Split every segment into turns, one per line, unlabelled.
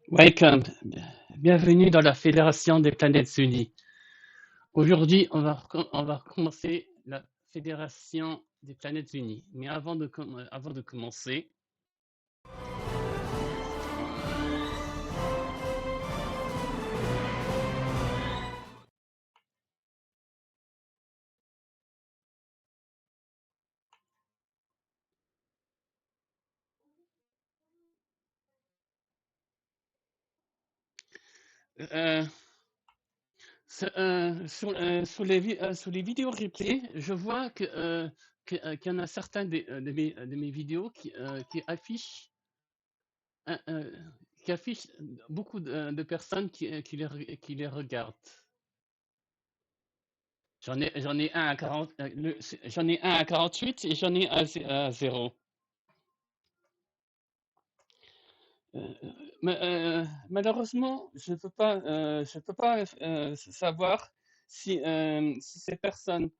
Welcome, bienvenue dans la Fédération des Planètes Unies. Aujourd'hui, on va commencer la Fédération des Planètes Unies. Mais avant de commencer, euh, sur les vidéos replay, je vois qu'il y en a certains de mes vidéos qui affichent, un- un- qui affichent beaucoup de personnes qui les regardent. J'en ai un à 40, j'en ai un à 48 et j'en ai un à 0. Euh, Malheureusement, je peux pas savoir si ces personnes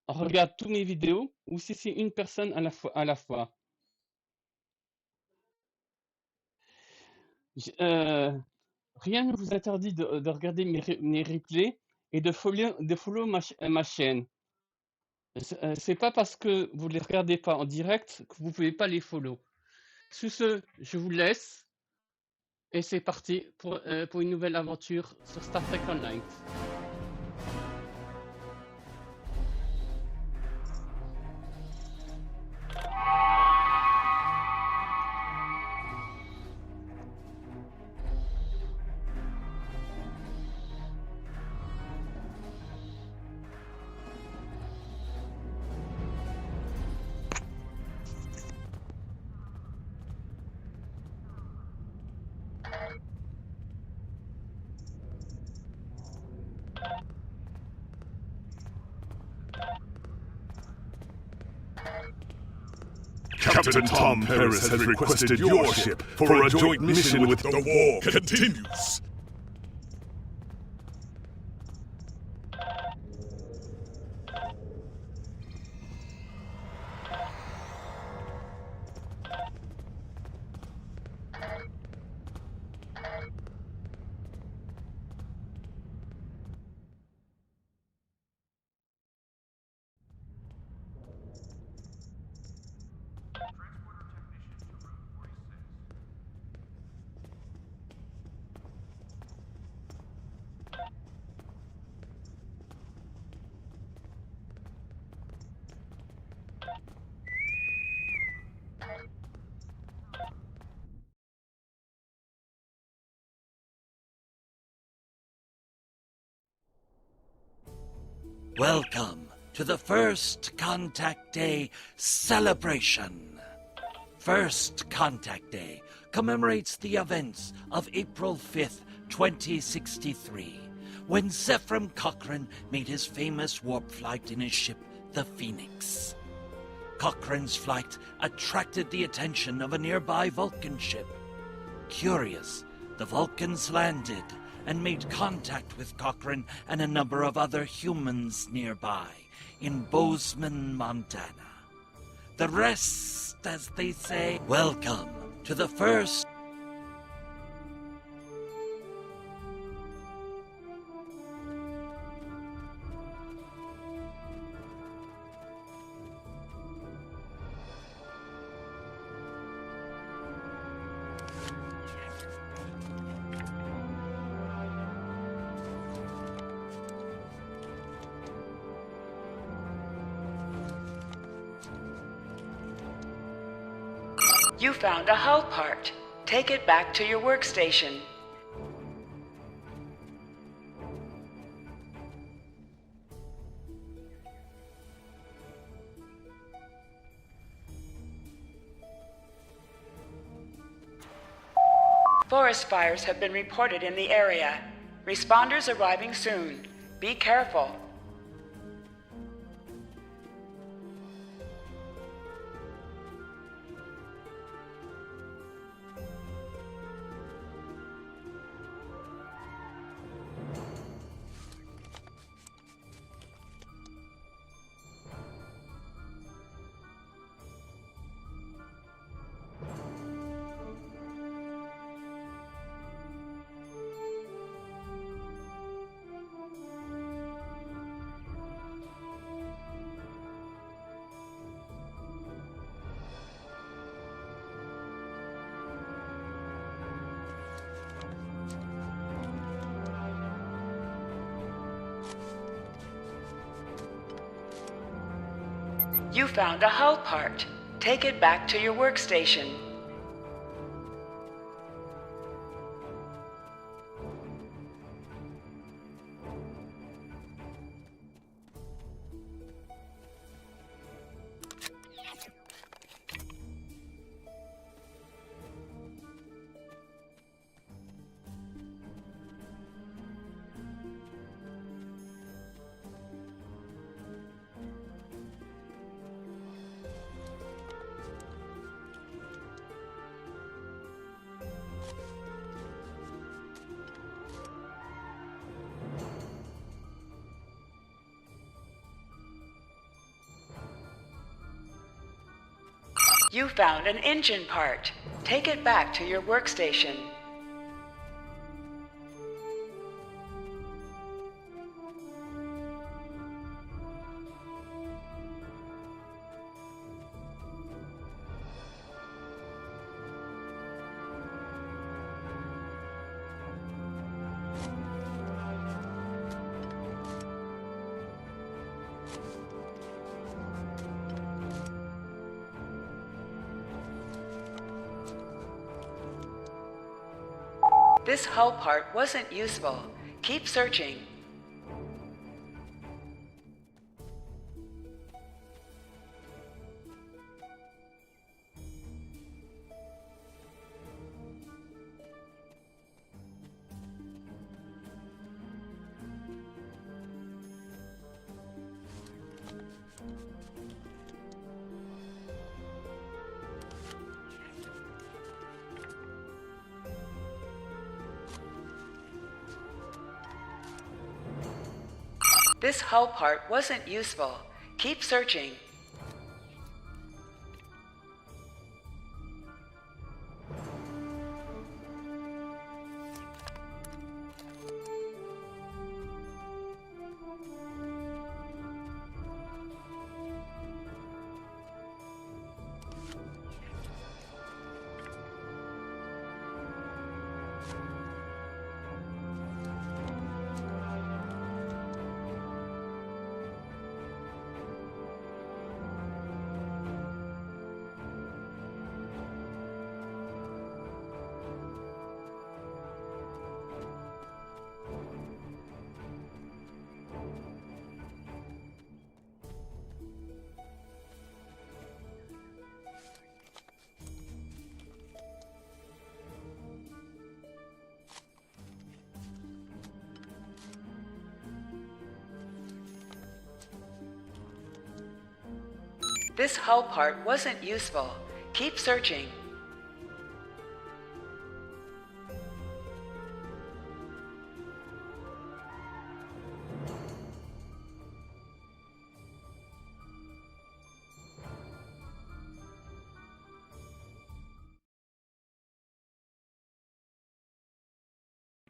regardent tous mes vidéos ou si c'est une personne à la fois. J- euh, Rien ne vous interdit de regarder mes replays et de follow ma chaîne. C'est pas parce que vous les regardez pas en direct que vous pouvez pas les follow. Sur ce, je vous laisse et c'est parti pour une nouvelle aventure sur Star Trek Online.
Captain Tom Paris has requested your ship for a joint mission with the war continues.
Welcome to the First Contact Day celebration. First Contact Day commemorates the events of April 5th, 2063, when Zephram Cochrane made his famous warp flight in his ship, the Phoenix. Cochrane's flight attracted the attention of a nearby Vulcan ship. Curious, the Vulcans landed and made contact with Cochrane and a number of other humans nearby in Bozeman, Montana. The rest, as they say, welcome to the first.
You found a hull part. Take it back to your workstation. Forest fires have been reported in the area. Responders arriving soon. Be careful. You found a hull part. Take it back to your workstation. You found an engine part. Take it back to your workstation. This hull part wasn't useful. Keep searching. This hull part wasn't useful. Keep searching. This hull part wasn't useful. Keep searching.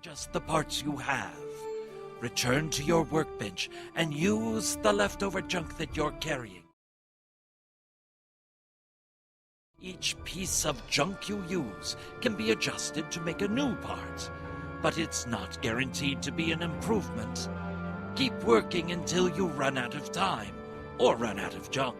Just the parts you have. Return to your workbench and use the leftover junk that you're carrying. Each piece of junk you use can be adjusted to make a new part, but it's not guaranteed to be an improvement. Keep working until you run out of time, or run out of junk.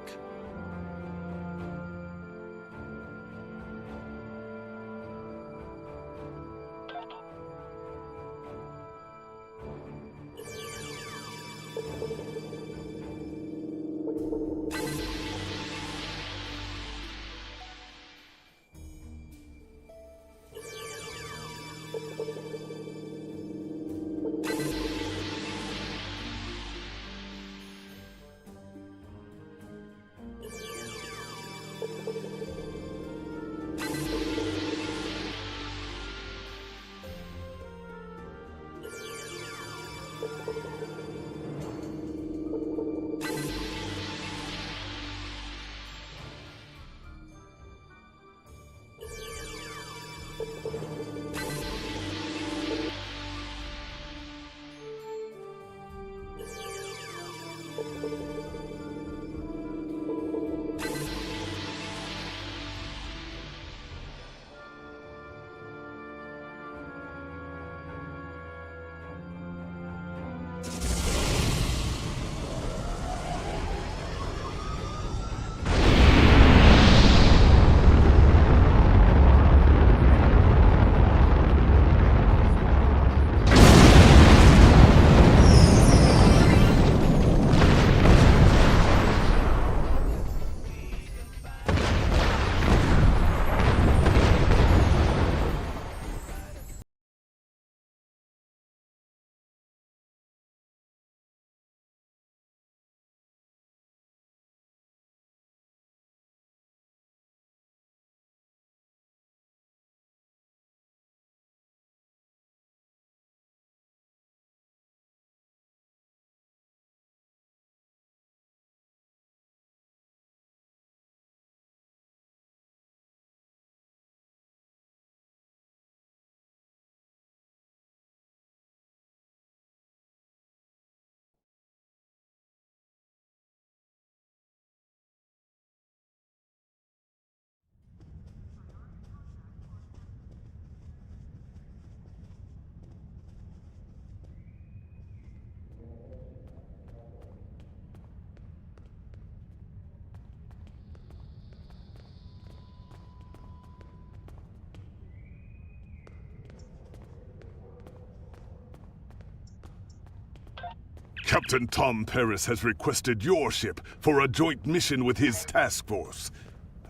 Captain Tom Paris has requested your ship for a joint mission with his task force.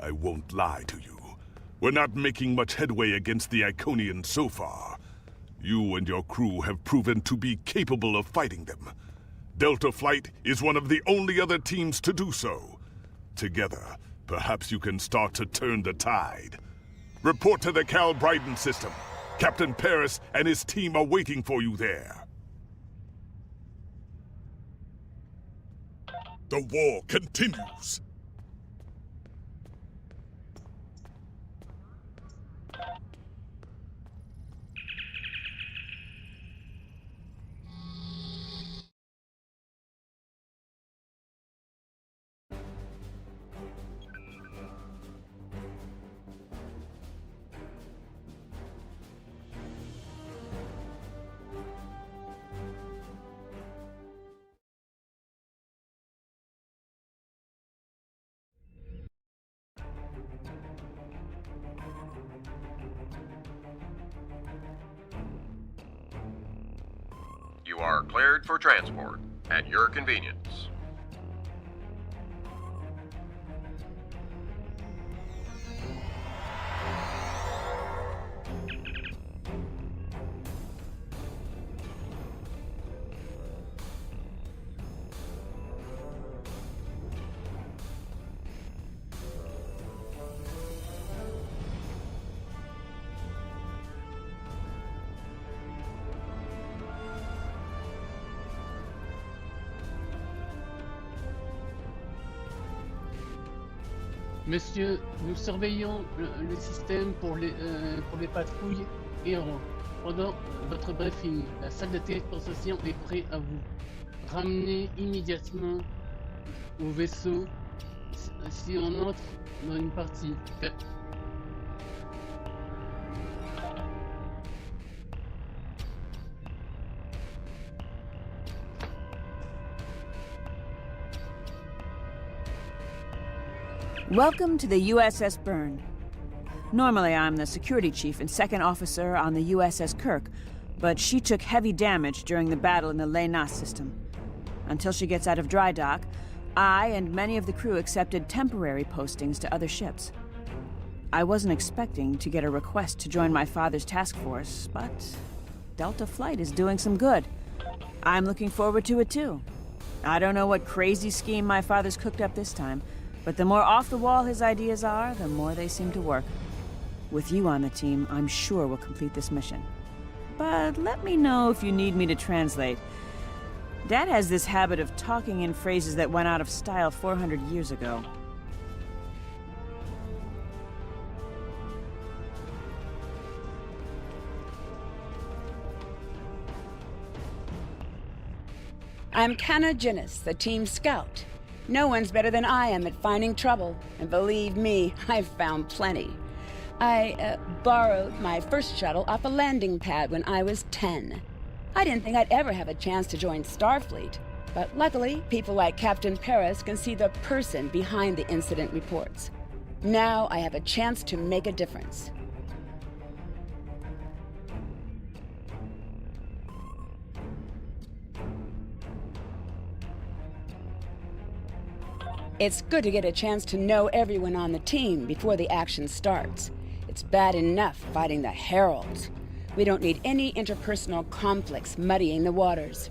I won't lie to you. We're not making much headway against the Iconians so far. You and your crew have proven to be capable of fighting them. Delta Flight is one of the only other teams to do so. Together, perhaps you can start to turn the tide. Report to the Cal Bryden system. Captain Paris and his team are waiting for you there. The war continues.
You are cleared for transport at your convenience.
Monsieur, nous surveillons le système pour les patrouilles héros. Pendant votre briefing, la salle de téléportation est prête à vous. Ramenez immédiatement au vaisseau si on entre dans une partie.
Welcome to the USS Byrne. Normally, I'm the security chief and second officer on the USS Kirk, but she took heavy damage during the battle in the Leynas system. Until she gets out of dry dock, I and many of the crew accepted temporary postings to other ships. I wasn't expecting to get a request to join my father's task force, but Delta Flight is doing some good. I'm looking forward to it too. I don't know what crazy scheme my father's cooked up this time, but the more off-the-wall his ideas are, the more they seem to work. With you on the team, I'm sure we'll complete this mission. But let me know if you need me to translate. Dad has this habit of talking in phrases that went out of style 400 years ago.
I'm Kanna Jinnis, the team scout. No one's better than I am at finding trouble, and believe me, I've found plenty. I borrowed my first shuttle off a landing pad when I was 10. I didn't think I'd ever have a chance to join Starfleet, but luckily, people like Captain Paris can see the person behind the incident reports. Now I have a chance to make a difference. It's good to get a chance to know everyone on the team before the action starts. It's bad enough fighting the Heralds. We don't need any interpersonal conflicts muddying the waters.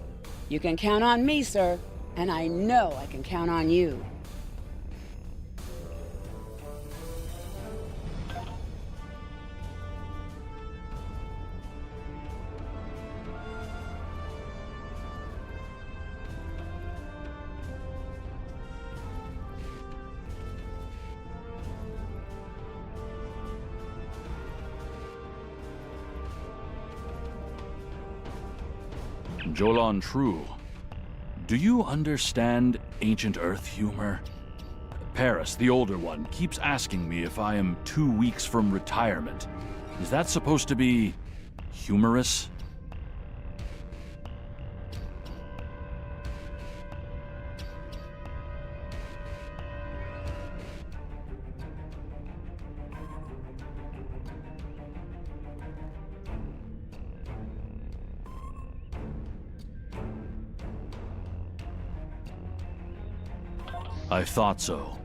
You can count on me, sir, and I know I can count on you.
Jolan True, do you understand ancient Earth humor? Paris, the older one, keeps asking me if I am 2 weeks from retirement. Is that supposed to be humorous? I thought so.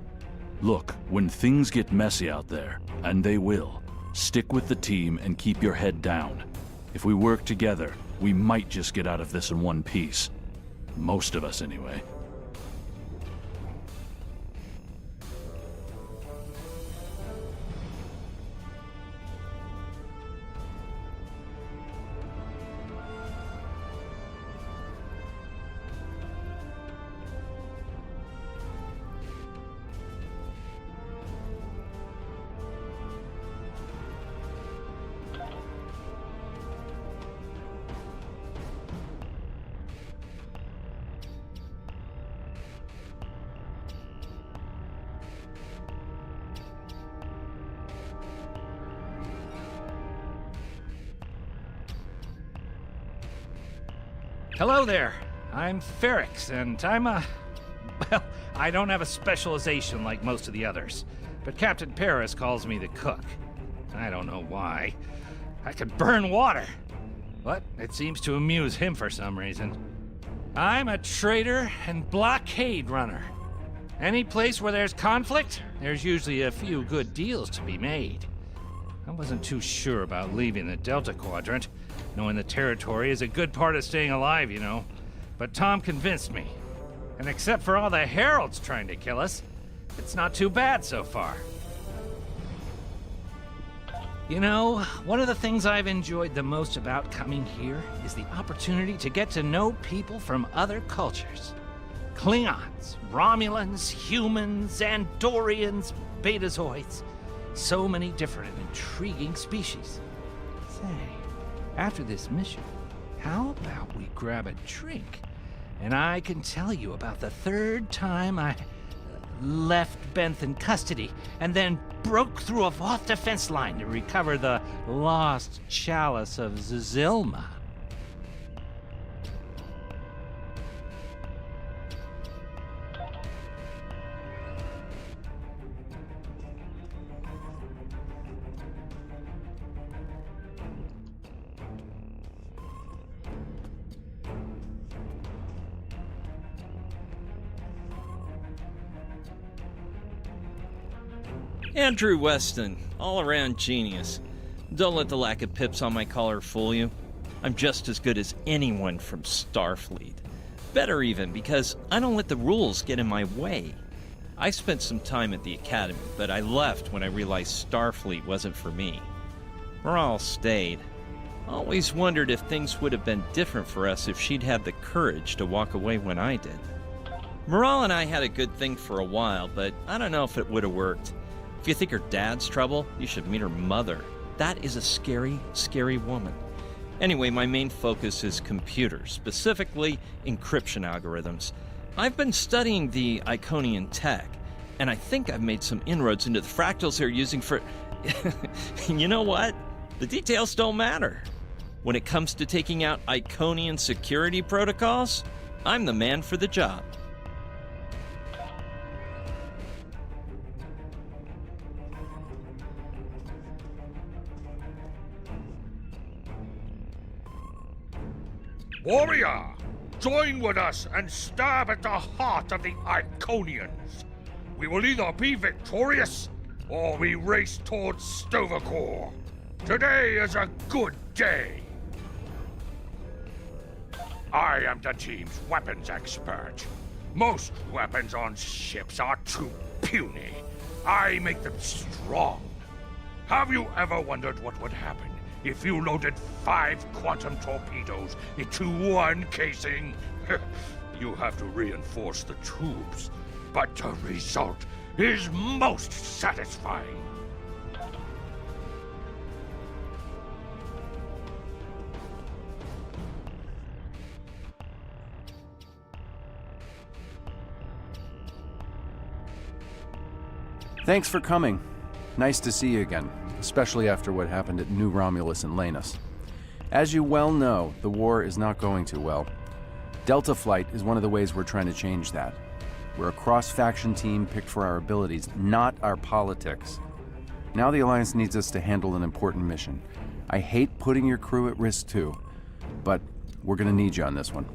Look, when things get messy out there, and they will, stick with the team and keep your head down. If we work together, we might just get out of this in one piece. Most of us, anyway.
Hello there. I'm Ferrix, and well, I don't have a specialization like most of the others, but Captain Paris calls me the cook. I don't know why. I could burn water, but it seems to amuse him for some reason. I'm a trader and blockade runner. Any place where there's conflict, there's usually a few good deals to be made. I wasn't too sure about leaving the Delta Quadrant, knowing the territory is a good part of staying alive, you know. But Tom convinced me. And except for all the heralds trying to kill us, it's not too bad so far. You know, one of the things I've enjoyed the most about coming here is the opportunity to get to know people from other cultures. Klingons, Romulans, humans, Andorians, Betazoids. So many different and intriguing species. Say, after this mission, how about we grab a drink? And I can tell you about the third time I left Benth in custody and then broke through a Voth defense line to recover the lost chalice of Zilma.
Andrew Weston, all-around genius. Don't let the lack of pips on my collar fool you. I'm just as good as anyone from Starfleet. Better even, because I don't let the rules get in my way. I spent some time at the Academy, but I left when I realized Starfleet wasn't for me. Morale stayed. Always wondered if things would have been different for us if she'd had the courage to walk away when I did. Morale and I had a good thing for a while, but I don't know if it would have worked. If you think her dad's trouble, you should meet her mother. That is a scary, scary woman. Anyway, my main focus is computers, specifically encryption algorithms. I've been studying the Iconian tech, and I think I've made some inroads into the fractals they're using for... You know what? The details don't matter. When it comes to taking out Iconian security protocols, I'm the man for the job.
Warrior, join with us and stab at the heart of the Iconians. We will either be victorious, or we race towards Sto-vo-kor. Today is a good day. I am the team's weapons expert. Most weapons on ships are too puny. I make them strong. Have you ever wondered what would happen if you loaded 5 quantum torpedoes into one casing? You have to reinforce the tubes, but the result is most satisfying.
Thanks for coming. Nice to see you again, especially after what happened at New Romulus and Lanus. As you well know, the war is not going too well. Delta Flight is one of the ways we're trying to change that. We're a cross-faction team picked for our abilities, not our politics. Now the Alliance needs us to handle an important mission. I hate putting your crew at risk too, but we're gonna need you on this one.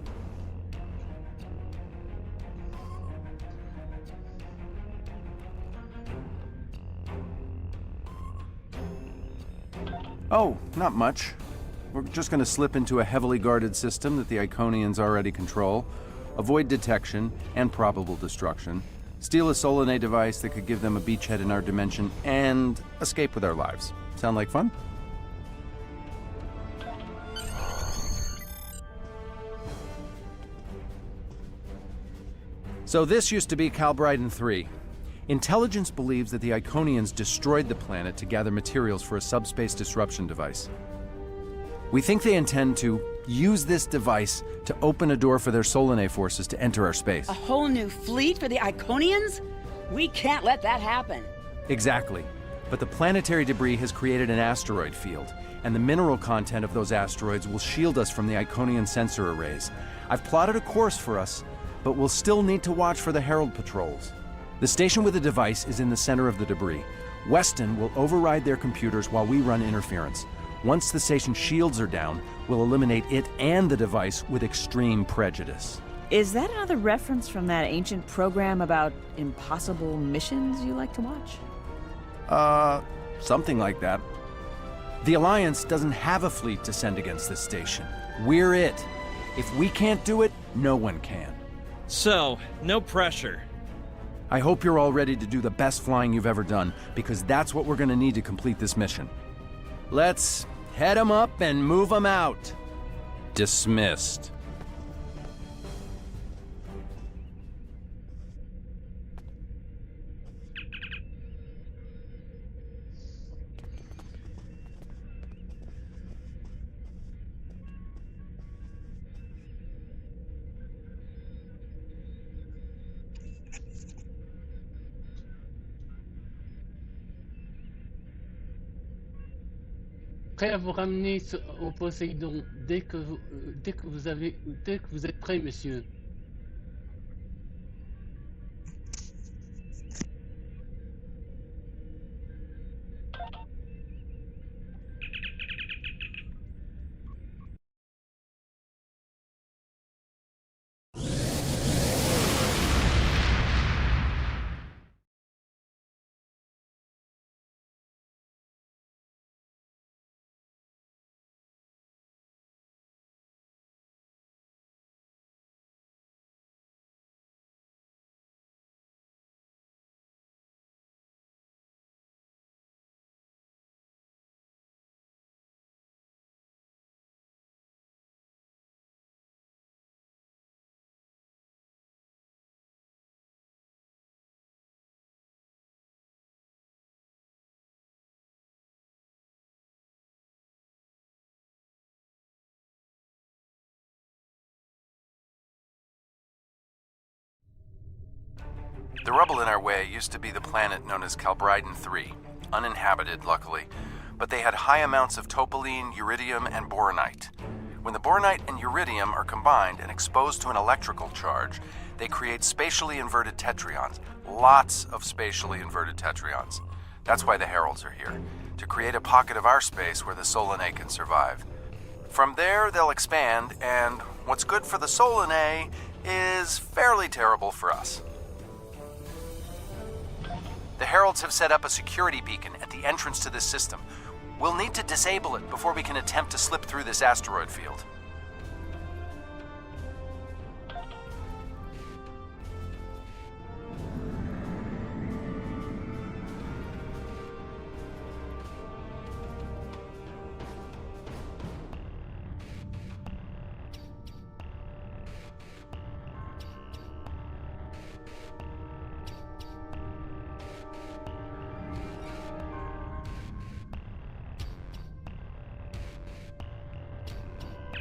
Oh, not much. We're just going to slip into a heavily guarded system that the Iconians already control, avoid detection and probable destruction, steal a Solanae device that could give them a beachhead in our dimension, and escape with our lives. Sound like fun? So this used to be Calbriden 3. Intelligence believes that the Iconians destroyed the planet to gather materials for a subspace disruption device. We think they intend to use this device to open a door for their Solanae forces to enter our space.
A whole new fleet for the Iconians? We can't let that happen.
Exactly. But the planetary debris has created an asteroid field, and the mineral content of those asteroids will shield us from the Iconian sensor arrays. I've plotted a course for us, but we'll still need to watch for the Herald patrols. The station with the device is in the center of the debris. Weston will override their computers while we run interference. Once the station's shields are down, we'll eliminate it and the device with extreme prejudice.
Is that another reference from that ancient program about impossible missions you like to watch?
Something like that. The Alliance doesn't have a fleet to send against this station. We're it. If we can't do it, no one can.
So, no pressure.
I hope you're all ready to do the best flying you've ever done, because that's what we're gonna need to complete this mission. Let's head 'em up and move 'em out. Dismissed.
Prêt à vous ramener au Poséidon dès que vous êtes prêt, monsieur.
The rubble in our way used to be the planet known as Calbriden 3, uninhabited, luckily, but they had high amounts of topoline, uridium, and boronite. When the boronite and uridium are combined and exposed to an electrical charge, they create spatially inverted tetrions, lots of spatially inverted tetrions. That's why the Heralds are here, to create a pocket of our space where the Solanae can survive. From there, they'll expand, and what's good for the Solanae is fairly terrible for us. The Heralds have set up a security beacon at the entrance to this system. We'll need to disable it before we can attempt to slip through this asteroid field.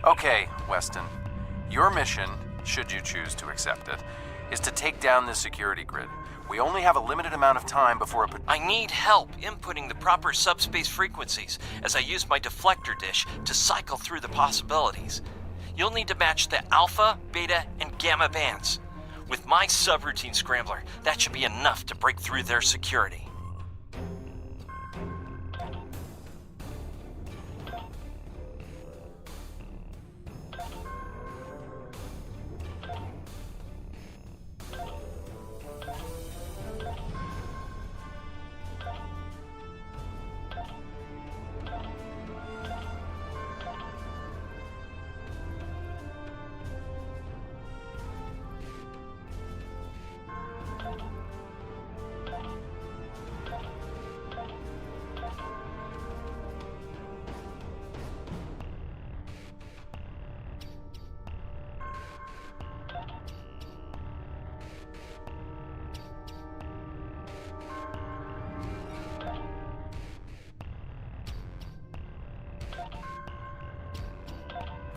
Okay, Weston. Your mission, should you choose to accept it, is to take down this security grid. We only have a limited amount of time before
I need help inputting the proper subspace frequencies as I use my deflector dish to cycle through the possibilities. You'll need to match the alpha, beta, and gamma bands. With my subroutine scrambler, that should be enough to break through their security.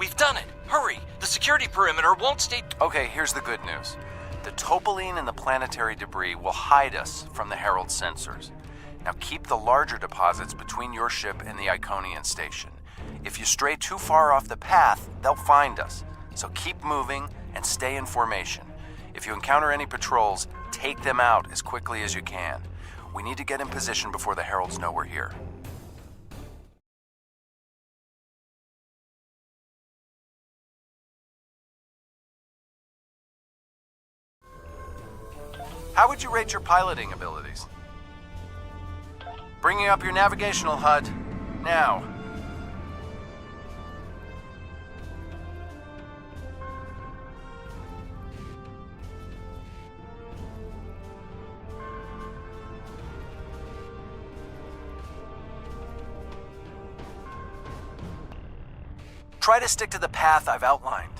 We've done it! Hurry! The security perimeter won't stay...
Okay, here's the good news. The topoline and the planetary debris will hide us from the Herald sensors. Now keep the larger deposits between your ship and the Iconian station. If you stray too far off the path, they'll find us. So keep moving and stay in formation. If you encounter any patrols, take them out as quickly as you can. We need to get in position before the Heralds know we're here. How would you rate your piloting abilities? Bringing up your navigational HUD. Now. Try to stick to the path I've outlined.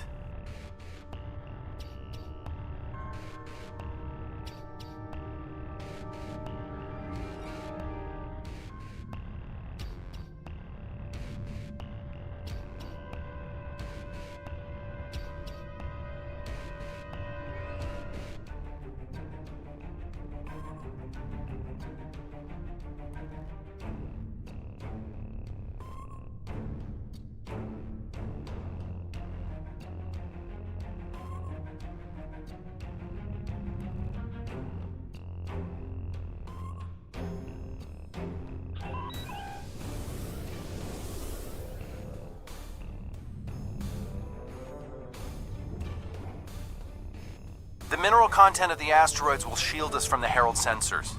The mineral content of the asteroids will shield us from the Herald sensors.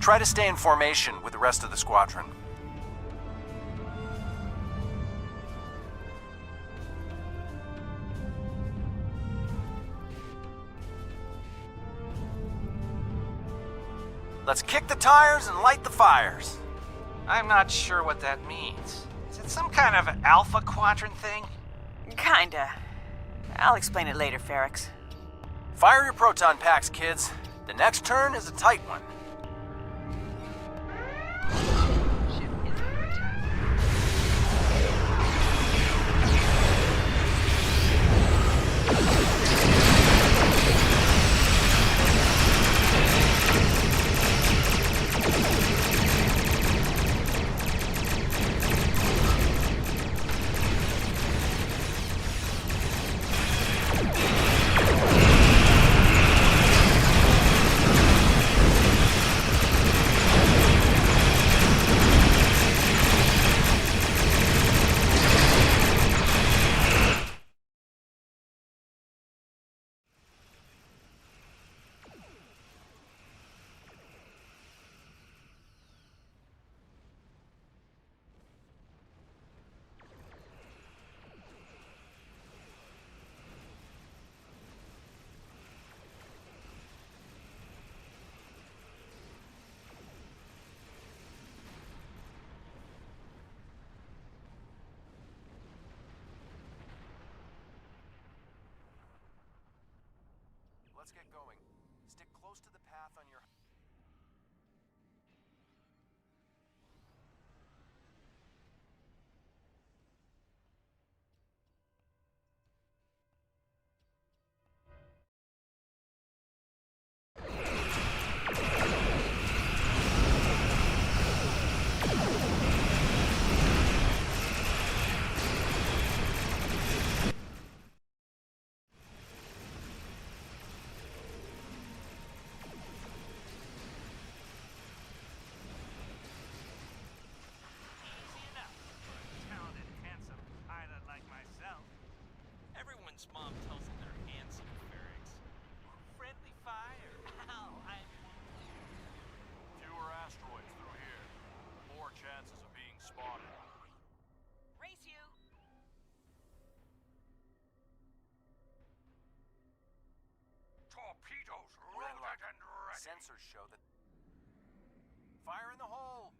Try to stay in formation with the rest of the squadron. Let's kick the tires and light the fires.
I'm not sure what that means. Is it some kind of Alpha Quadrant thing?
Kinda. I'll explain it later, Ferrix.
Fire your proton packs, kids. The next turn is a tight one. Let's get going. Stick close to the path on your...
Everyone's mom tells them they're handsome, Ferrix. Friendly fire. Ow,
Fewer asteroids through here. More chances of being spotted.
Race you!
Torpedoes loaded and ready.
Sensors show that... Fire in the hole!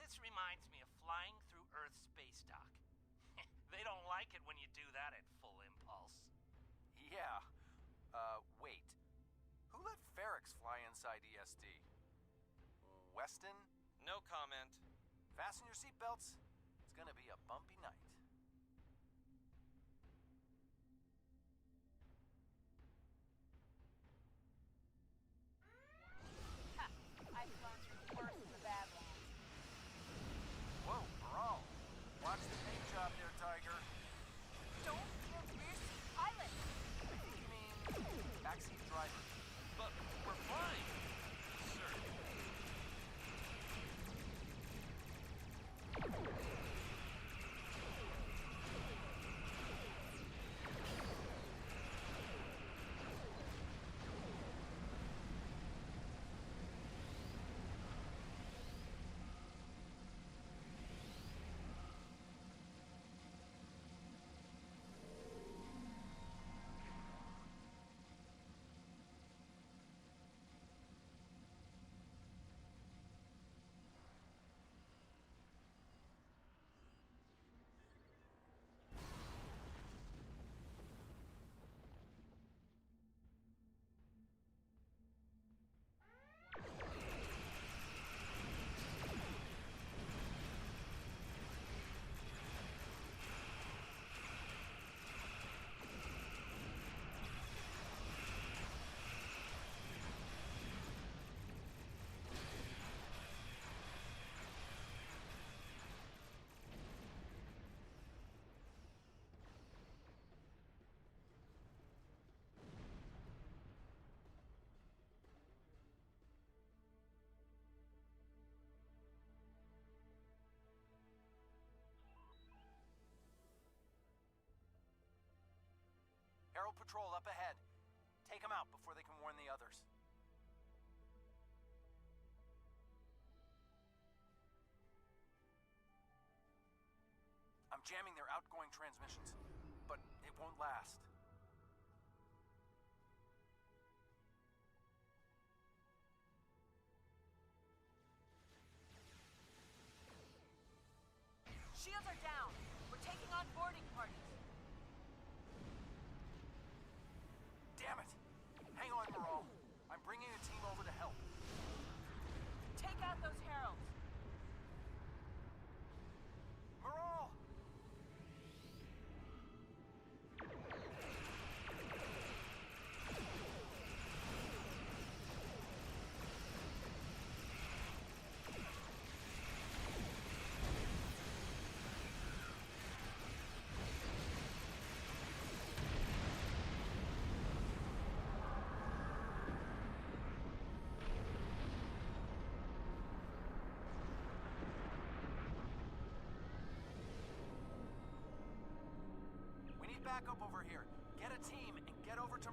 This reminds me of flying through Earth's space dock. They don't like it when you do that at full impulse.
Yeah. Wait. Who let inside ESD. Weston?
No comment.
Fasten your seatbelts. It's gonna be a bumpy night.
Ha! I've flown through worse of the Badlands.
Whoa, Baral. Watch the paint job there, Tiger.
Don't give rear seat pilot!
I think you mean backseat driver.
But we're flying, sir.
Herald Patrol up ahead. Take them out before they can warn the others. I'm jamming their outgoing transmissions, but it won't last.
Shields are down. We're taking on boarding parties.
Damn it! Hang on, Maral. I'm bringing a team over to help.
Take out those heralds.
Maral! Backup over here. Get a team and get over to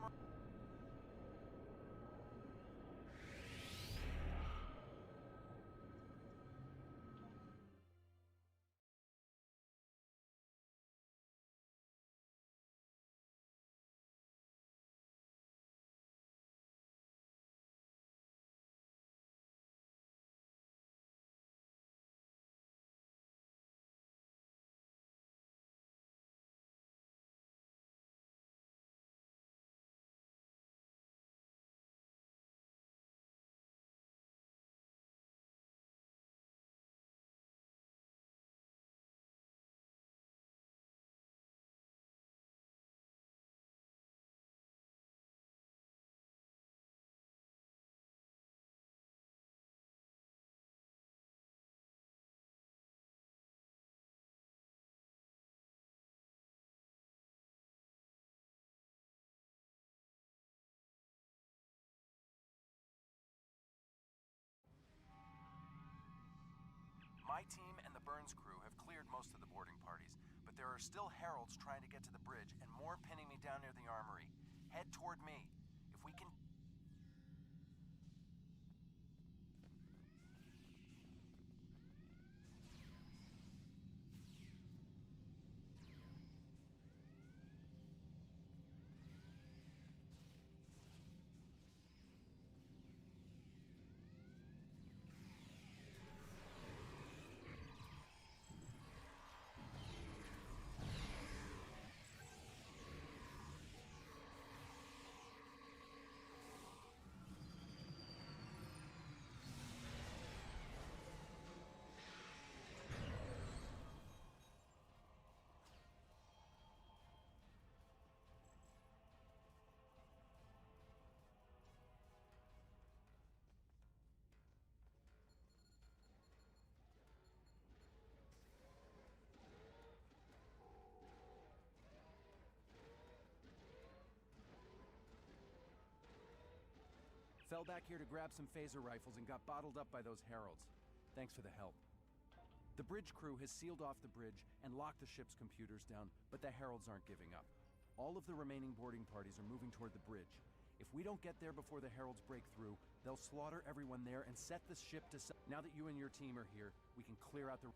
My team and the Burns crew have cleared most of the boarding parties, but there are still heralds trying to get to the bridge and more pinning me down near the armory. Head toward me. If we can... fell back here to grab some phaser rifles and got bottled up by those heralds. Thanks for the help. The bridge crew has sealed off the bridge and locked the ship's computers down, but the heralds aren't giving up. All of the remaining boarding parties are moving toward the bridge. If we don't get there before the heralds break through, they'll slaughter everyone there and set the ship to... Now that you and your team are here, we can clear out the...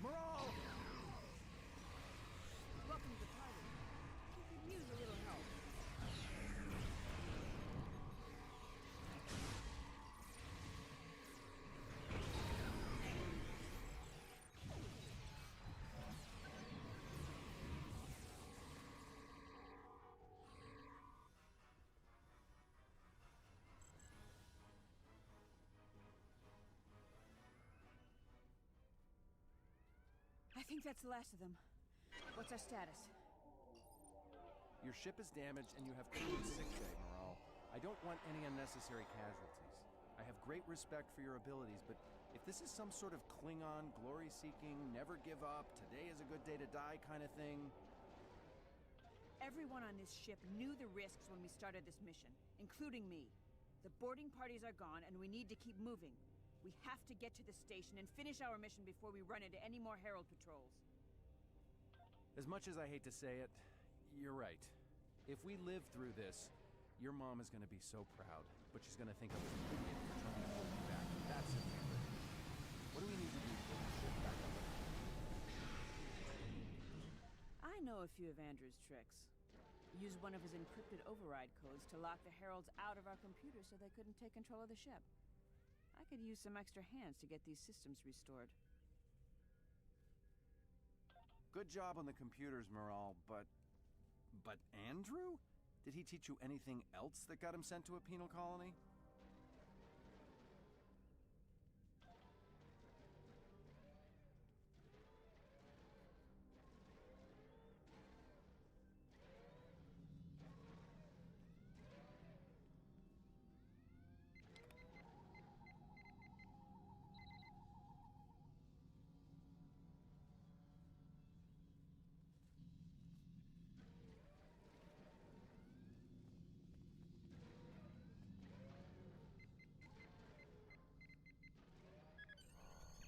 Maral!
Welcome to the party. We could use a little help. I think that's the last of them. What's our status?
Your ship is damaged and you have crew sick day, Maral. I don't want any unnecessary casualties. I have great respect for your abilities, but if this is some sort of Klingon, glory-seeking, never give up, today is a good day to die kind of thing...
Everyone on this ship knew the risks when we started this mission, including me. The boarding parties are gone, and we need to keep moving. We have to get to the station and finish our mission before we run into any more Herald patrols.
As much as I hate to say it, you're right. If we live through this, your mom is going to be so proud, but she's going to think I was an idiot for trying to hold you back. That's it. What do we need to do to get the ship back up?
I know a few of Andrew's tricks. Use one of his encrypted override codes to lock the Heralds out of our computers so they couldn't take control of the ship. I could use some extra hands to get these systems restored.
Good job on the computers, Maral, but... But Andrew? Did he teach you anything else that got him sent to a penal colony?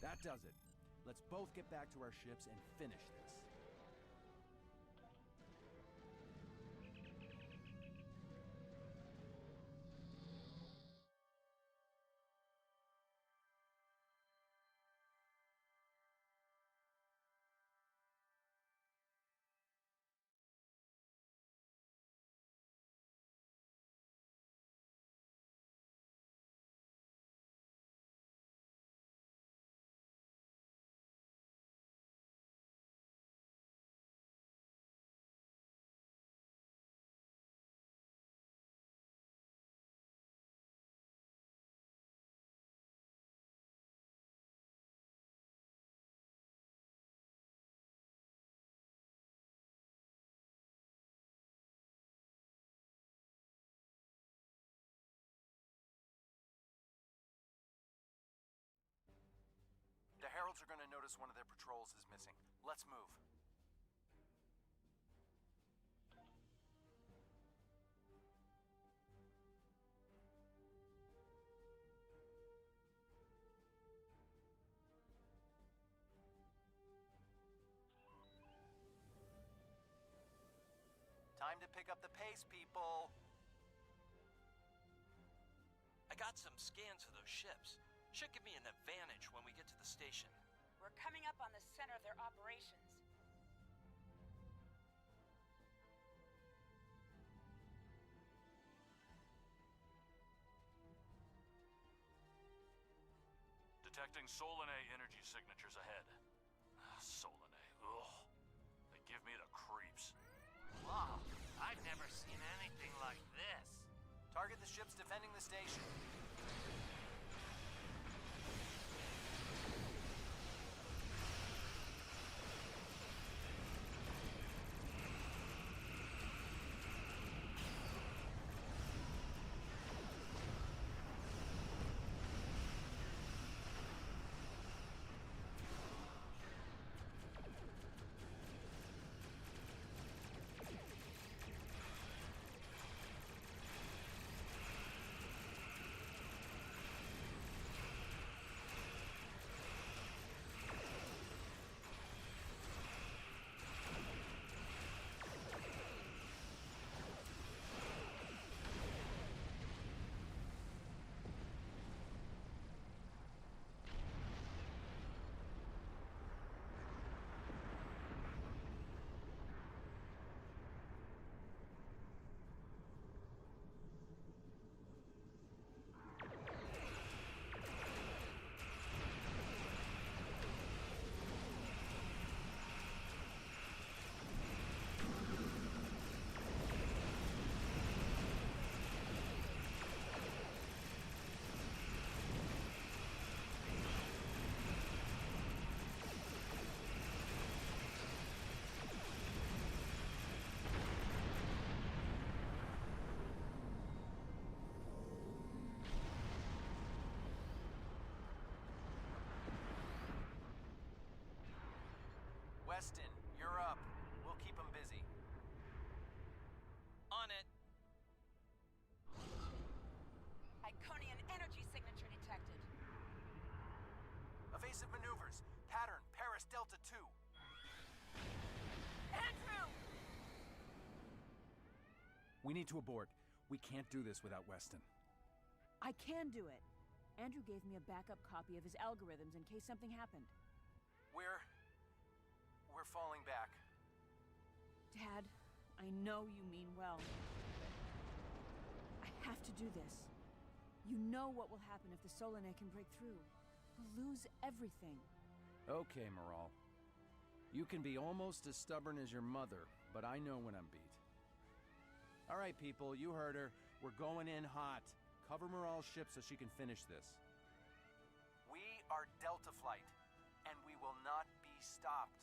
That does it. Let's both get back to our ships and finish this. shields are gonna notice one of their patrols is missing. Let's move. Time to pick up the pace, people!
I got some scans of those ships. Should give me an advantage when we get to the station.
We're coming up on the center of their operations.
Detecting Solanae energy signatures ahead. Solanae, ugh. They give me the creeps.
Wow, I've never seen anything like this.
Target the ships defending the station. Weston, you're up. We'll keep them busy.
On it.
Iconian energy signature detected.
Evasive maneuvers. Pattern, Paris Delta 2.
Andrew!
We need to abort. We can't do this without Weston.
I can do it. Andrew gave me a backup copy of his algorithms in case something happened.
We're falling back.
Dad, I know you mean well. I have to do this. You know what will happen if the Solanae can break through. We'll lose everything.
Okay, Moral. You can be almost as stubborn as your mother, but I know when I'm beat. All right, people, you heard her. We're going in hot. Cover Moral's ship so she can finish this. We are Delta Flight, and we will not be stopped.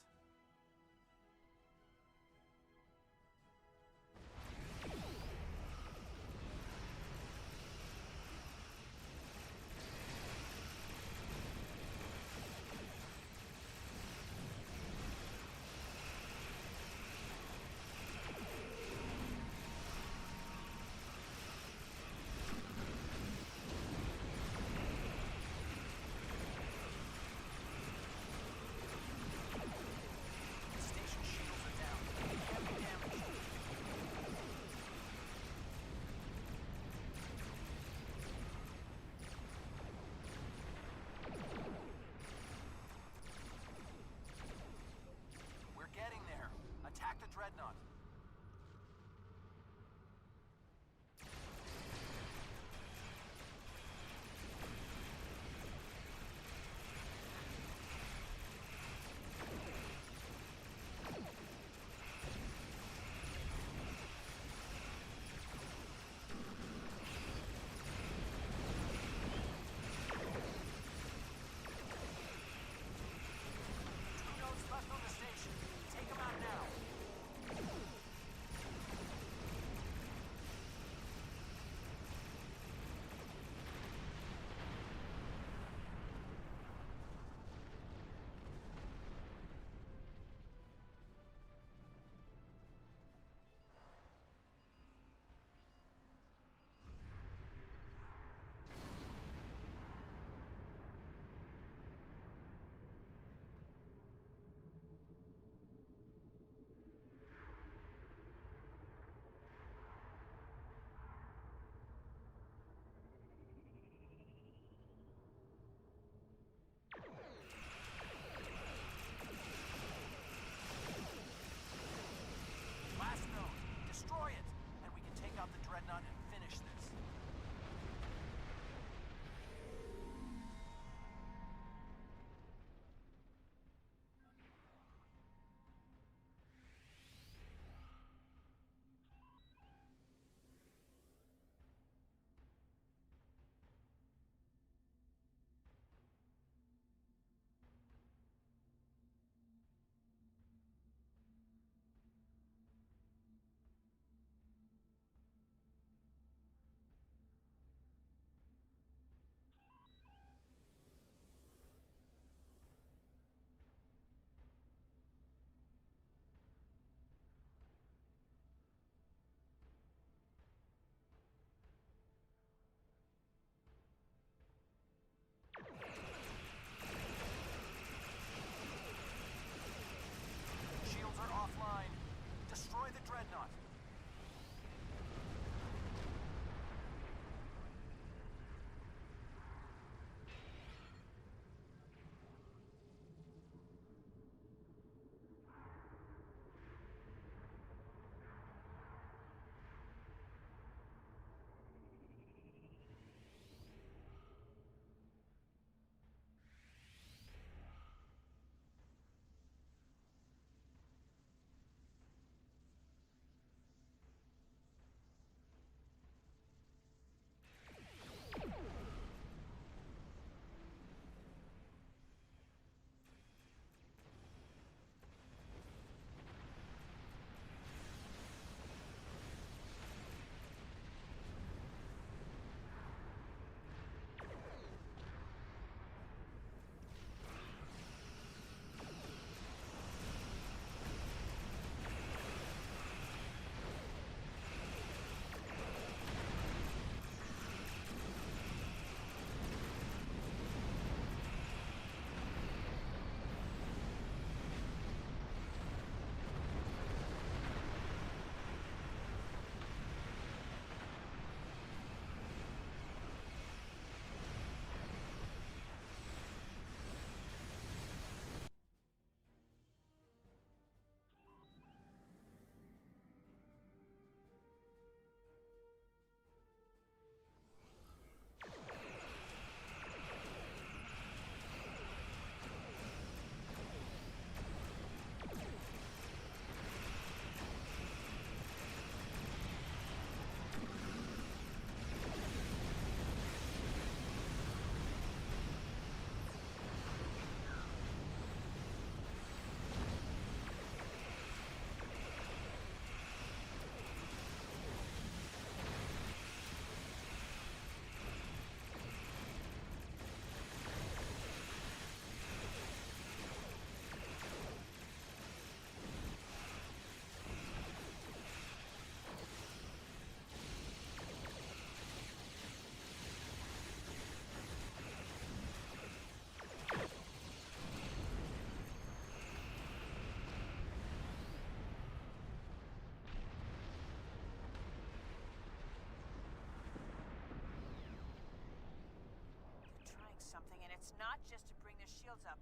And it's not just to bring their shields up.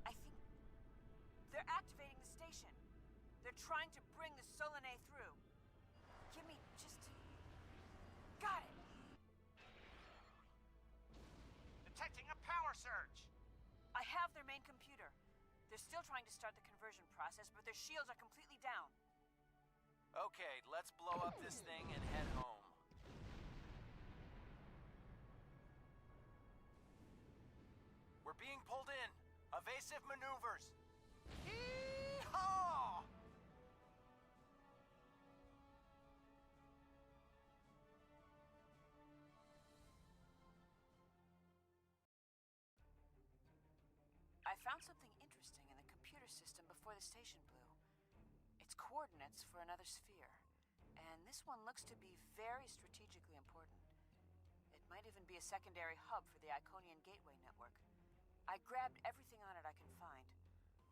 I think they're activating the station. They're trying to bring the Solanae through. Give me just... Got it!
Detecting a power surge!
I have their main computer. They're still trying to start the conversion process, but their shields are completely down.
Okay, let's blow up this thing and head home. We're being pulled in. Evasive maneuvers. Yee-haw!
I found something interesting in the computer system before the station blew. It's coordinates for another sphere, and this one looks to be very strategically important. It might even be a secondary hub for the Iconian Gateway network. I grabbed everything on it I can find.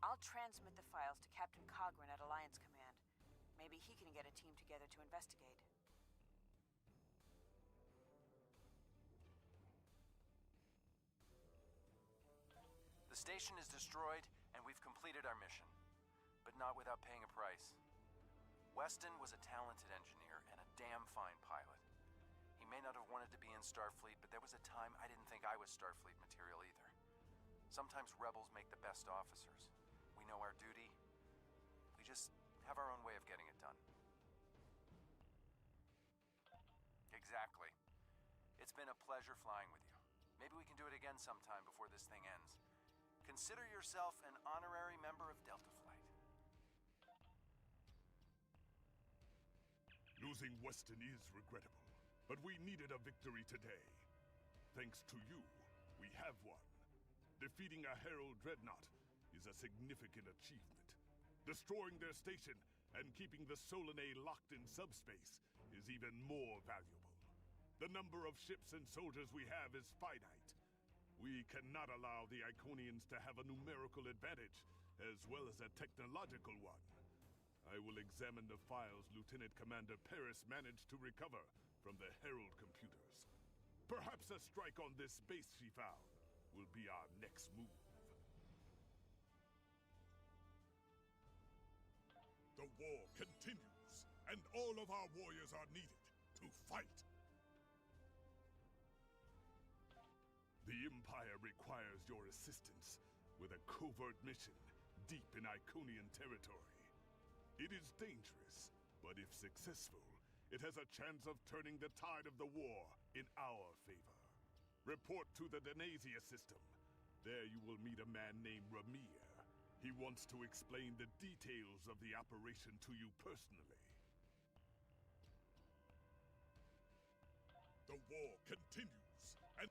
I'll transmit the files to Captain Cogran at Alliance Command. Maybe he can get a team together to investigate.
The station is destroyed, and we've completed our mission. But not without paying a price. Weston was a talented engineer and a damn fine pilot. He may not have wanted to be in Starfleet, but there was a time I didn't think I was Starfleet material either. Sometimes rebels make the best officers. We know our duty. We just have our own way of getting it done. Exactly. It's been a pleasure flying with you. Maybe we can do it again sometime before this thing ends. Consider yourself an honorary member of Delta Flight.
Losing Weston is regrettable, but we needed a victory today. Thanks to you, we have one. Defeating a Herald Dreadnought is a significant achievement. Destroying their station and keeping the Solanae locked in subspace is even more valuable. The number of ships and soldiers we have is finite. We cannot allow the Iconians to have a numerical advantage, as well as a technological one. I will examine the files Lieutenant Commander Paris managed to recover from the Herald computers. Perhaps a strike on this base she found will be our next move. The war continues, and all of our warriors are needed to fight. The Empire requires your assistance with a covert mission deep in Iconian territory. It is dangerous, but if successful, it has a chance of turning the tide of the war in our favor. Report to the Denasia system. There you will meet a man named Ramir. He wants to explain the details of the operation to you personally. The war continues, and...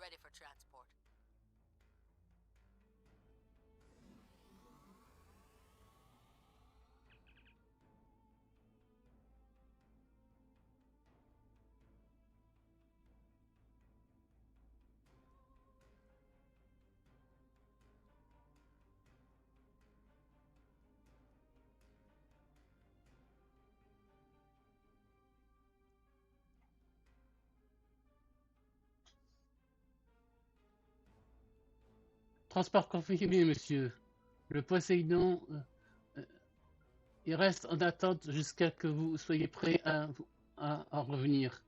Ready for transport.
Transport confirmé, monsieur. Le Poséidon, il reste en attente jusqu'à ce que vous soyez prêt à revenir.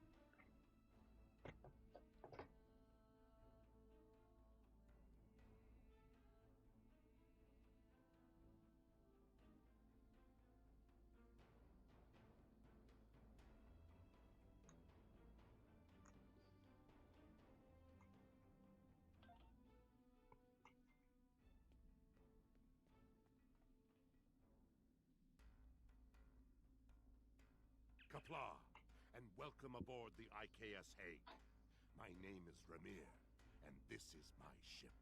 Kapla, and welcome aboard the IKS Hague. My name is Ramir, and this is my ship.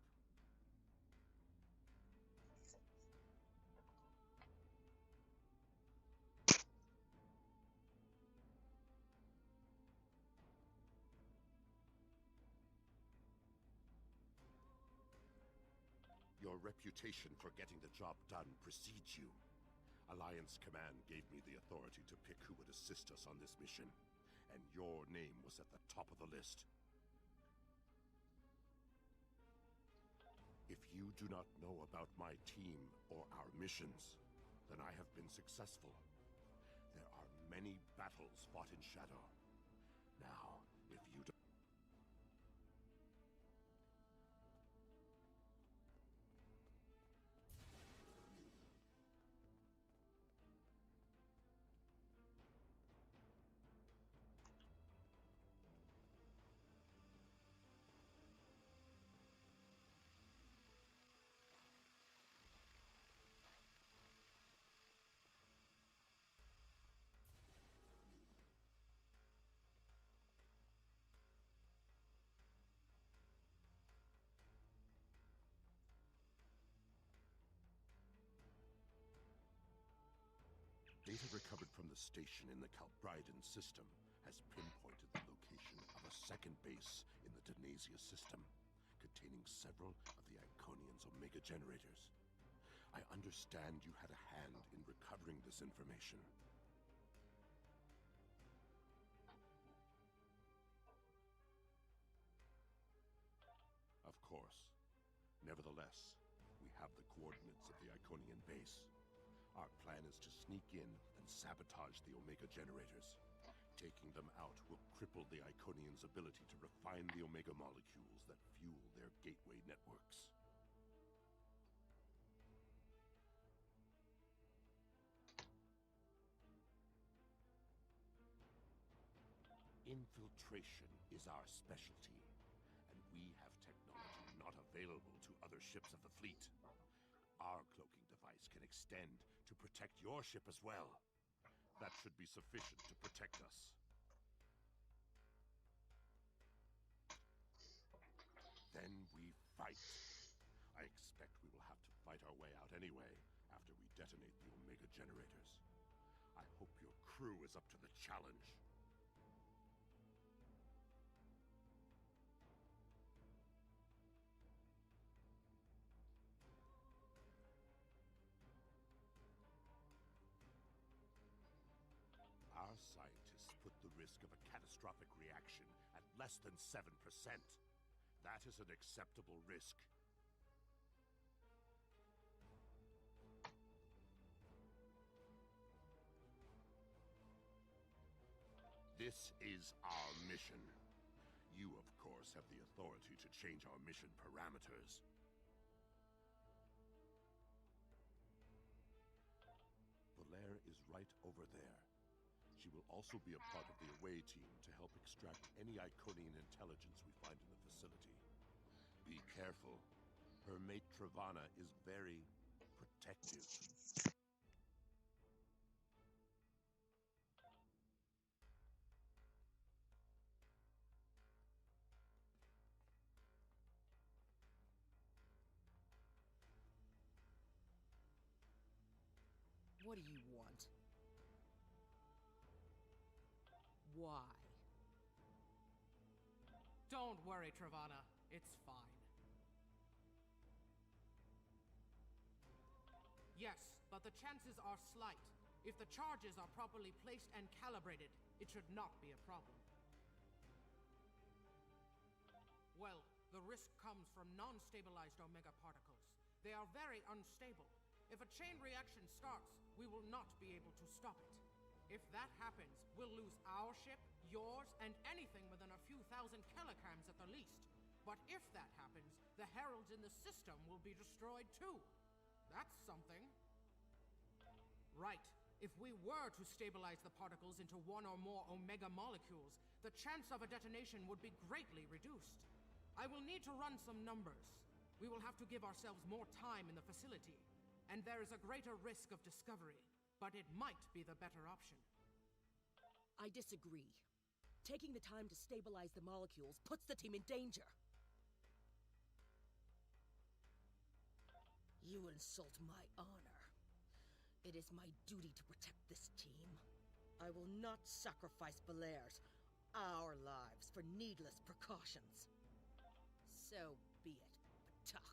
Your reputation for getting the job done precedes you. Alliance Command gave me the authority to pick who would assist us on this mission, and your name was at the top of the list. If you do not know about my team or our missions, then I have been successful. There are many battles fought in shadow. Now, if you do... Data recovered from the station in the Calbriden system has pinpointed the location of a second base in the Denasia system, containing several of the Iconian's Omega generators. I understand you had a hand in recovering this information. Of course. Nevertheless, we have the coordinates of the Iconian base. Our plan is to sneak in and sabotage the Omega generators. Taking them out will cripple the Iconians' ability to refine the Omega molecules that fuel their gateway networks. Infiltration is our specialty, and we have technology not available to other ships of the fleet. Our cloaking device can extend to protect your ship as well. That should be sufficient to protect us. Then we fight. I expect we will have to fight our way out anyway, after we detonate the Omega generators. I hope your crew is up to the challenge. Our scientists put the risk of a catastrophic reaction at less than 7%. That is an acceptable risk. This is our mission. You, of course, have the authority to change our mission parameters. Valere is right over there. She will also be a part of the away team to help extract any Iconian intelligence we find in the facility. Be careful. Her mate Travana is very protective.
What do you want? Why?
Don't worry, Travana. It's fine. Yes, but the chances are slight. If the charges are properly placed and calibrated, it should not be a problem. Well, The risk comes from non-stabilized Omega particles. They are very unstable. If a chain reaction starts, we will not be able to stop it. If that happens, we'll lose our ship, yours, and anything within a few thousand kilograms at the least. But if that happens, the heralds in the system will be destroyed too. That's something. Right. If we were to stabilize the particles into one or more Omega molecules, the chance of a detonation would be greatly reduced. I will need to run some numbers. We will have to give ourselves more time in the facility, and there is a greater risk of discovery, but it might be the better option.
I disagree. Taking the time to stabilize the molecules puts the team in danger. You insult my honor. It is my duty to protect this team. I will not sacrifice Valaire's, our lives, for needless precautions. So be it, Patak.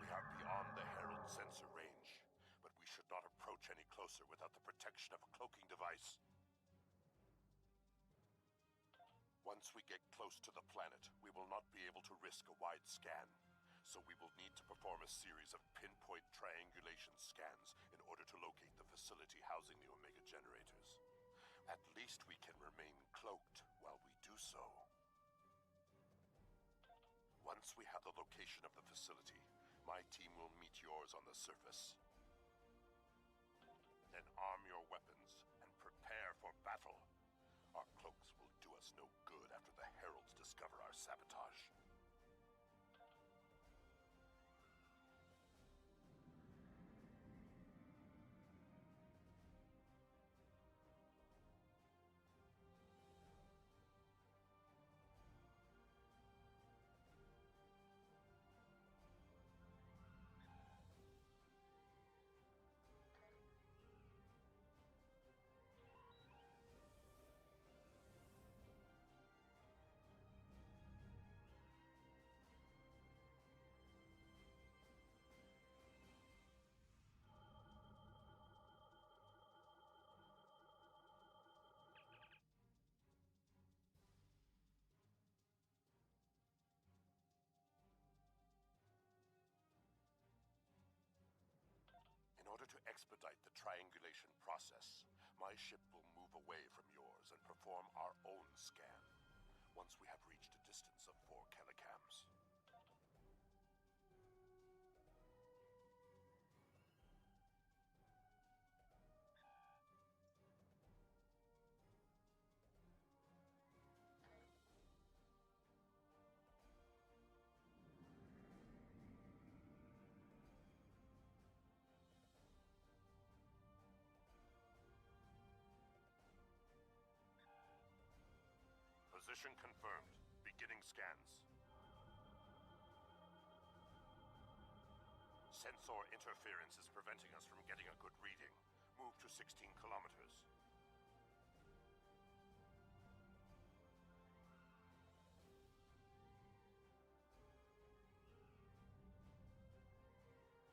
We are beyond the Herald sensor range, but we should not approach any closer without the protection of a cloaking device. Once we get close to the planet, we will not be able to risk a wide scan, so we will need to perform a series of pinpoint triangulation scans in order to locate the facility housing the Omega generators. At least we can remain cloaked while we do so. Once we have the location of the facility, my team will meet yours on the surface. Then arm your weapons and prepare for battle. Our cloaks will do us no good after the Heralds discover our sabotage. In order to expedite the triangulation process, my ship will move away from yours and perform our own scan once we have reached a distance of 4 kilocams. Position confirmed. Beginning scans. Sensor interference is preventing us from getting a good reading. Move to 16 kilometers.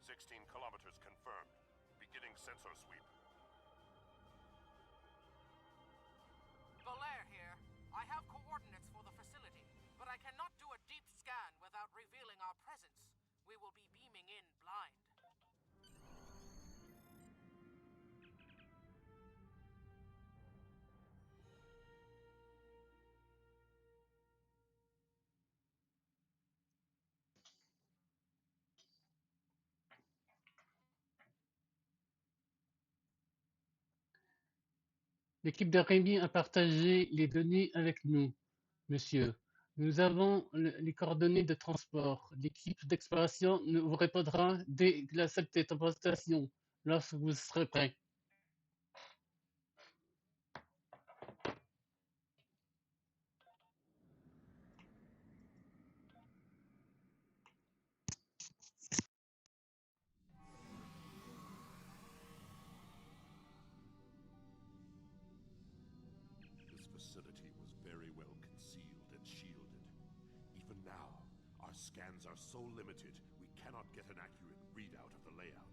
"16 kilometers confirmed. Beginning sensor sweep."
Valaire here. I have coordinates for the facility, but I cannot do a deep scan without revealing our presence. We will be beaming in blind.
L'équipe de Rémi a partagé les données avec nous, monsieur. Nous avons les coordonnées de transport. L'équipe d'exploration vous répondra dès la cette présentation, lorsque vous serez prêt.
This facility was very well concealed and shielded. Even now, our scans are so limited, we cannot get an accurate readout of the layout.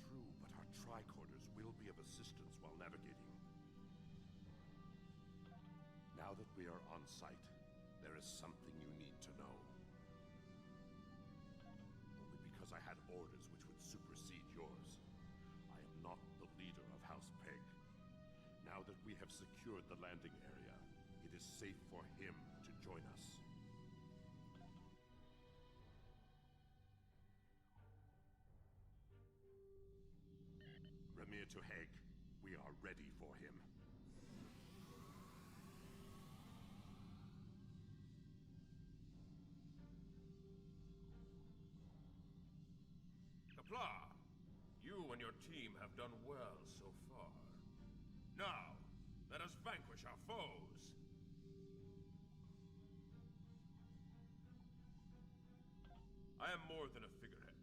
True, but our tricorders will be of assistance while navigating. Now that we are on site, there is something you need to know. Only because I had orders which would supersede yours. I am not the leader of House Peg. Now that we have secured the landing area, it is safe for him to join us. Remir to Hague. We are ready for him.
Kapla, you and your team have done well so far. Now, let us vanquish our foes. I am more than a figurehead.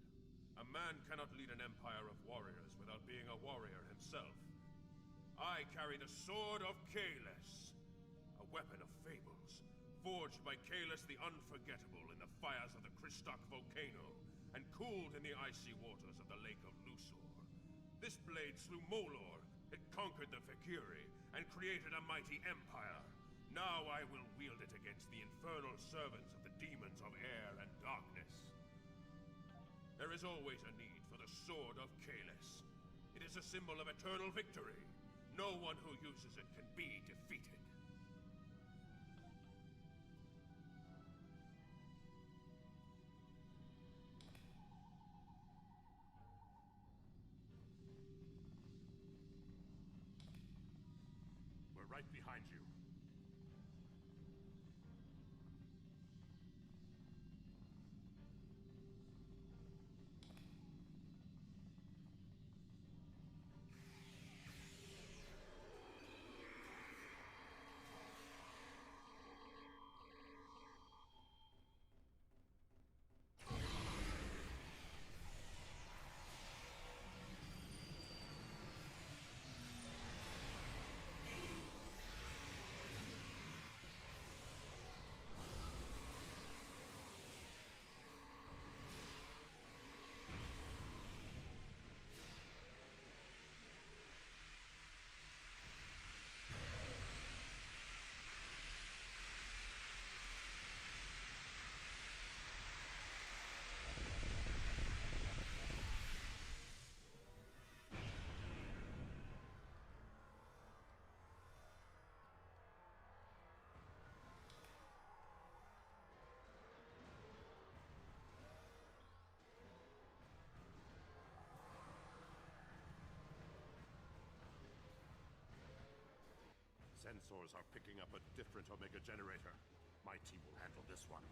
A man cannot lead an empire of warriors without being a warrior himself. I carry the Sword of Kahless, a weapon of fables, forged by Kahless the Unforgettable in the fires of the Kristok volcano, and cooled in the icy waters of the Lake of Lusor. This blade slew Molor, it conquered the Fakiri, and created a mighty empire. Now I will wield it against the infernal servants of the demons of air and darkness. There is always a need for the Sword of Kahless. It is a symbol of eternal victory. No one who uses it can be defeated.
We're right behind you. Sensors are picking up a different Omega generator. My team will handle this one.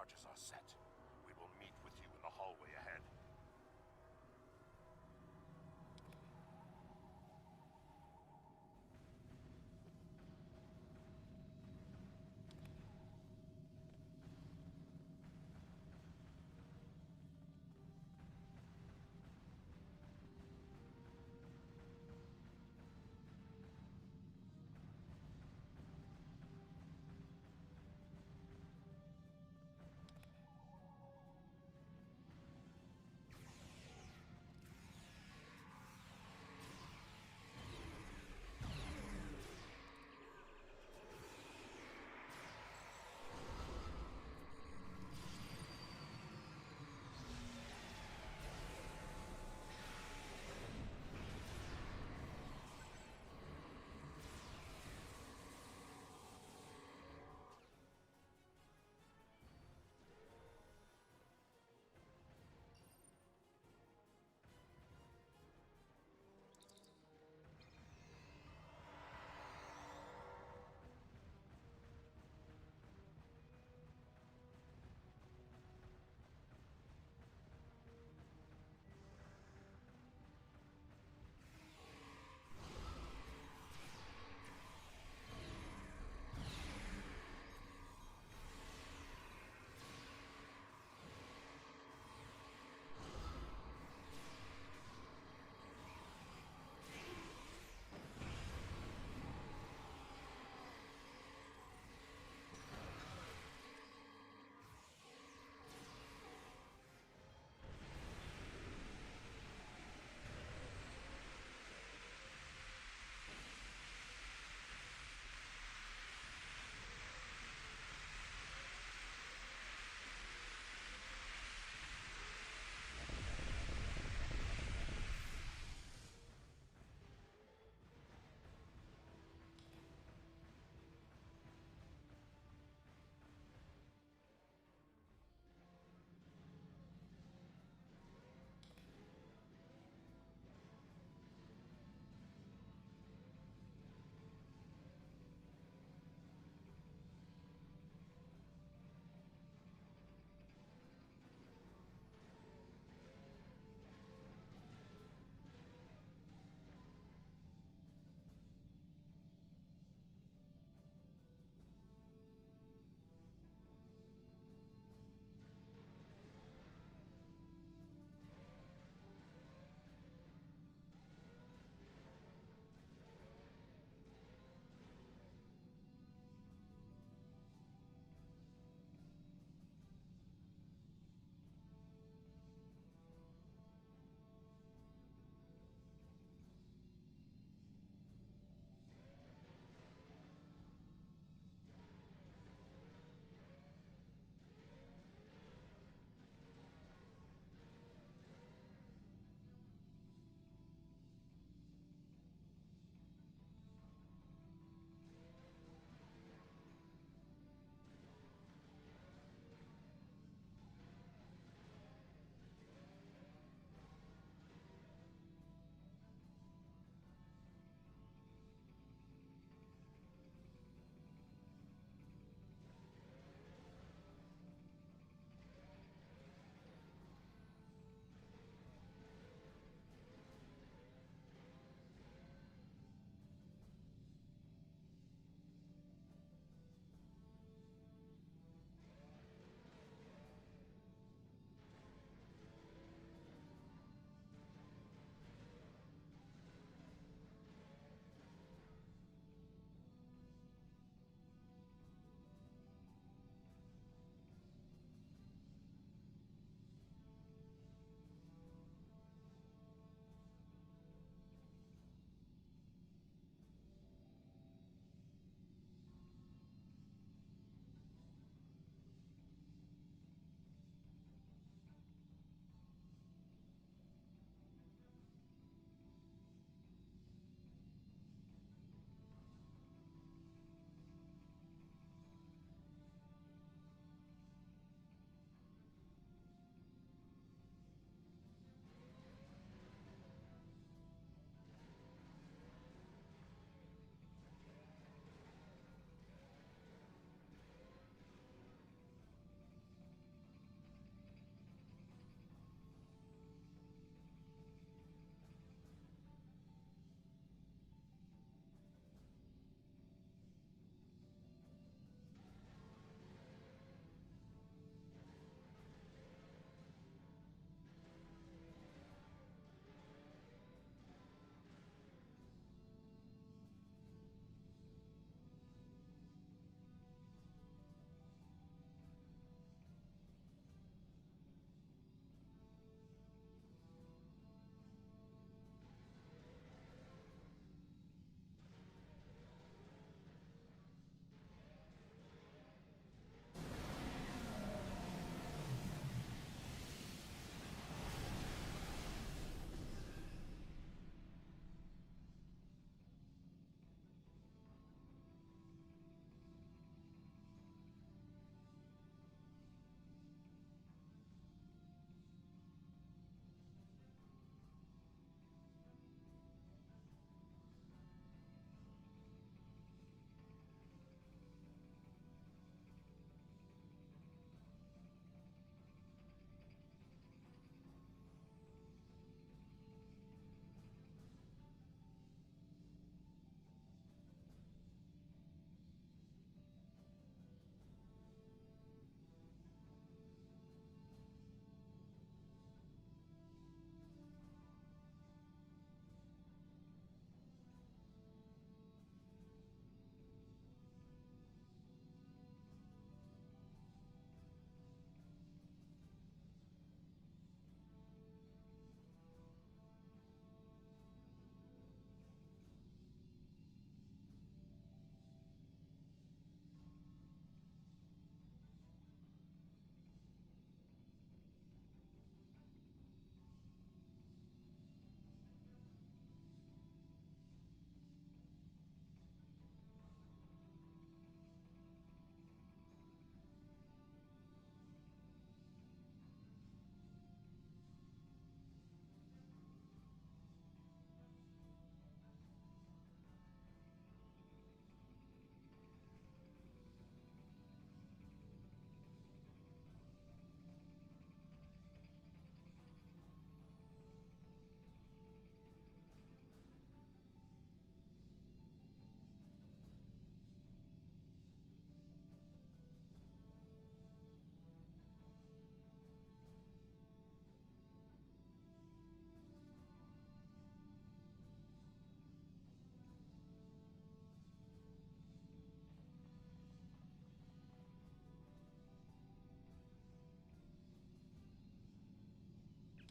charges are set. We will meet with you in the hallway ahead.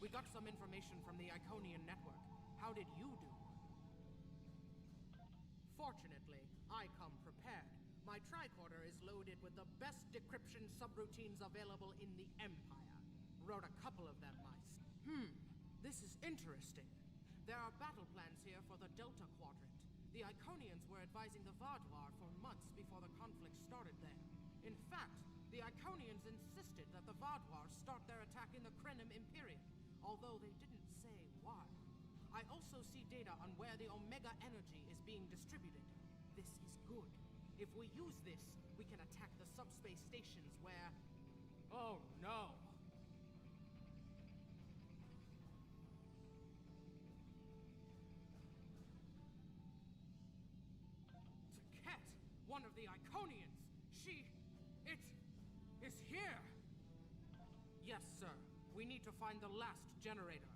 We got some information from the Iconian network. How did you do? Fortunately, I come prepared. My tricorder is loaded with the best decryption subroutines available in the Empire. Wrote a couple of them myself. This is interesting. There are battle plans here for the Delta Quadrant. The Iconians were advising the Vaadwaur for months before the conflict started there. In fact, the Iconians insisted that the Vaadwaur start their attack in the Krenim Imperium, although they didn't say why. I also see data on where the Omega energy is being distributed. This is good. If we use this, we can attack the subspace stations where... Oh no! Taket! One of the Iconians! It is here! Yes, sir. We need to find the last generator.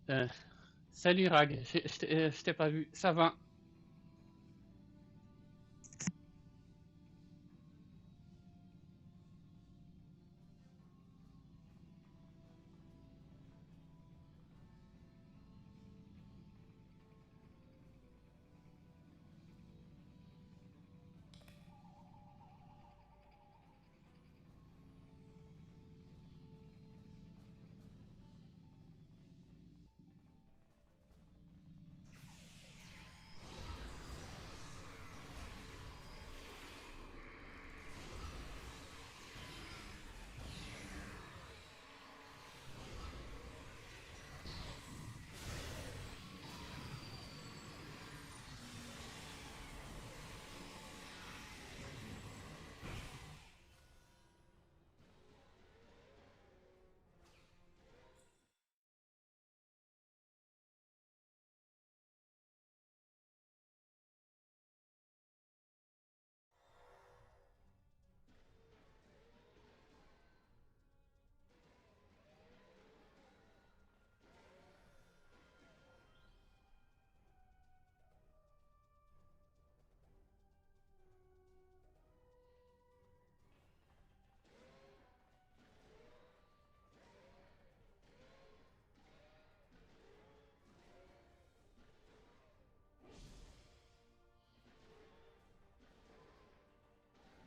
Euh, Salut Rag, je t'ai pas vu. Ça va?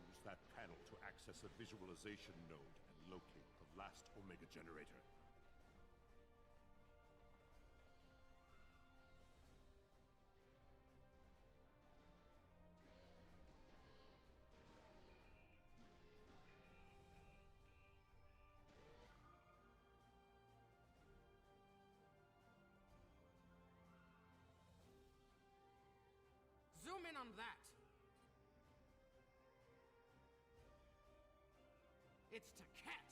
Use that panel to access a visualization node and locate the last Omega generator.
Zoom in on that. It's Taket.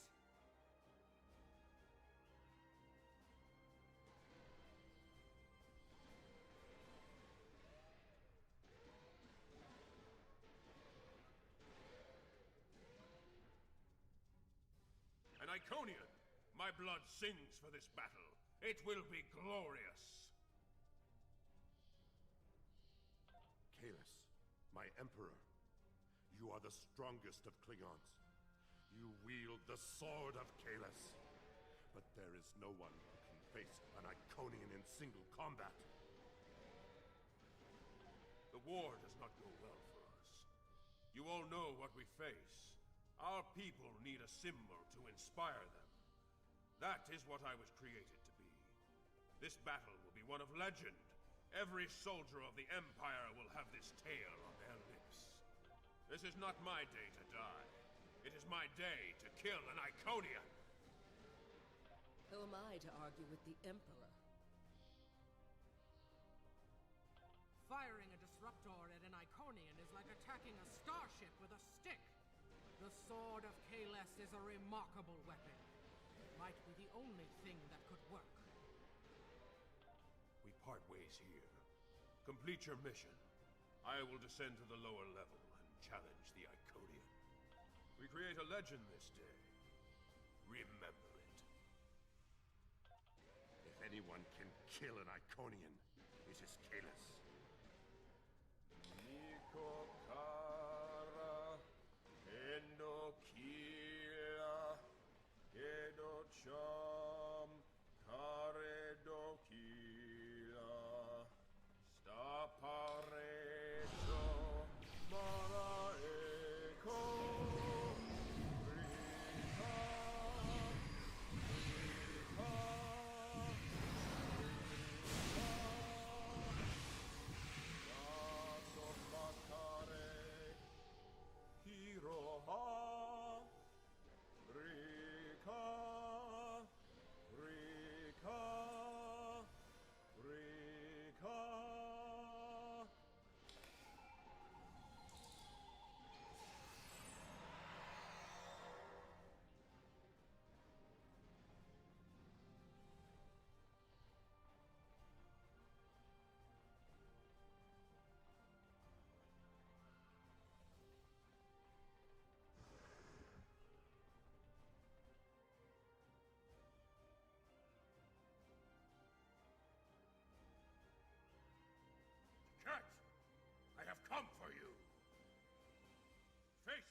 An Iconian! My blood sings for this battle. It will be glorious.
Kahless, my Emperor, you are the strongest of Klingons. You wield the sword of Kahless. But there is no one who can face an Iconian in single combat.
The war does not go well for us. You all know what we face. Our people need a symbol to inspire them. That is what I was created to be. This battle will be one of legend. Every soldier of the Empire will have this tale on their lips. This is not my day to die. It is my day to kill an Iconian.
Who am I to argue with the Emperor?
Firing a disruptor at an Iconian is like attacking a starship with a stick. The Sword of Kahless is a remarkable weapon. Might be the only thing that could work.
We part ways here. Complete your mission. I will descend to the lower level and challenge the Iconian. We create a legend this day. Remember it.
If anyone can kill an Iconian, it is Kahless.
Niko Kara, Endo Kila, Edo Cham, Karedo Kila, Staparecho, Mara Eko, Rika, Rika, Rika,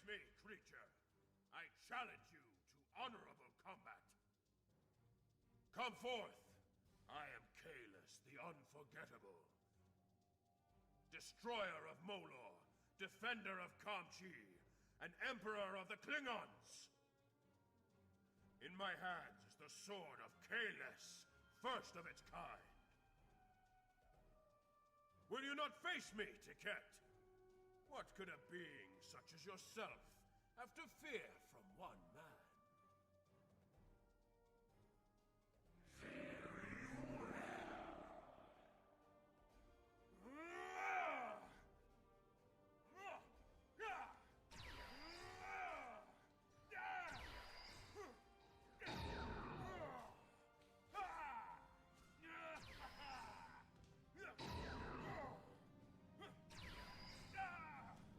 me, creature. I challenge you to honorable combat. Come forth. I am Kahless, the Unforgettable. Destroyer of Molor, defender of Kamchi, and Emperor of the Klingons! In my hands is the sword of Kahless, first of its kind. Will you not face me, Tiket? What could a being such as yourself have to fear from one man?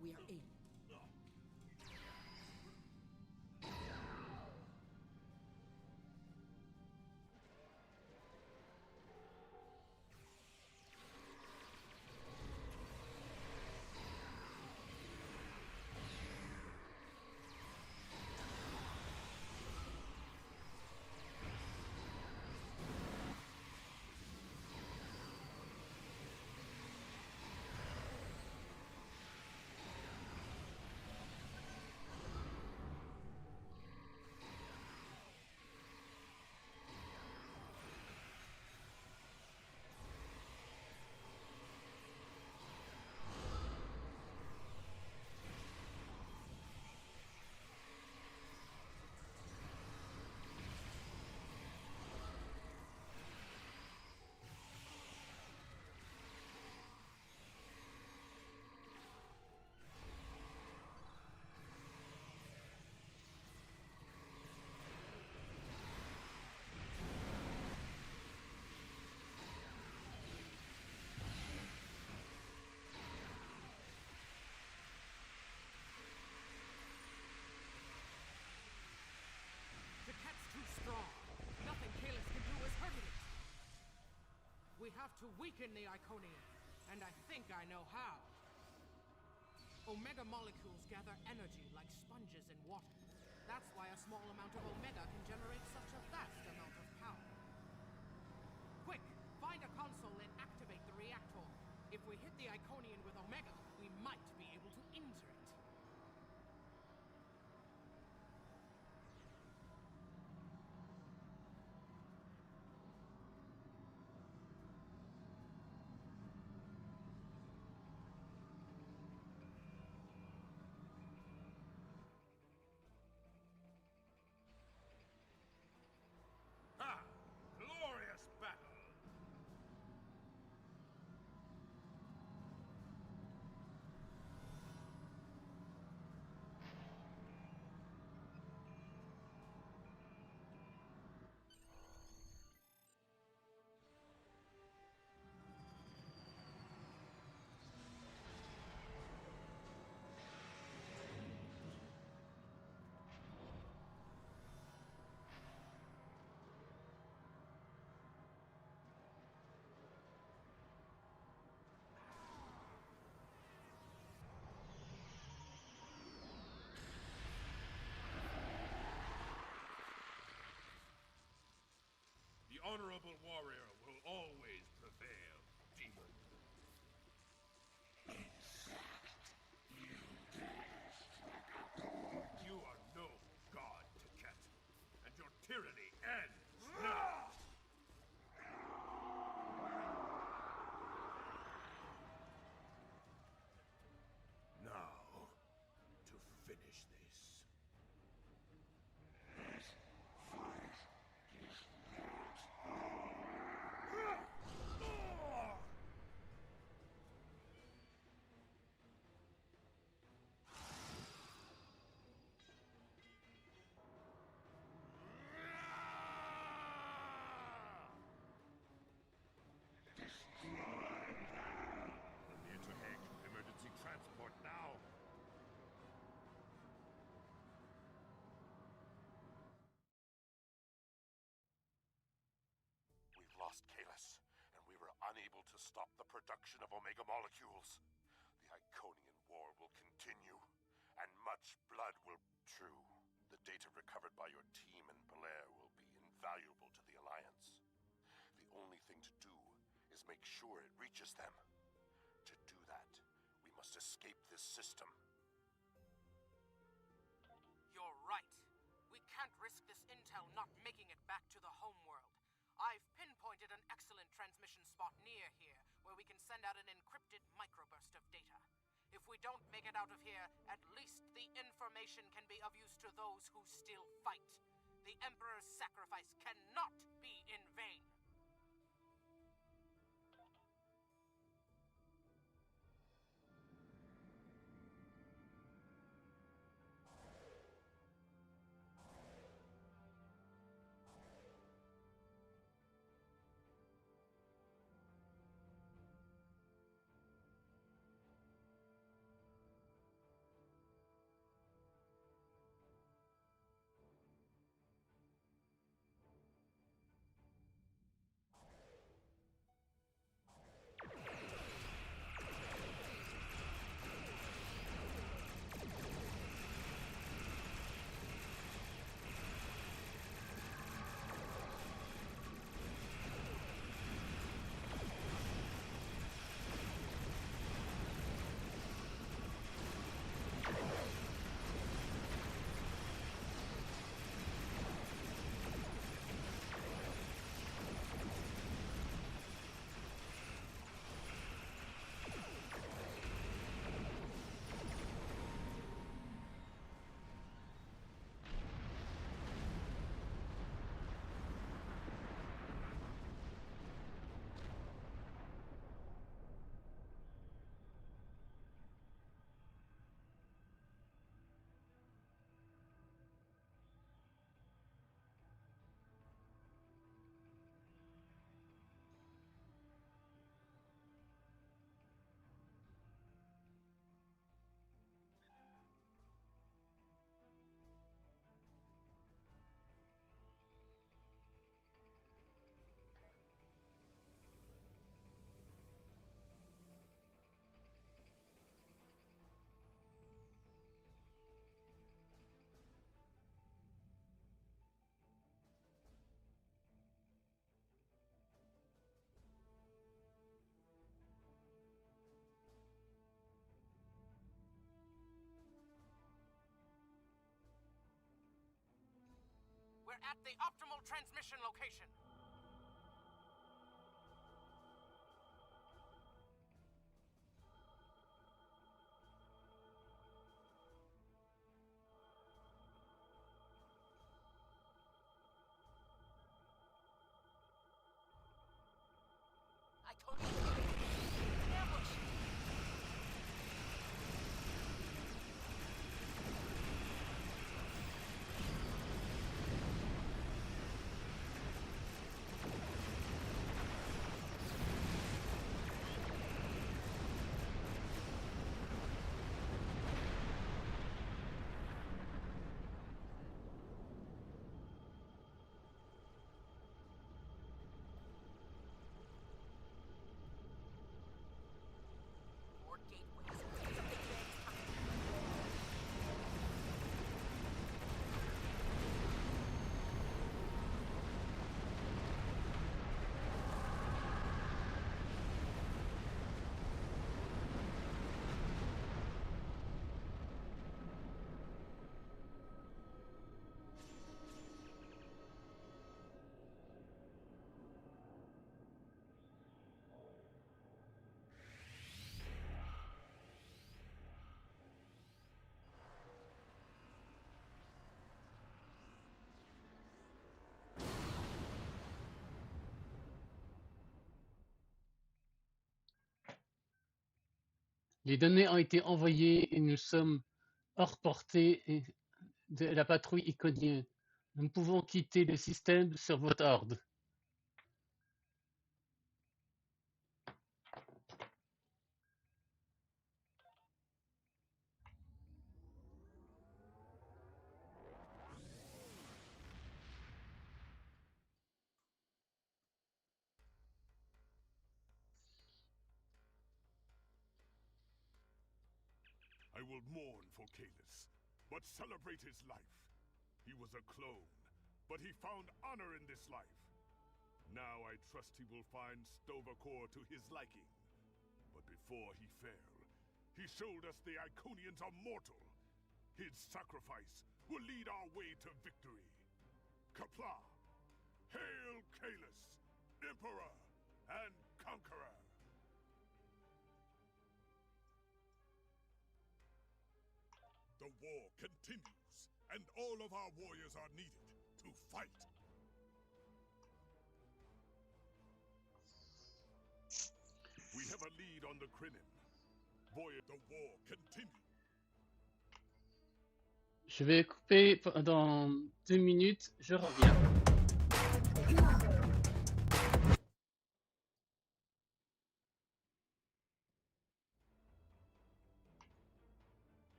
We are in.
Tiket's too strong. Nothing Kahless can do is hurting it. We have to weaken the Iconian, and I think I know how. Omega molecules gather energy like sponges in water. That's why a small amount of Omega can generate such a vast amount of power. Quick, find a console and activate the reactor. If we hit the Iconian with Omega, we might be able to injure it.
Ha! Glorious battle! The honorable warrior will always prevail, demon. You are no god, Tiket, and your tyranny ends now! Now, to finish this. Near to Hague. Emergency transport now.
We've lost Kahless, and we were unable to stop the production of Omega molecules. The Iconian War will continue, and much blood will... True. The data recovered by your team in Belair will be invaluable to the Alliance. The only thing to do is make sure it reaches them. To do that, we must escape this system.
You're right. We can't risk this intel not making it back to the homeworld. I've pinpointed an excellent transmission spot near here where we can send out an encrypted microburst of data. If we don't make it out of here, at least the information can be of use to those who still fight. The Emperor's sacrifice cannot be in vain. We're at the optimal transmission location. I told you. Ambush.
Les données ont été envoyées et nous sommes hors portée de la patrouille iconienne. Nous pouvons quitter le système sur votre ordre.
I will mourn for Kalis, but celebrate his life. He was a clone, but he found honor in this life. Now I trust he will find Sto-vo-kor to his liking. But before he fell, he showed us the Iconians are mortal. His sacrifice will lead our way to victory. Qapla'! Hail Kalis, Emperor and Conqueror! The war continues, and all of our warriors are needed to fight. We have a lead on the Krenim. The war continues.
Je vais couper dans 2 minutes, je reviens.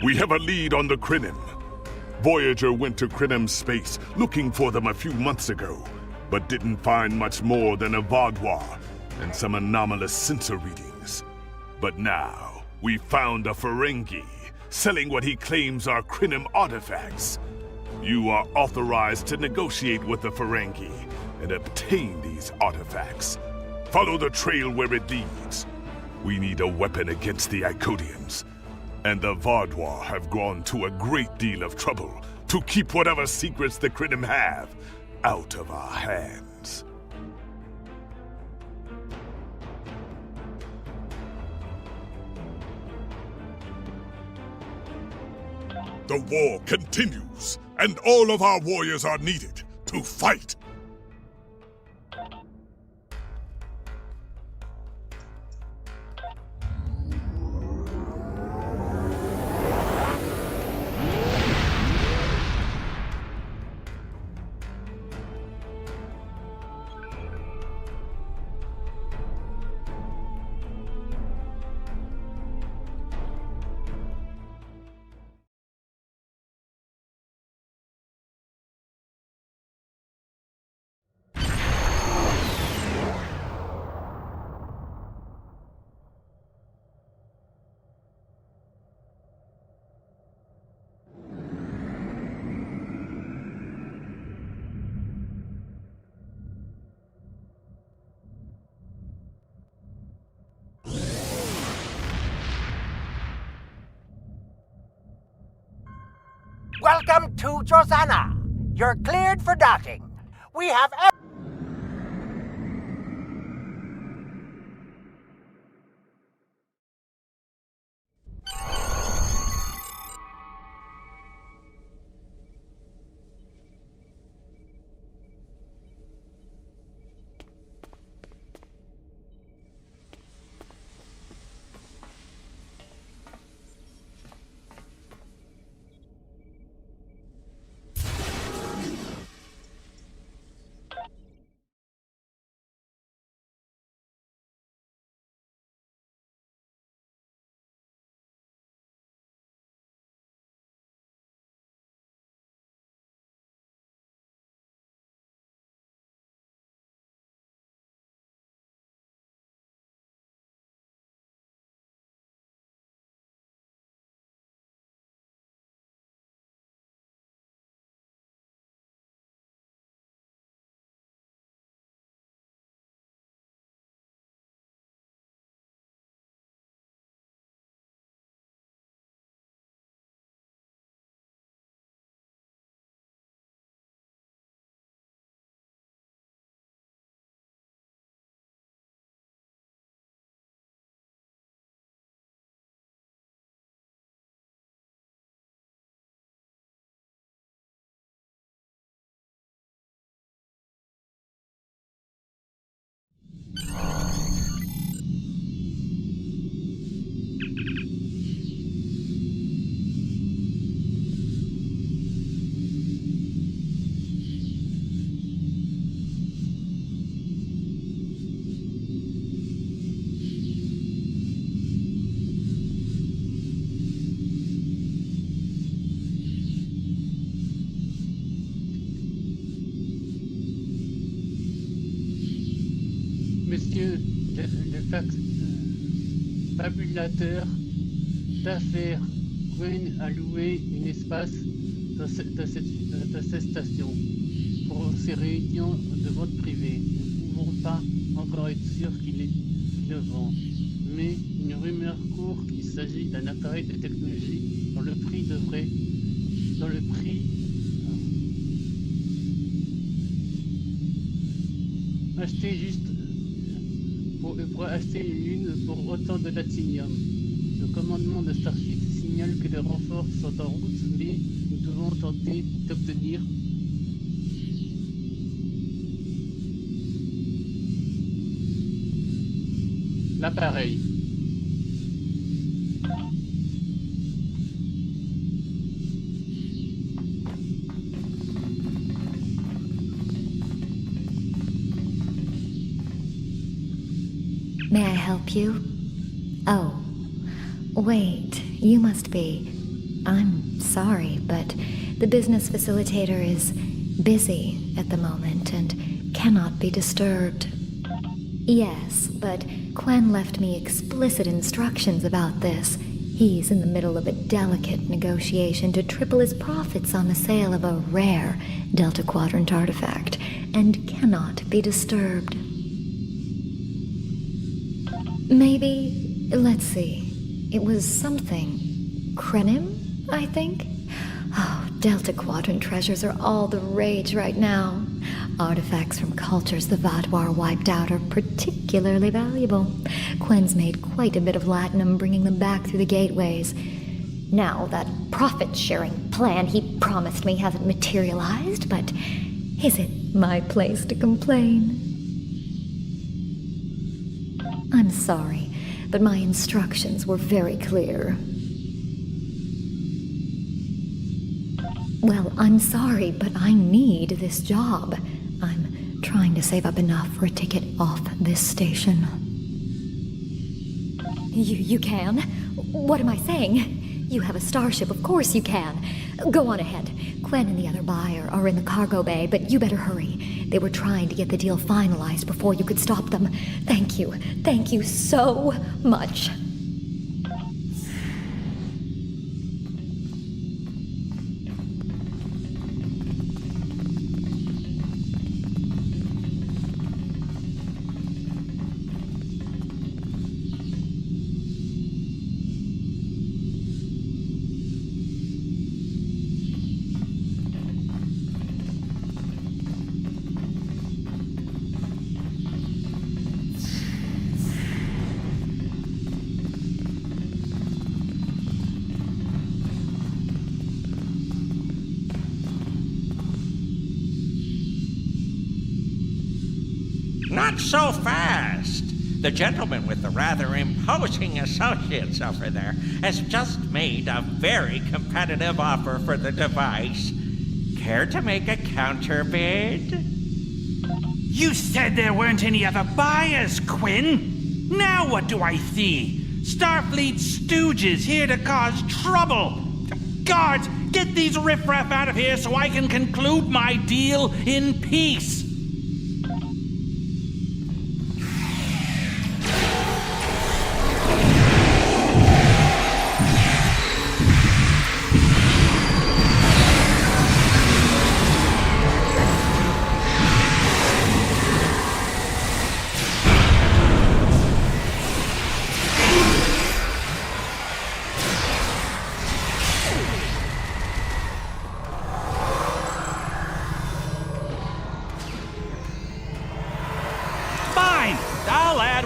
We have a lead on the Krynim. Voyager went to Krynim space looking for them a few months ago, but didn't find much more than a Vaadwaur and some anomalous sensor readings. But now, we found a Ferengi selling what he claims are Krynim artifacts. You are authorized to negotiate with the Ferengi and obtain these artifacts. Follow the trail where it leads. We need a weapon against the Icodians, and the Vaadwaur have gone to a great deal of trouble to keep whatever secrets the Krynim have out of our hands. The war continues, and all of our warriors are needed to fight.
Welcome to Drozana. You're cleared for docking. We have
Monsieur le fabulateur d'affaires Gwen a loué un espace dans cette station pour ses réunions de vente privée. Nous ne pouvons pas encore être sûrs qu'il le vend, mais une rumeur court qu'il s'agit d'un appareil de technologie dont le prix acheter juste pour acheter une lune pour autant de latinium. Le commandement de Starfleet signale que les renforts sont en route, mais nous devons tenter d'obtenir l'appareil.
May I help you? Oh, wait, you must be... I'm sorry, but the business facilitator is busy at the moment and cannot be disturbed. Yes, but Quen left me explicit instructions about this. He's in the middle of a delicate negotiation to triple his profits on the sale of a rare Delta Quadrant artifact, and cannot be disturbed. Maybe, let's see, it was something. Krenim, I think? Oh, Delta Quadrant treasures are all the rage right now. Artifacts from cultures the Vaadwaur wiped out are particularly valuable. Quen's made quite a bit of latinum bringing them back through the gateways. Now, that profit-sharing plan he promised me hasn't materialized, but is it my place to complain? I'm sorry, but my instructions were very clear. Well, I'm sorry, but I need this job. I'm trying to save up enough for a ticket off this station. You can? What am I saying? You have a starship, of course you can. Go on ahead. Quen and the other buyer are in the cargo bay, but you better hurry. They were trying to get the deal finalized before you could stop them. Thank you. Thank you so much.
Not so fast. The gentleman with the rather imposing associates over there has just made a very competitive offer for the device. Care to make a counterbid?
You said there weren't any other buyers, Quen. Now what do I see? Starfleet stooges here to cause trouble. Guards, get these riffraff out of here so I can conclude my deal in peace.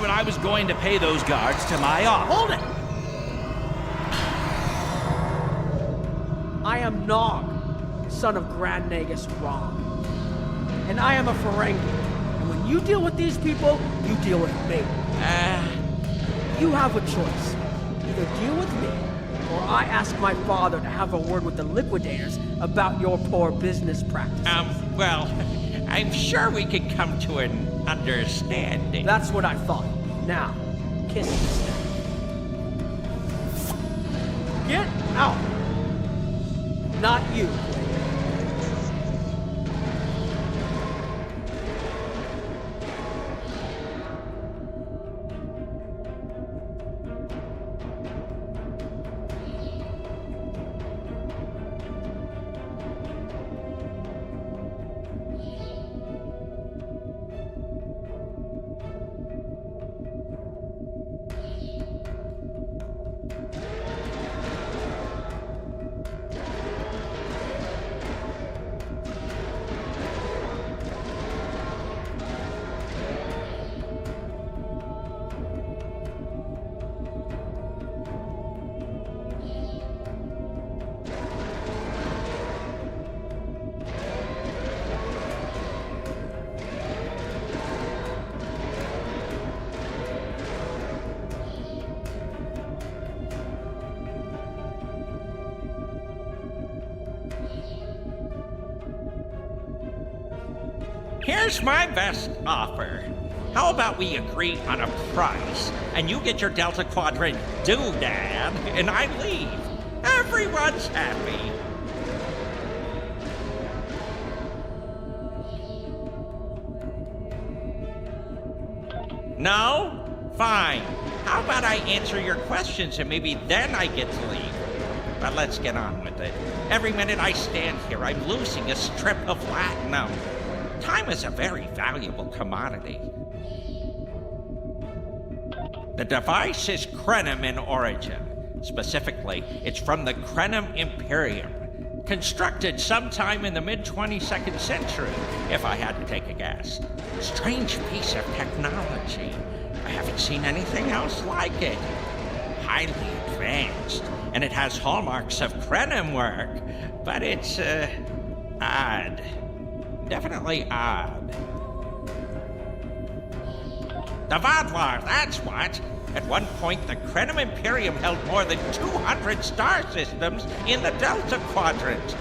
I was going to pay those guards to my office.
Hold it! I am Nog, son of Grand Nagus Rom. And I am a Ferengi. And when you deal with these people, you deal with me. You have a choice. Either deal with me, or I ask my father to have a word with the liquidators about your poor business practices.
Well, I'm sure we could come to an understanding.
That's what I thought. Now, kiss this thing. Get out! Not you.
Here's my best offer. How about we agree on a price, and you get your Delta Quadrant doodad, and I leave? everyone's happy. No? Fine. How about I answer your questions and maybe then I get to leave? But let's get on with it. Every minute I stand here, I'm losing a strip of platinum. Time is a very valuable commodity. The device is Krenim in origin. Specifically, it's from the Krenim Imperium. Constructed sometime in the mid-22nd century, if I had to take a guess. Strange piece of technology. I haven't seen anything else like it. Highly advanced, and it has hallmarks of Krenim work, but it's, odd. Definitely odd. The Vaadwaur, that's what! At one point, the Krenim Imperium held more than 200 star systems in the Delta Quadrant.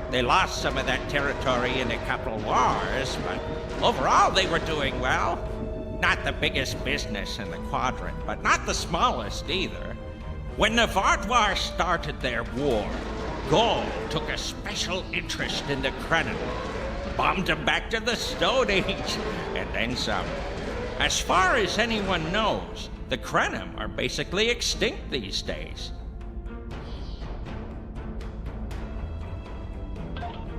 They lost some of that territory in a couple wars, but overall they were doing well. Not the biggest business in the quadrant, but not the smallest either. When the Vaadwaur started their war, Ghaul took a special interest in the Krenim, bombed them back to the Stone Age, and then some. As far as anyone knows, the Krenim are basically extinct these days.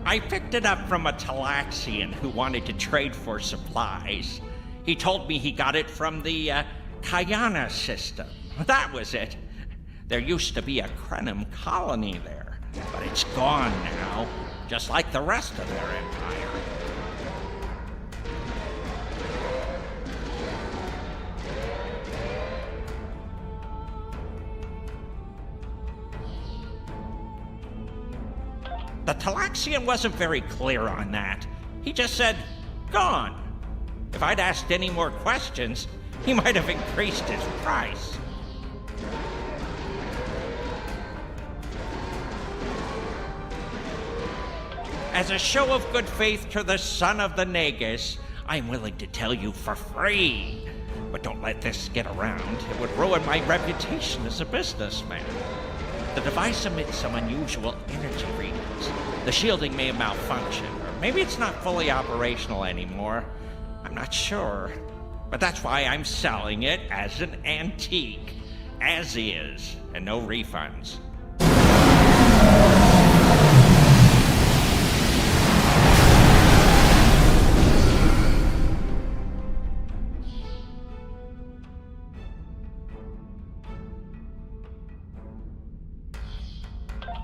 I picked it up from a Talaxian who wanted to trade for supplies. He told me he got it from the Kayana system. That was it. There used to be a Krenim colony there, but it's gone now, just like the rest of their empire. The Talaxian wasn't very clear on that. He just said, gone. If I'd asked any more questions, he might have increased his price. As a show of good faith to the son of the Nagus, I'm willing to tell you for free. But don't let this get around. It would ruin my reputation as a businessman. The device emits some unusual energy readings. The shielding may have malfunctioned, or maybe it's not fully operational anymore. I'm not sure. But that's why I'm selling it as an antique. As is, and no refunds.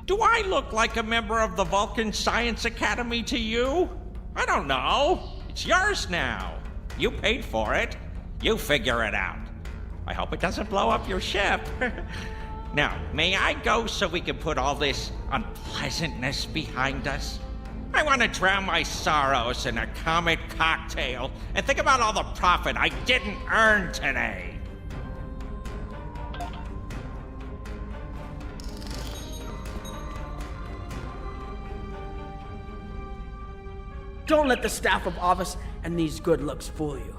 Do I look like a member of the Vulcan Science Academy to you? I don't know. It's yours now. You paid for it. You figure it out. I hope it doesn't blow up your ship. Now, may I go so we can put all this unpleasantness behind us? I want to drown my sorrows in a comet cocktail and think about all the profit I didn't earn today.
Don't let the staff of office and these good looks fool you.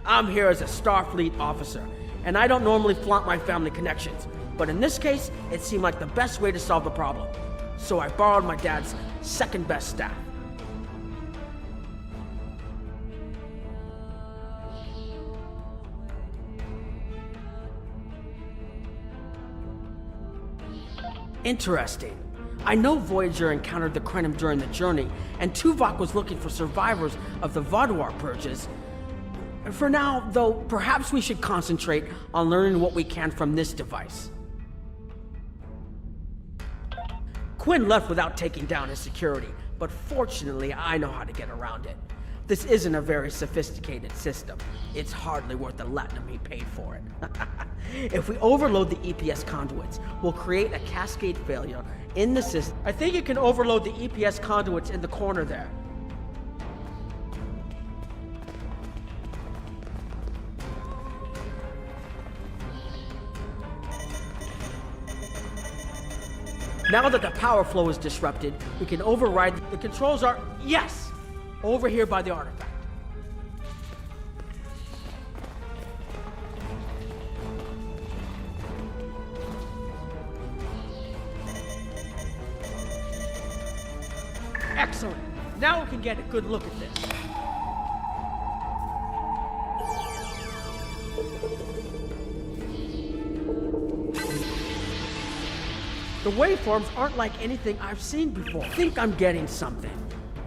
I'm here as a Starfleet officer, and I don't normally flaunt my family connections, but in this case, it seemed like the best way to solve the problem. So I borrowed my dad's second best staff. Interesting. I know Voyager encountered the Krenim during the journey, and Tuvok was looking for survivors of the Vaadwaur purges. For now, though, perhaps we should concentrate on learning what we can from this device. Quinn left without taking down his security, but fortunately I know how to get around it. This isn't a very sophisticated system. It's hardly worth the latinum he paid for it. If we overload the EPS conduits, we'll create a cascade failure in the system. I think you can overload the EPS conduits in the corner there. Now that the power flow is disrupted, we can override. The controls are, yes, over here by the artifact. Excellent. Now we can get a good look at this. The waveforms aren't like anything I've seen before. I think I'm getting something.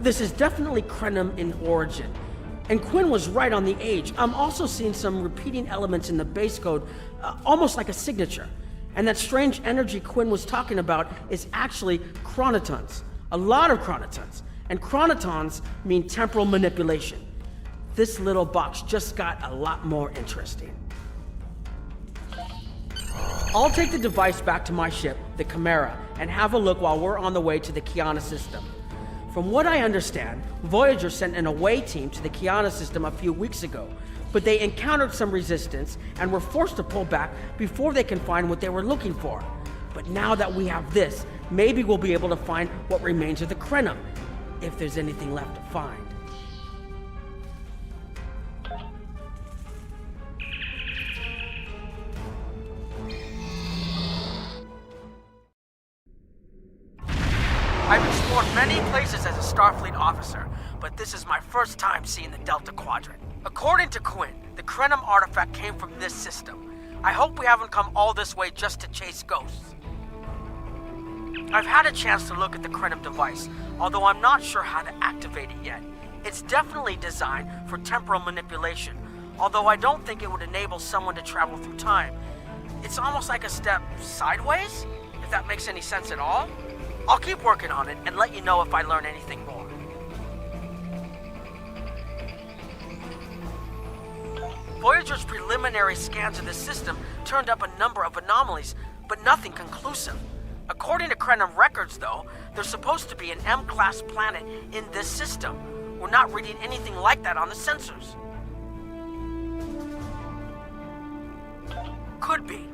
This is definitely Krenim in origin. And Quinn was right on the age. I'm also seeing some repeating elements in the base code, almost like a signature. And that strange energy Quinn was talking about is actually chronotons. A lot of chronotons. And chronotons mean temporal manipulation. This little box just got a lot more interesting. I'll take the device back to my ship, the Chimera, and have a look while we're on the way to the Kiana system. From what I understand, Voyager sent an away team to the Kiana system a few weeks ago, but they encountered some resistance and were forced to pull back before they can find what they were looking for. But now that we have this, maybe we'll be able to find what remains of the Krenim, if there's anything left to find. I've explored many places as a Starfleet officer, but this is my first time seeing the Delta Quadrant. According to Quinn, the Krenim artifact came from this system. I hope we haven't come all this way just to chase ghosts. I've had a chance to look at the Krenim device, although I'm not sure how to activate it yet. It's definitely designed for temporal manipulation, although I don't think it would enable someone to travel through time. It's almost like a step sideways, if that makes any sense at all. I'll keep working on it and let you know if I learn anything more. Voyager's preliminary scans of the system turned up a number of anomalies, but nothing conclusive. According to Krenim records, though, there's supposed to be an M-class planet in this system. We're not reading anything like that on the sensors. Could be.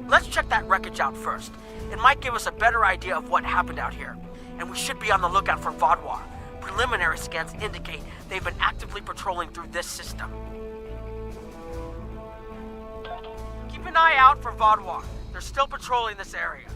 Let's check that wreckage out first. It might give us a better idea of what happened out here. And we should be on the lookout for Vaadwaur. Preliminary scans indicate they've been actively patrolling through this system. Keep an eye out for Vaadwaur. They're still patrolling this area.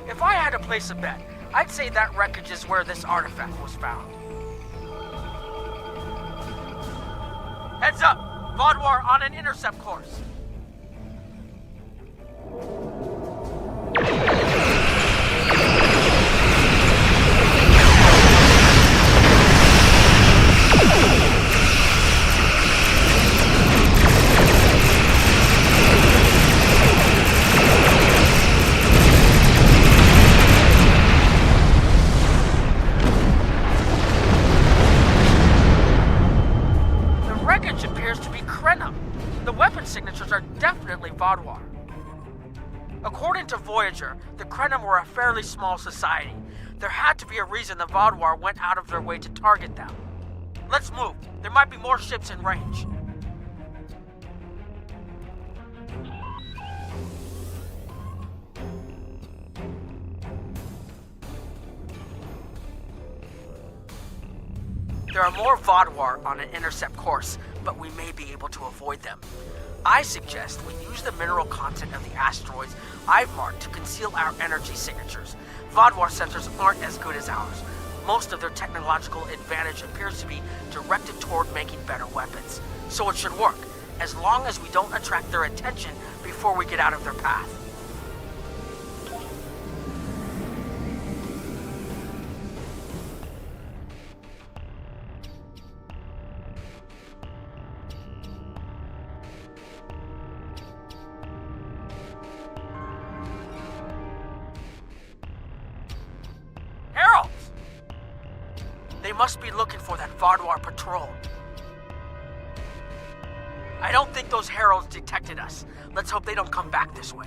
If I had to place a bet, I'd say that wreckage is where this artifact was found. Heads up! Vaadwaur on an intercept course. Signatures are definitely Vaadwaur. According to Voyager, the Krenim were a fairly small society. There had to be a reason the Vaadwaur went out of their way to target them. Let's move. There might be more ships in range. There are more Vaadwaur on an intercept course, but we may be able to avoid them. I suggest we use the mineral content of the asteroids I've marked to conceal our energy signatures. Vaadwaur sensors aren't as good as ours. Most of their technological advantage appears to be directed toward making better weapons. So it should work, as long as we don't attract their attention before we get out of their path. They must be looking for that Vaadwaur patrol. I don't think those heralds detected us. Let's hope they don't come back this way.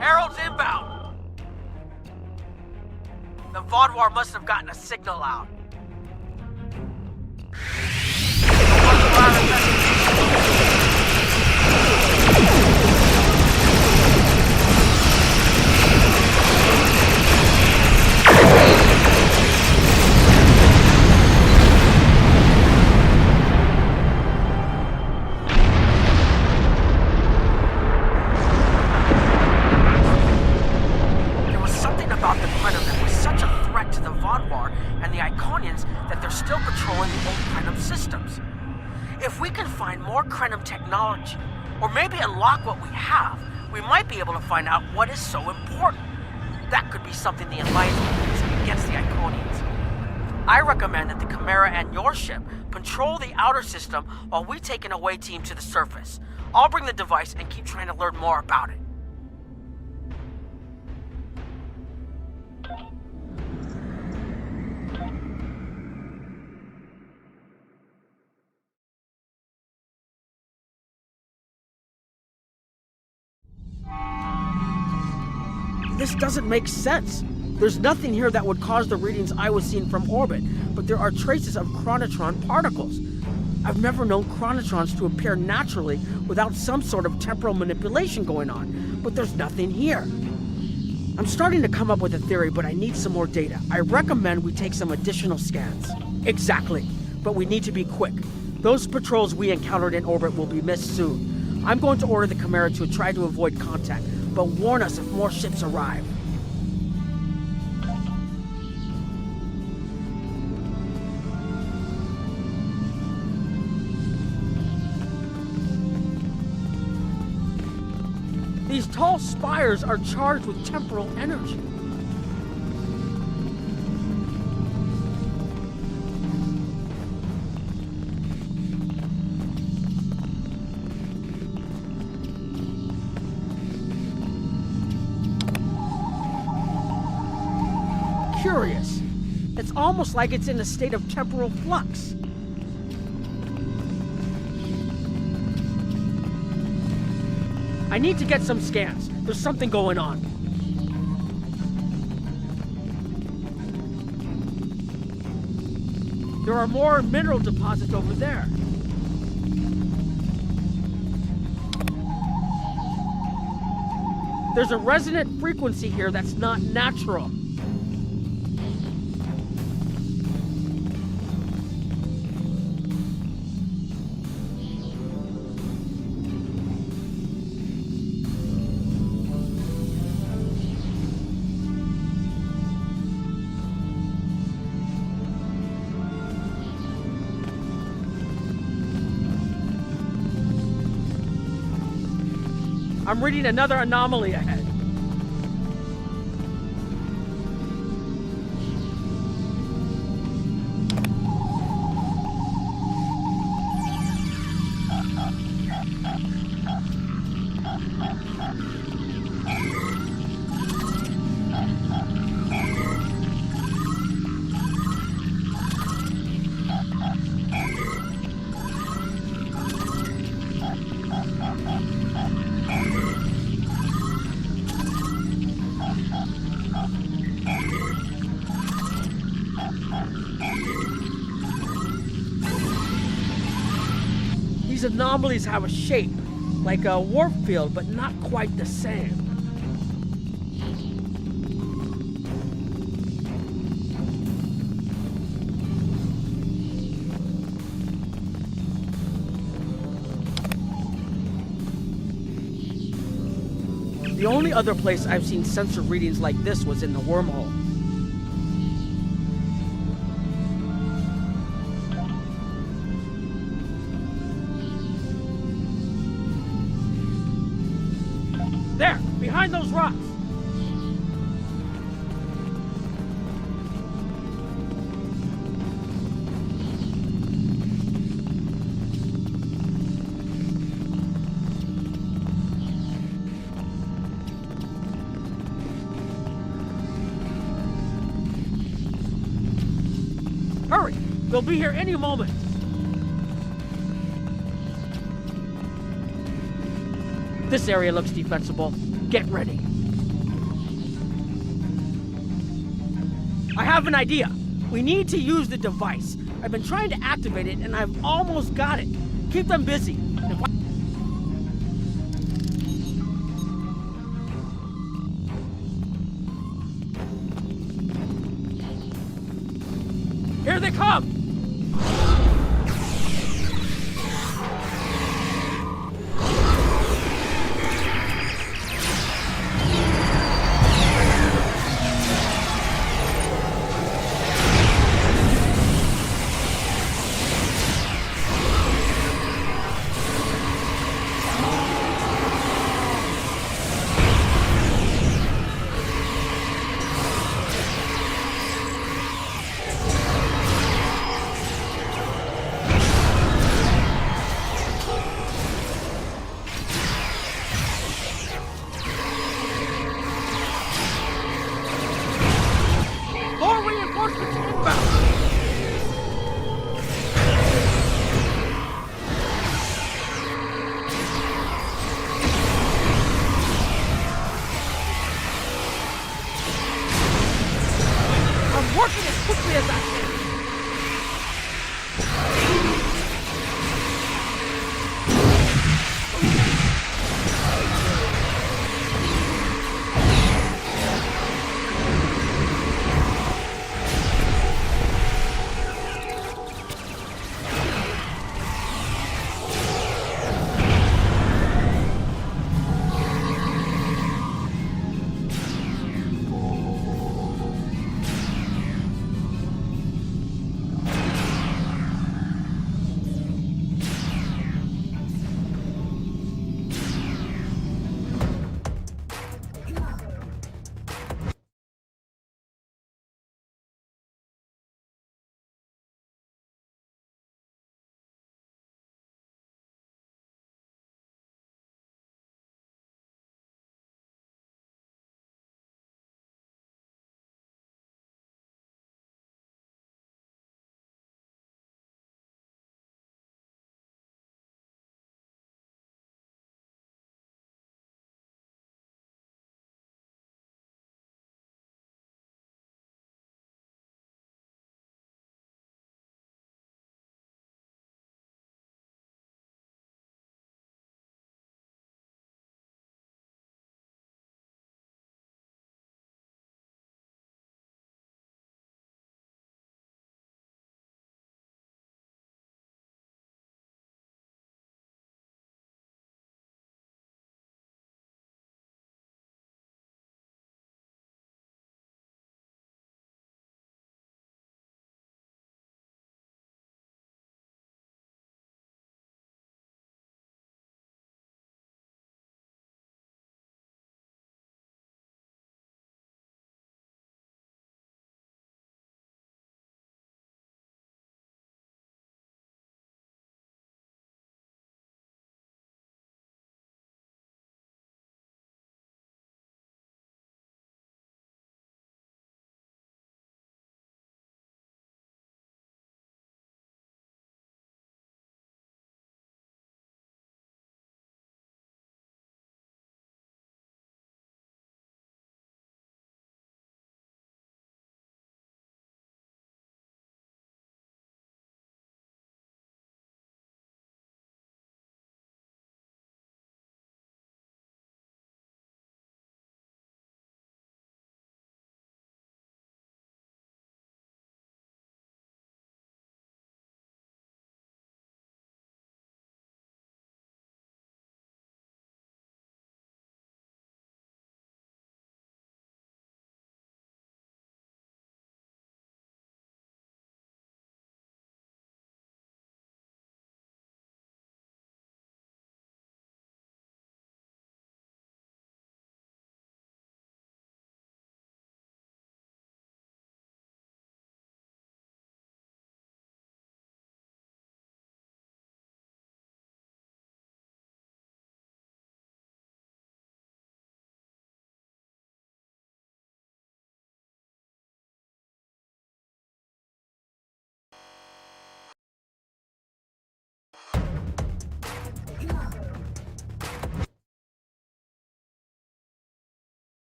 Herald's inbound! The Vaudouar must have gotten a signal out. Technology, or maybe unlock what we have, we might be able to find out what is so important. That could be something the Alliance can use against the Iconians. I recommend that the Chimera and your ship patrol the outer system while we take an away team to the surface. I'll bring the device and keep trying to learn more about it. This doesn't make sense. There's nothing here that would cause the readings I was seeing from orbit, but there are traces of chronotron particles. I've never known chronotrons to appear naturally without some sort of temporal manipulation going on, but there's nothing here. I'm starting to come up with a theory, but I need some more data. I recommend we take some additional scans. Exactly, but we need to be quick. Those patrols we encountered in orbit will be missed soon. I'm going to order the Chimera to try to avoid contact, but warn us if more ships arrive. These tall spires are charged with temporal energy. Curious. It's almost like it's in a state of temporal flux. I need to get some scans. There's something going on. There are more mineral deposits over there. There's a resonant frequency here that's not natural. I'm reading another anomaly ahead. These anomalies have a shape, like a warp field, but not quite the same. The only other place I've seen sensor readings like this was in the wormhole. There, behind those rocks. Hurry! They'll be here any moment. This area looks defensible. Get ready. I have an idea. We need to use the device. I've been trying to activate it, and I've almost got it. Keep them busy. Here they come!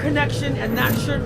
connection, and that should...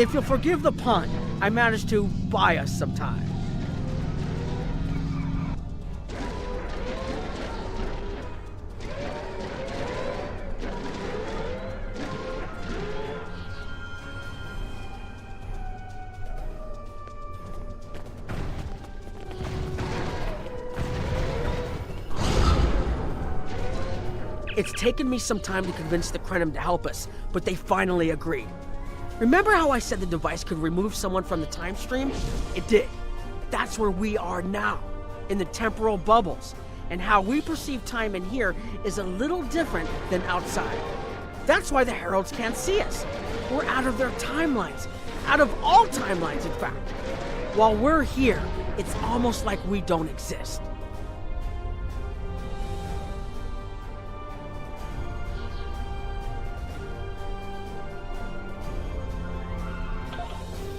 If you'll forgive the pun, I managed to buy us some time. It's taken me some time to convince the Krenim to help us, but they finally agreed. Remember how I said the device could remove someone from the time stream? It did. That's where we are now, in the temporal bubbles. And how we perceive time in here is a little different than outside. That's why the Heralds can't see us. We're out of their timelines. Out of all timelines, in fact. While we're here, it's almost like we don't exist.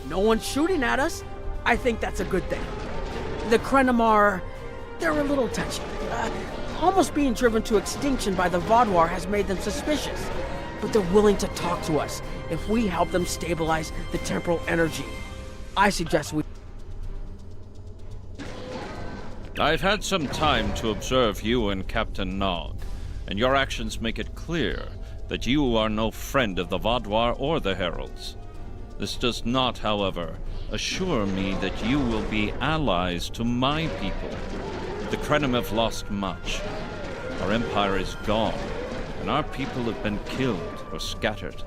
No one's shooting at us. I think that's a good thing. The Krenim are... they're a little touchy. Almost being driven to extinction by the Vaadwaur has made them suspicious. But they're willing to talk to us if we help them stabilize the temporal energy. I suggest we...
I've had some time to observe you and Captain Nog, and your actions make it clear that you are no friend of the Vaadwaur or the Heralds. This does not, however, assure me that you will be allies to my people. The Krenim have lost much. Our empire is gone, and our people have been killed or scattered.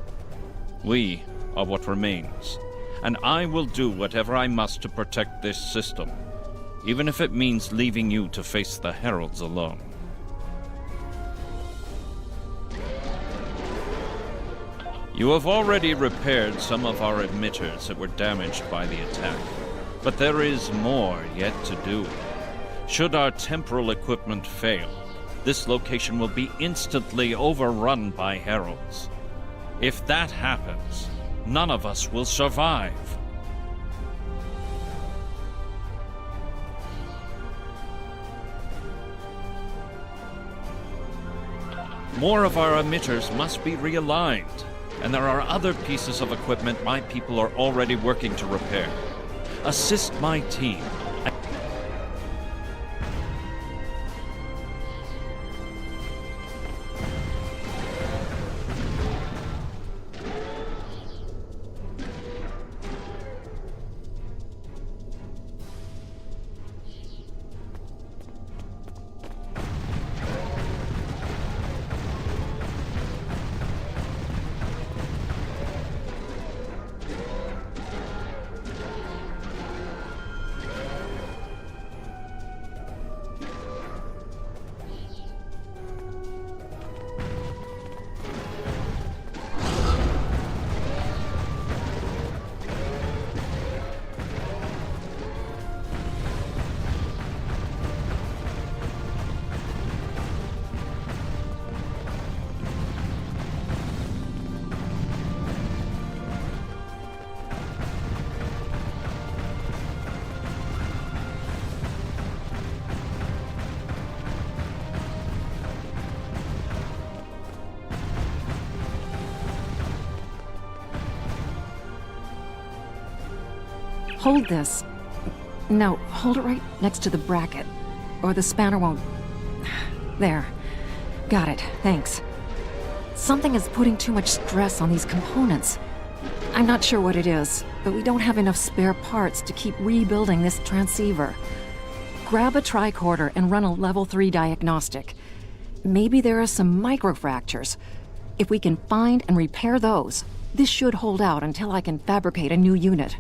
We are what remains, and I will do whatever I must to protect this system, even if it means leaving you to face the Heralds alone. You have already repaired some of our emitters that were damaged by the attack, but there is more yet to do. Should our temporal equipment fail, this location will be instantly overrun by Heralds. If that happens, none of us will survive. More of our emitters must be realigned. And there are other pieces of equipment my people are already working to repair. Assist my team.
Hold this. No, hold it right next to the bracket, or the spanner won't... There. Got it, thanks. Something is putting too much stress on these components. I'm not sure what it is, but we don't have enough spare parts to keep rebuilding this transceiver. Grab a tricorder and run a level 3 diagnostic. Maybe there are some microfractures. If we can find and repair those, this should hold out until I can fabricate a new unit.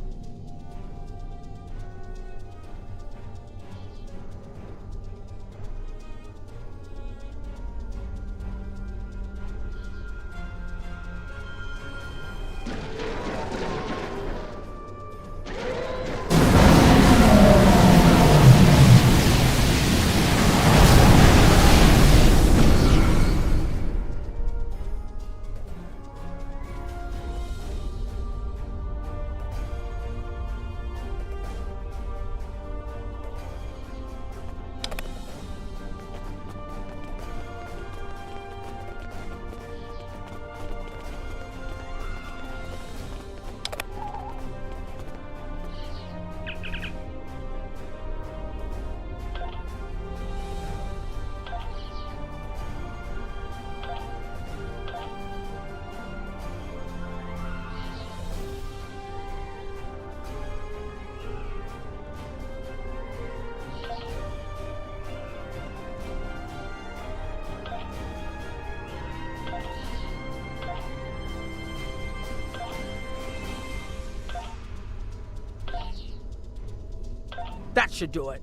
That should do it.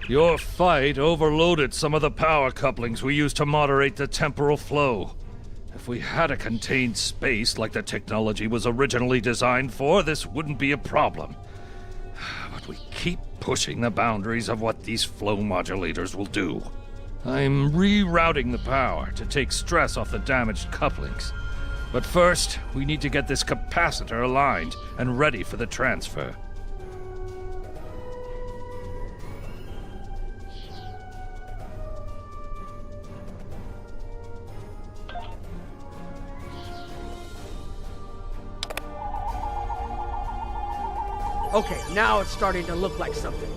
Your fight overloaded some of the power couplings we used to moderate the temporal flow. If we had a contained space like the technology was originally designed for, this wouldn't be a problem. But we keep pushing the boundaries of what these flow modulators will do. I'm rerouting the power to take stress off the damaged couplings. But first, we need to get this capacitor aligned and ready for the transfer.
Okay, now it's starting to look like something.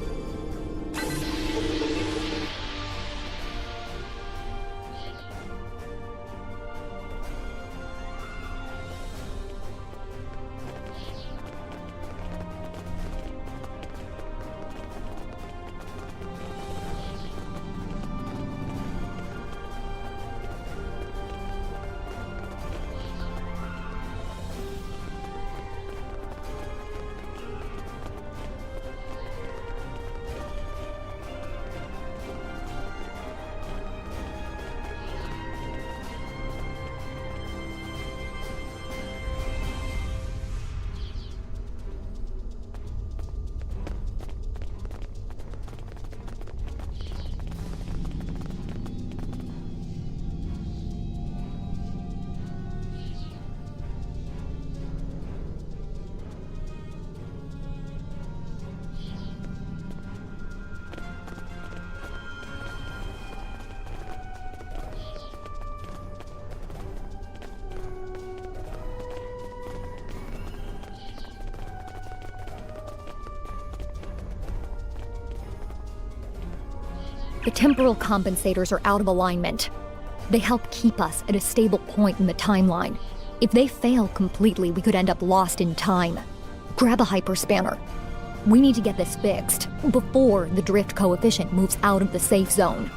The temporal compensators are out of alignment. They help keep us at a stable point in the timeline. If they fail completely, we could end up lost in time. Grab a hyperspanner. We need to get this fixed before the drift coefficient moves out of the safe zone.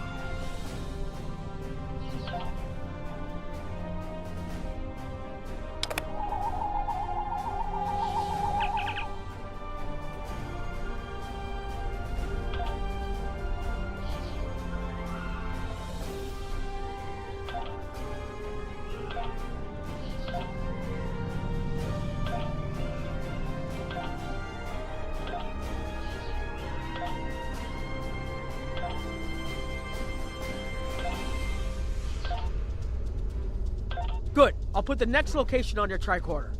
Good. I'll put the next location on your tricorder.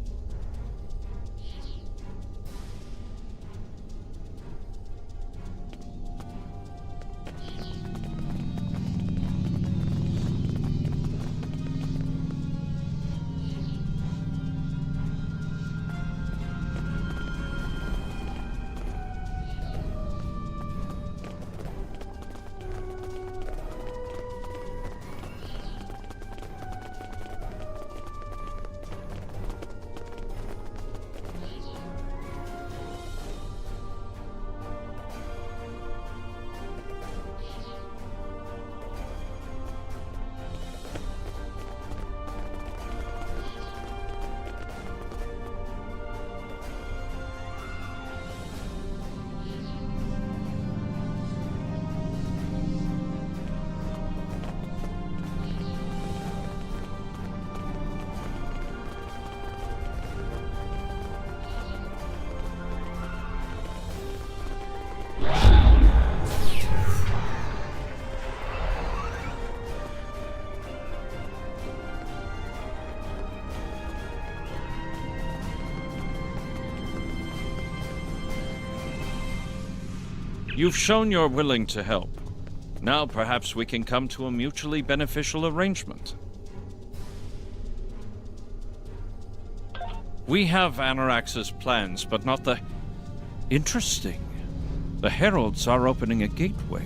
You've shown you're willing to help. Now perhaps we can come to a mutually beneficial arrangement. We have Anarax's plans, but not the... Interesting. The Heralds are opening a gateway.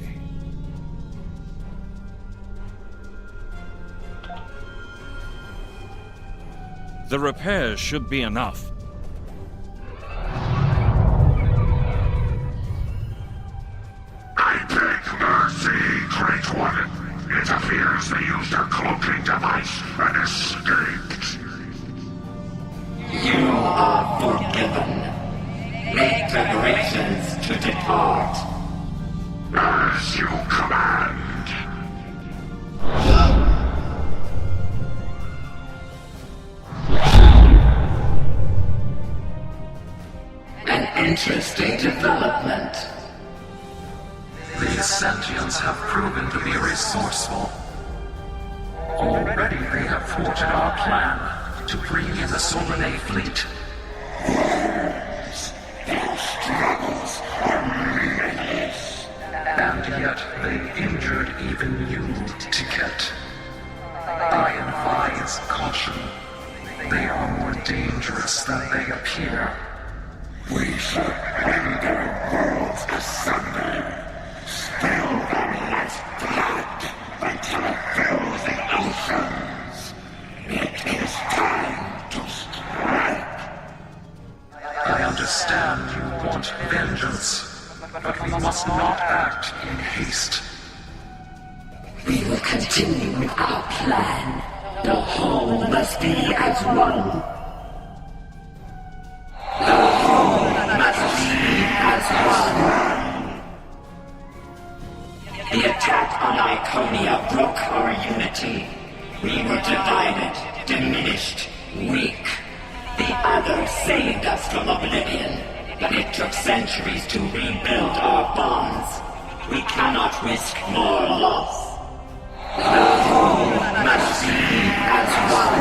The repairs should be enough.
I beg mercy, Great One. It appears they used a cloaking device and escaped.
You are forgiven. Make preparations to depart.
As you command.
An interesting development. These sentients have proven to be resourceful. Already they have thwarted our plan to bring in the Solanae fleet. Their struggles are meaningless. And yet they injured even you, Ticket. I advise caution. They are more dangerous than they appear. We shall render worlds asunder. Spill Romulus blood until it fills the oceans. It is time to strike. I understand you want vengeance, but we must not act in haste. We will continue with our plan. The whole must be as one. The whole must be as one. The attack on Iconia broke our unity. We were divided, diminished, weak. The others saved us from oblivion, but it took centuries to rebuild our bonds. We cannot risk more loss. The whole must be as one.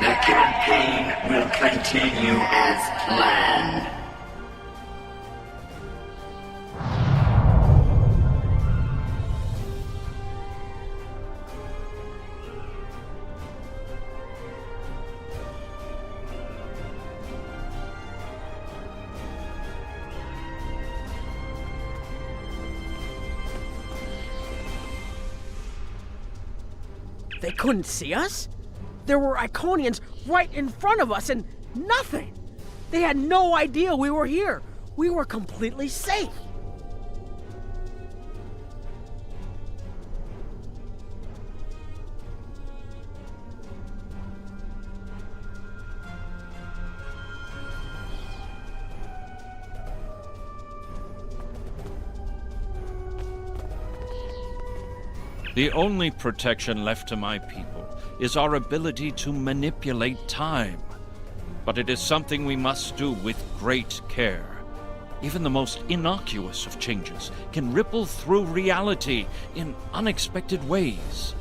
The campaign will continue as planned.
They couldn't see us? There were Iconians right in front of us and nothing! They had no idea we were here. We were completely safe.
The only protection left to my people is our ability to manipulate time. But it is something we must do with great care. Even the most innocuous of changes can ripple through reality in unexpected ways.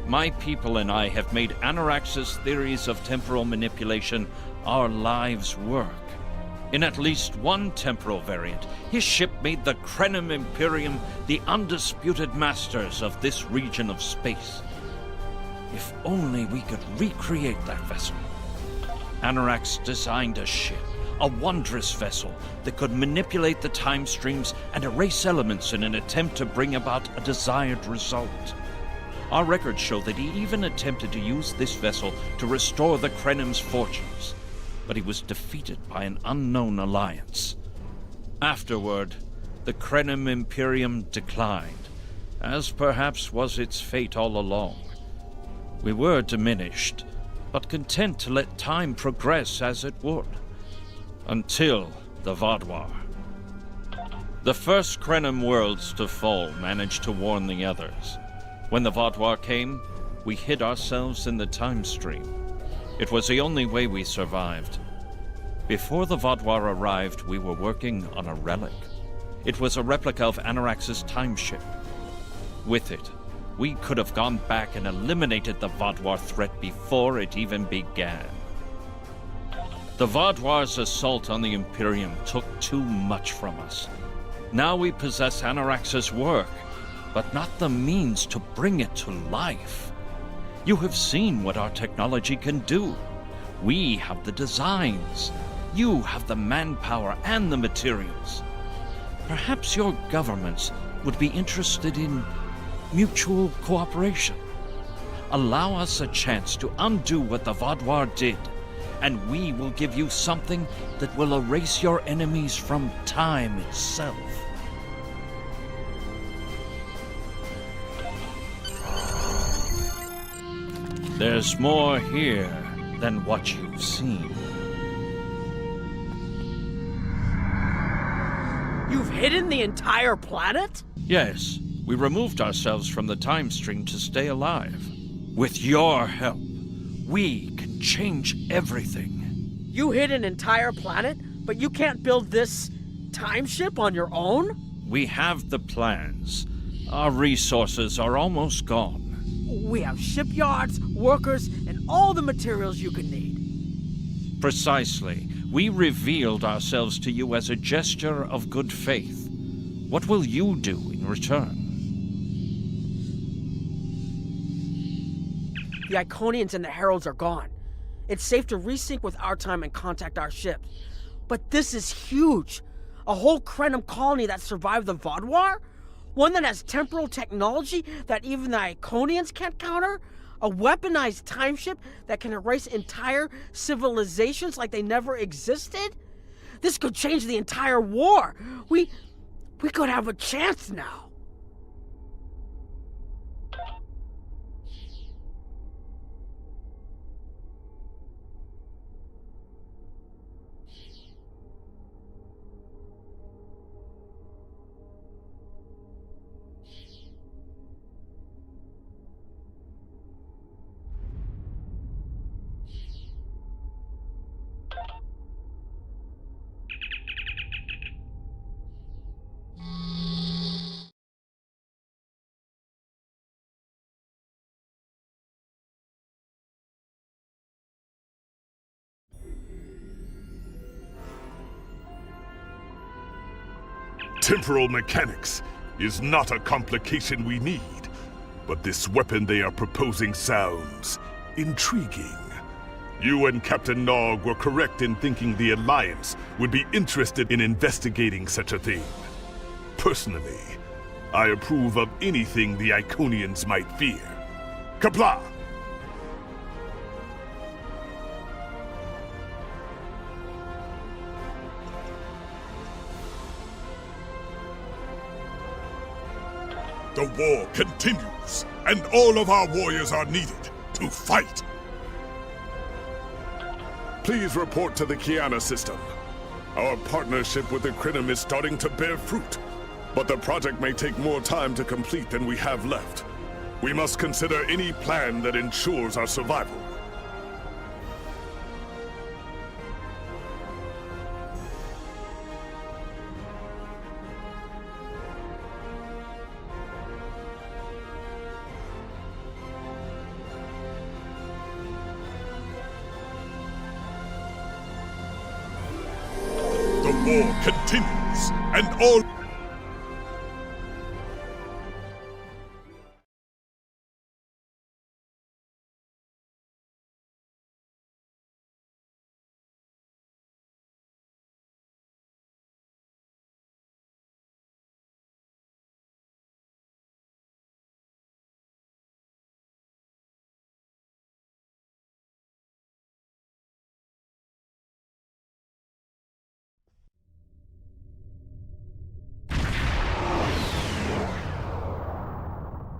My people and I have made Anarax's theories of temporal manipulation our lives' work. In at least one temporal variant, his ship made the Krenim Imperium the undisputed masters of this region of space. If only we could recreate that vessel. Anarax designed a ship, a wondrous vessel that could manipulate the time streams and erase elements in an attempt to bring about a desired result. Our records show that he even attempted to use this vessel to restore the Krenim's fortunes, but he was defeated by an unknown alliance. Afterward, the Krenim Imperium declined, as perhaps was its fate all along. We were diminished, but content to let time progress as it would, until the Vaadwaur. The first Krenim worlds to fall managed to warn the others. When the Vaadwaur came, we hid ourselves in the time stream. It was the only way we survived. Before the Vaadwaur arrived, we were working on a relic. It was a replica of Anarax's time ship. With it, we could have gone back and eliminated the Vaadwaur threat before it even began.
The Vaadwaur's assault on the Imperium took too much from us. Now we possess Anorax's work, but not the means to bring it to life. You have seen what our technology can do. We have the designs. You have the manpower and the materials. Perhaps your governments would be interested in mutual cooperation. Allow us a chance to undo what the Vaadwaur did, and we will give you something that will erase your enemies from time itself. There's more here than what you've seen.
You've hidden the entire planet?
Yes, we removed ourselves from the time stream to stay alive. With your help, we can change everything.
You hid an entire planet, but you can't build this time ship on your own?
We have the plans. Our resources are almost gone.
We have shipyards, workers, and all the materials you could need.
Precisely. We revealed ourselves to you as a gesture of good faith. What will you do in return?
The Iconians and the Heralds are gone. It's safe to resync with our time and contact our ship. But this is huge. A whole Krenim colony that survived the Vaadwaur? One that has temporal technology that even the Iconians can't counter? A weaponized time ship that can erase entire civilizations like they never existed? This could change the entire war. We could have a chance now.
Temporal mechanics is not a complication we need, but this weapon they are proposing sounds intriguing. You and Captain Nog were correct in thinking the Alliance would be interested in investigating such a thing. Personally, I approve of anything the Iconians might fear. Qapla'! The war continues, and all of our warriors are needed to fight. Please report to the Kiana system. Our partnership with the Krenim is starting to bear fruit, but the project may take more time to complete than we have left. We must consider any plan that ensures our survival. The war continues, and all...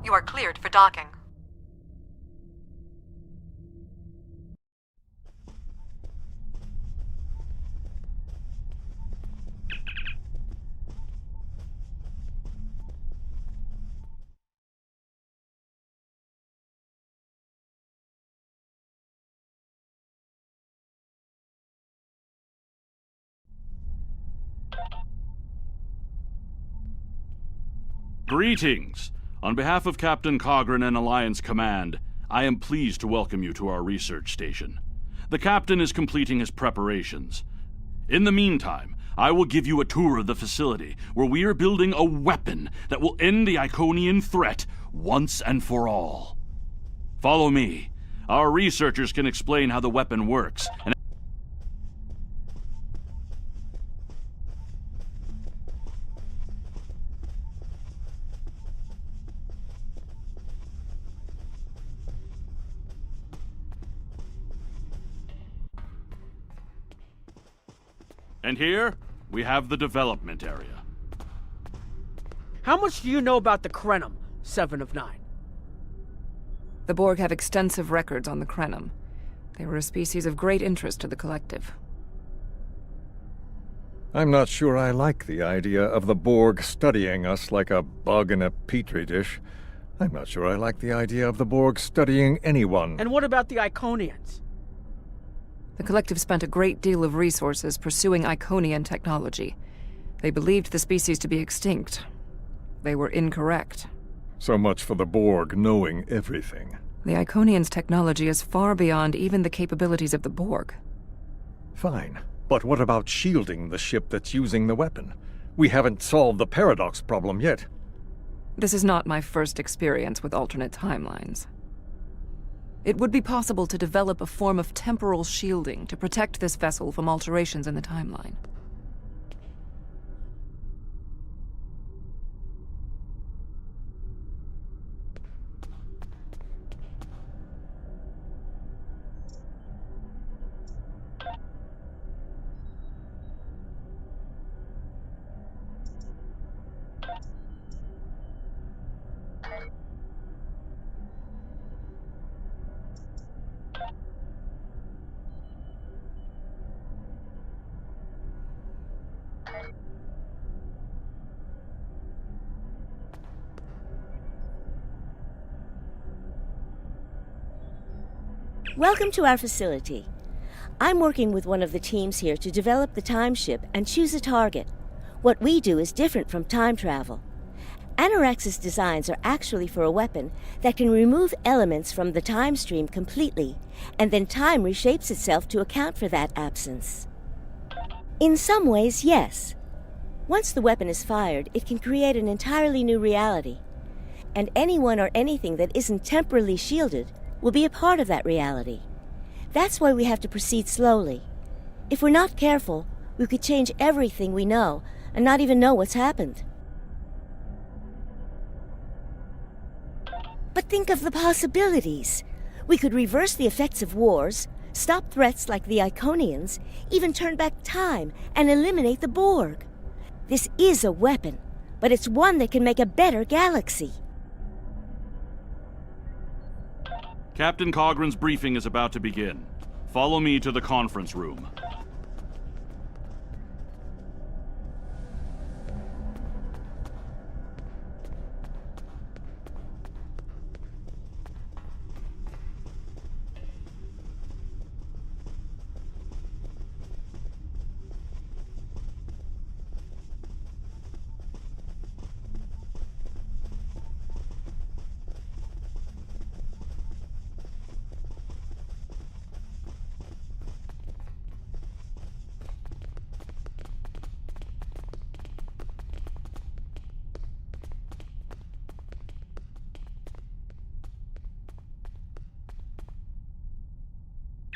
You are cleared for docking.
Greetings! On behalf of Captain Cogran and Alliance Command, I am pleased to welcome you to our research station. The captain is completing his preparations. In the meantime, I will give you a tour of the facility, where we are building a weapon that will end the Iconian threat once and for all. Follow me. Our researchers can explain how the weapon works, and here, we have the development area.
How much do you know about the Krenim, 7 of 9?
The Borg have extensive records on the Krenim. They were a species of great interest to the Collective.
I'm not sure I like the idea of the Borg studying us like a bug in a petri dish. I'm not sure I like the idea of the Borg studying anyone.
And what about the Iconians?
The Collective spent a great deal of resources pursuing Iconian technology. They believed the species to be extinct. They were incorrect.
So much for the Borg knowing everything.
The Iconians' technology is far beyond even the capabilities of the Borg.
Fine. But what about shielding the ship that's using the weapon? We haven't solved the paradox problem yet.
This is not my first experience with alternate timelines. It would be possible to develop a form of temporal shielding to protect this vessel from alterations in the timeline.
Welcome to our facility. I'm working with one of the teams here to develop the time ship and choose a target. What we do is different from time travel. Anorax's designs are actually for a weapon that can remove elements from the time stream completely, and then time reshapes itself to account for that absence. In some ways, yes. Once the weapon is fired, it can create an entirely new reality. And anyone or anything that isn't temporally shielded will be a part of that reality. That's why we have to proceed slowly. If we're not careful, we could change everything we know and not even know what's happened. But think of the possibilities. We could reverse the effects of wars, stop threats like the Iconians, even turn back time and eliminate the Borg. This is a weapon, but it's one that can make a better galaxy.
Captain Cogran's briefing is about to begin. Follow me to the conference room.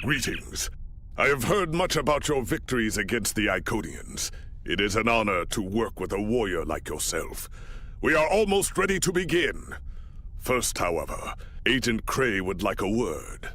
Greetings. I have heard much about your victories against the Iconians. It is an honor to work with a warrior like yourself. We are almost ready to begin. First, however, Agent Cray would like a word.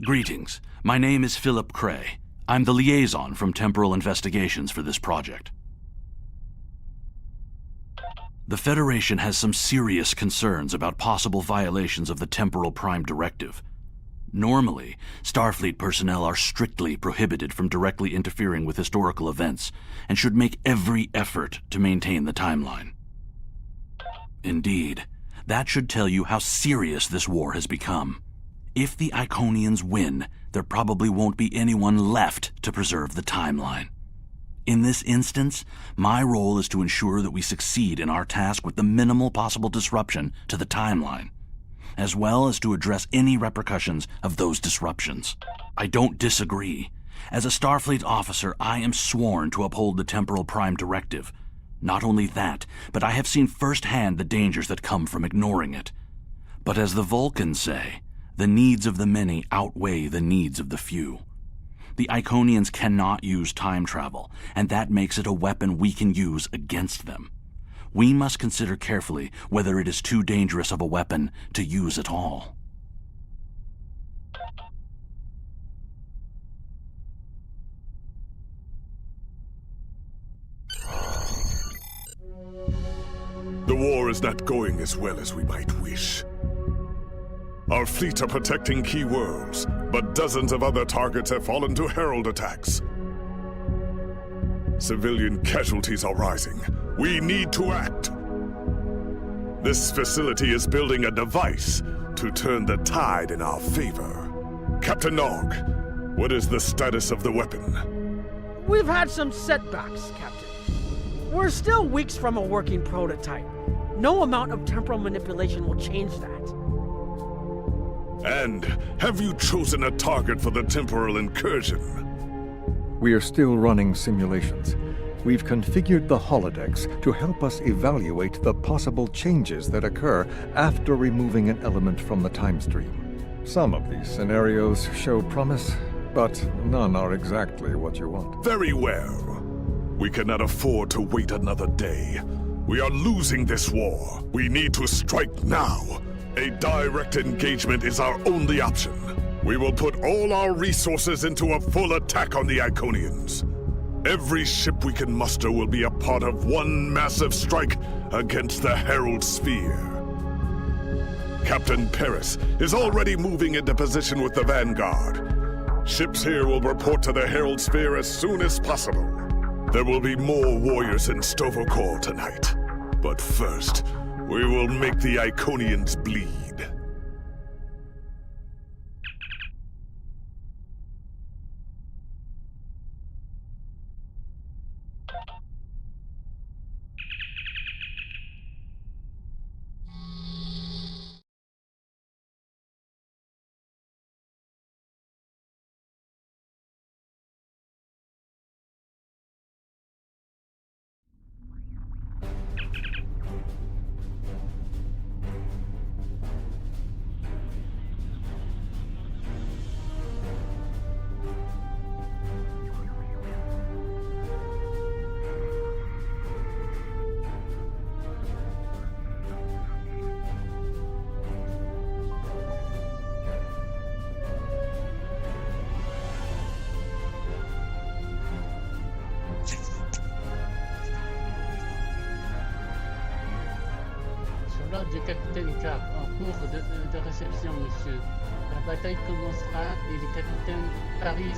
Greetings. My name is Philip Cray. I'm the liaison from Temporal Investigations for this project. The Federation has some serious concerns about possible violations of the Temporal Prime Directive. Normally, Starfleet personnel are strictly prohibited from directly interfering with historical events and should make every effort to maintain the timeline. Indeed. That should tell you how serious this war has become. If the Iconians win, there probably won't be anyone left to preserve the timeline. In this instance, my role is to ensure that we succeed in our task with the minimal possible disruption to the timeline, as well as to address any repercussions of those disruptions. I don't disagree. As a Starfleet officer, I am sworn to uphold the Temporal Prime Directive. Not only that, but I have seen firsthand the dangers that come from ignoring it. But as the Vulcans say, the needs of the many outweigh the needs of the few. The Iconians cannot use time travel, and that makes it a weapon we can use against them. We must consider carefully whether it is too dangerous of a weapon to use at all.
The war is not going as well as we might wish. Our fleet are protecting key worlds, but dozens of other targets have fallen to Herald attacks. Civilian casualties are rising. We need to act. This facility is building a device to turn the tide in our favor. Captain Nog, what is the status of the weapon?
We've had some setbacks, Captain. We're still weeks from a working prototype. No amount of temporal manipulation will change that.
And have you chosen a target for the temporal incursion?
We are still running simulations. We've configured the holodecks to help us evaluate the possible changes that occur after removing an element from the time stream. Some of these scenarios show promise, but none are exactly what you want.
Very well. We cannot afford to wait another day. We are losing this war. We need to strike now. A direct engagement is our only option. We will put all our resources into a full attack on the Iconians. Every ship we can muster will be a part of one massive strike against the Herald Sphere. Captain Paris is already moving into position with the Vanguard. Ships here will report to the Herald Sphere as soon as possible. There will be more warriors in Sto-vo-kor tonight. But first, we will make the Iconians bleed.
L'ordre du capitaine K en cours de réception, monsieur. La bataille commencera et le capitaine Paris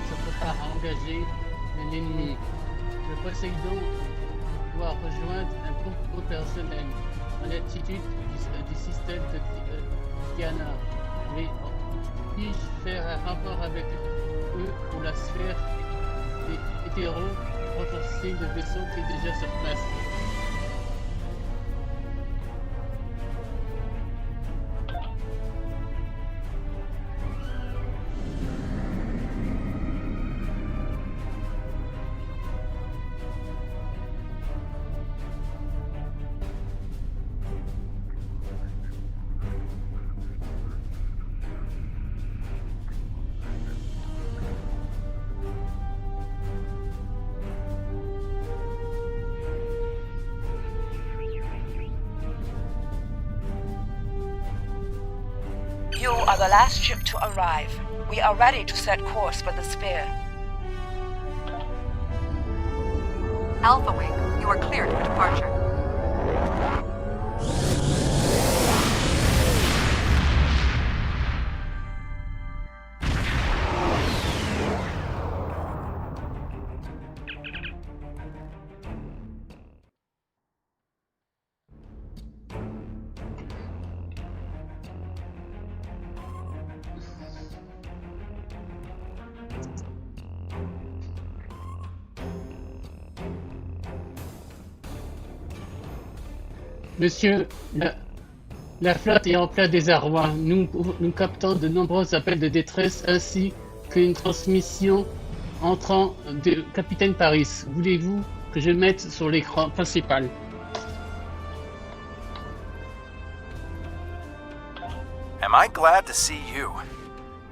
se prépare à engager l'ennemi. Le Poséidon doit rejoindre un groupe opérationnel en altitude du système de Diana. Mais puis-je faire un rapport avec eux ou la sphère des hétéros renforcés de vaisseau qui est déjà sur place?
You are the last ship to arrive. We are ready to set course for the Sphere.
Alpha Wing, you are cleared for departure.
Monsieur, la flotte est en plein désarroi. Nous captons de nombreux appels de détresse ainsi qu'une transmission entrant de Capitaine Paris. Voulez-vous que je mette sur l'écran principal?
Am I glad to see you?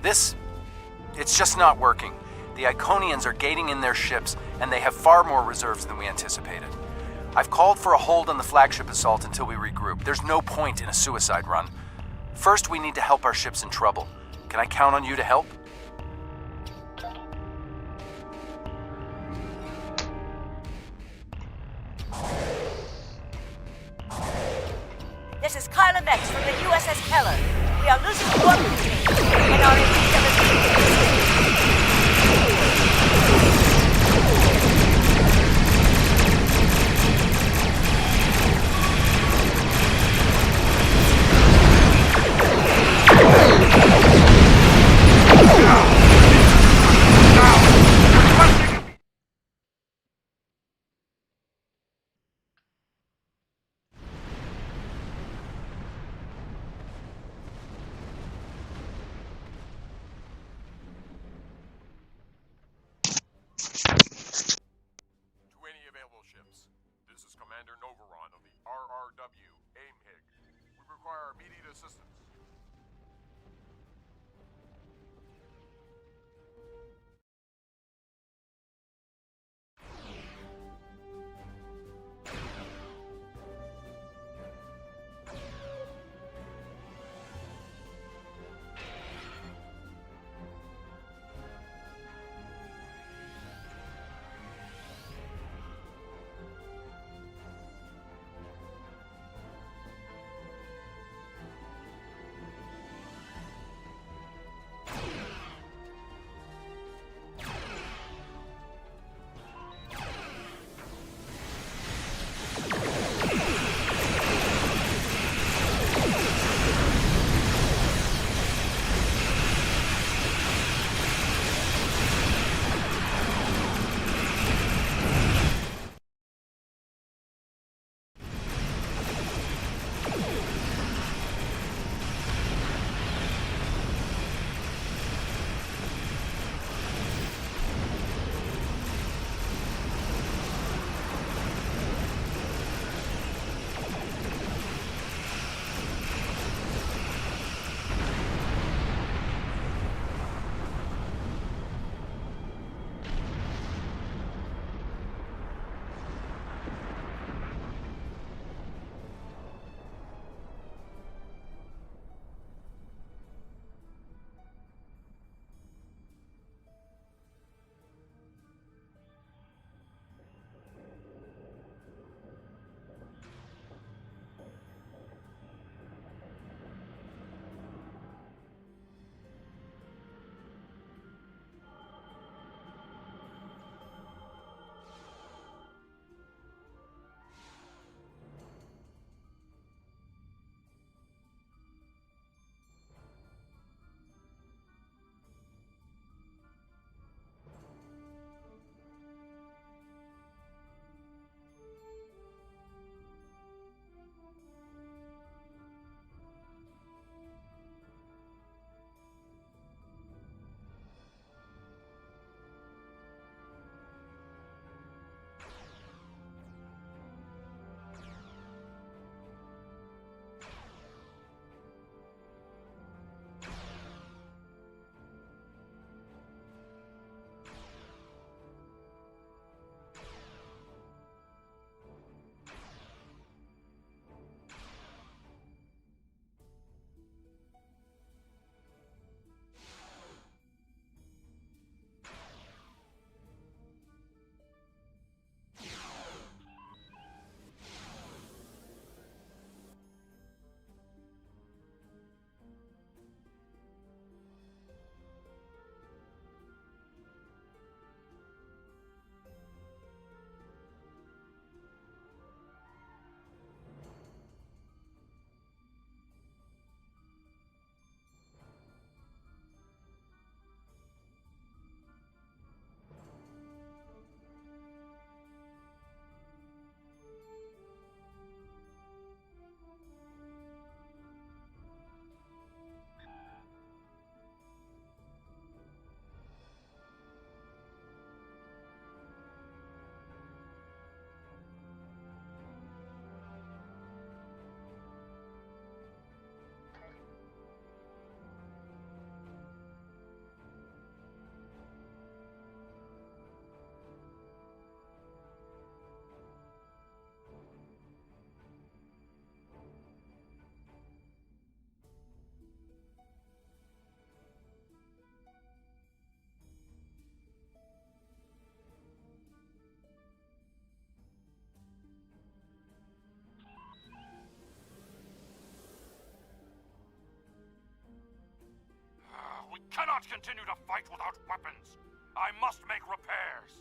It's just not working. The Iconians are gating in their ships, and they have far more reserves than we anticipated. I've called for a hold on the flagship assault until we regroup. There's no point in a suicide run. First, we need to help our ships in trouble. Can I count on you to help?
This is Kyla Mex from the USS Keller. We are losing the warp routine and are in need of assistance.
fight without weapons. I must make repairs.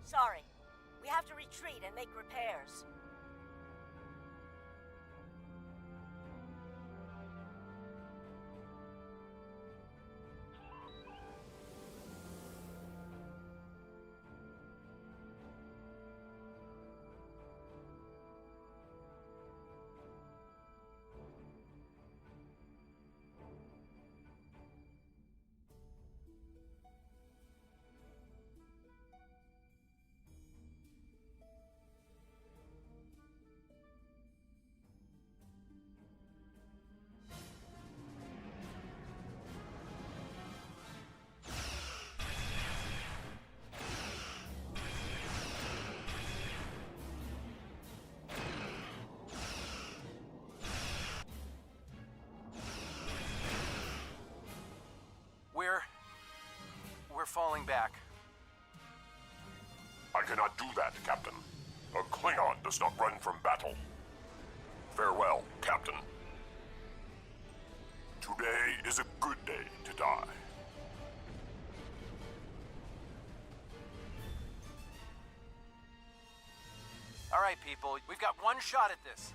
Sorry. We have to retreat and make repairs.
We're falling back.
I cannot do that, Captain. A Klingon does not run from battle. Farewell, Captain. Today is a good day to die.
All right, people, we've got one shot at this.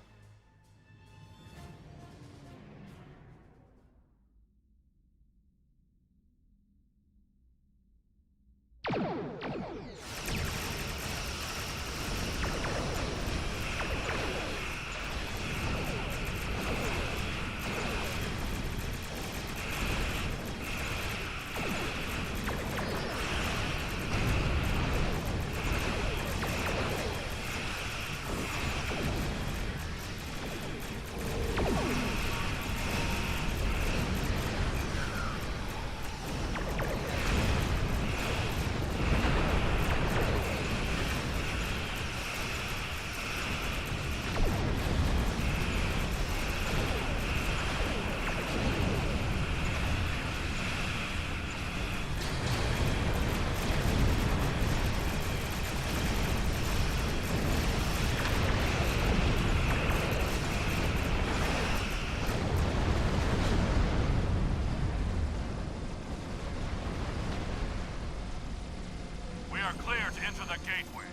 Clear to enter the gateway.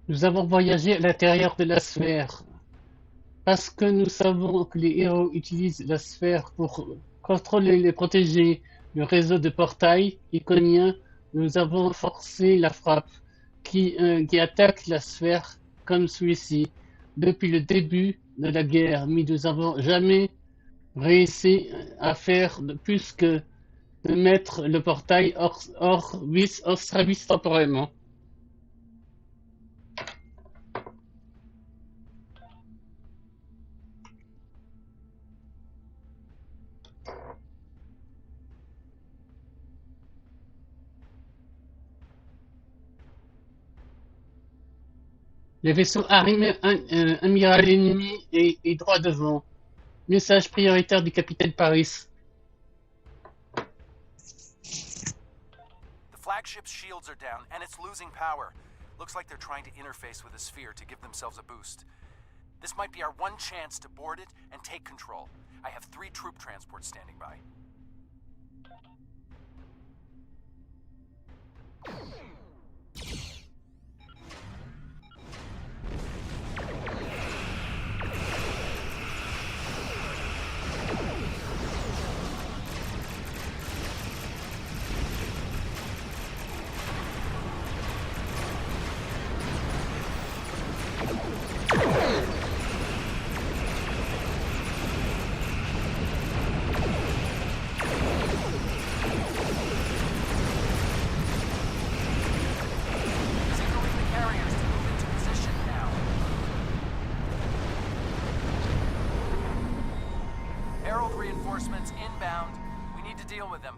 Nous avons voyagé à l'intérieur de la sphère. Parce que nous savons que les héros utilisent la sphère pour contrôler et protéger le réseau de portails iconiens, nous avons forcé la frappe qui attaque la sphère comme celui-ci depuis le début de la guerre, mais nous n'avons jamais réussi à faire plus que de mettre le portail hors service temporairement. Le vaisseau amiral ennemi est droit devant. Message prioritaire du capitaine Paris.
The flagship's shields are down, and it's losing power. Looks like they're trying to interface with a sphere to give themselves a boost. This might be our one chance to board it and take control. I have 3 troop transports standing by. Herald reinforcements inbound. We need to deal with them.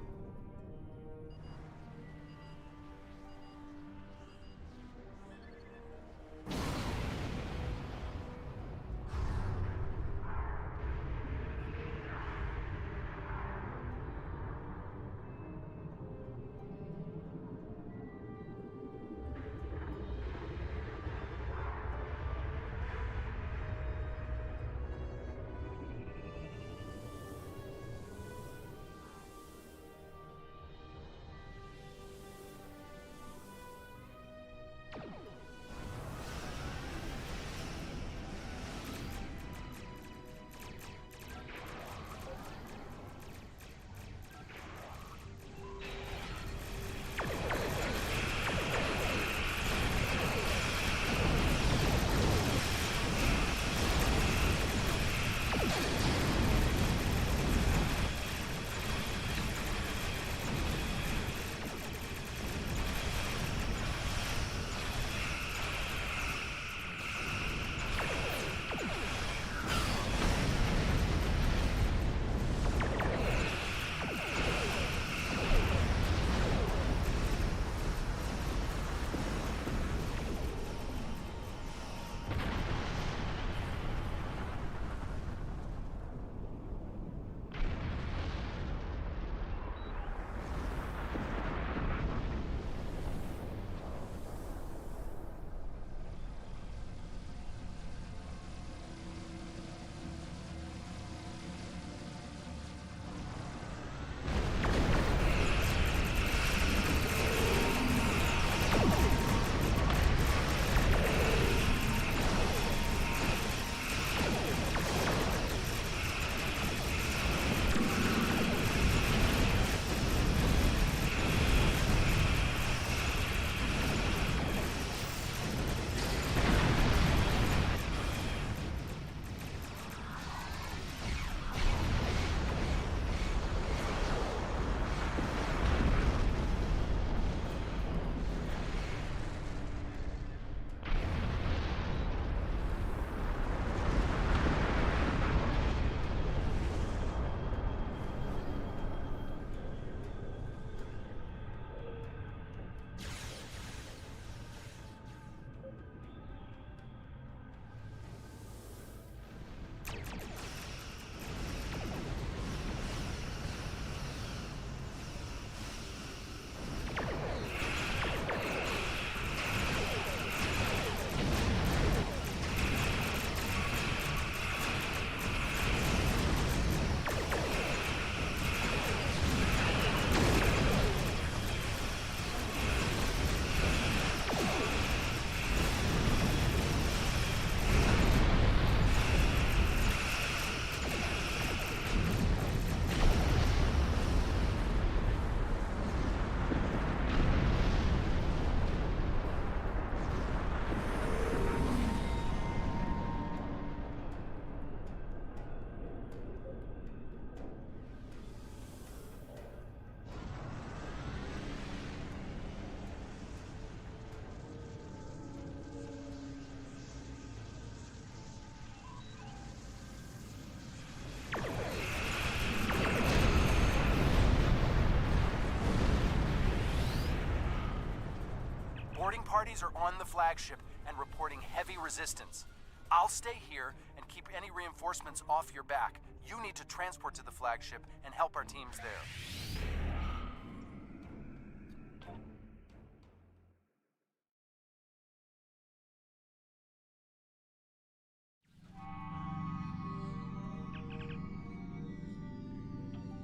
Boarding parties are on the flagship and reporting heavy resistance. I'll stay here and keep any reinforcements off your back. You need to transport to the flagship and help our teams there.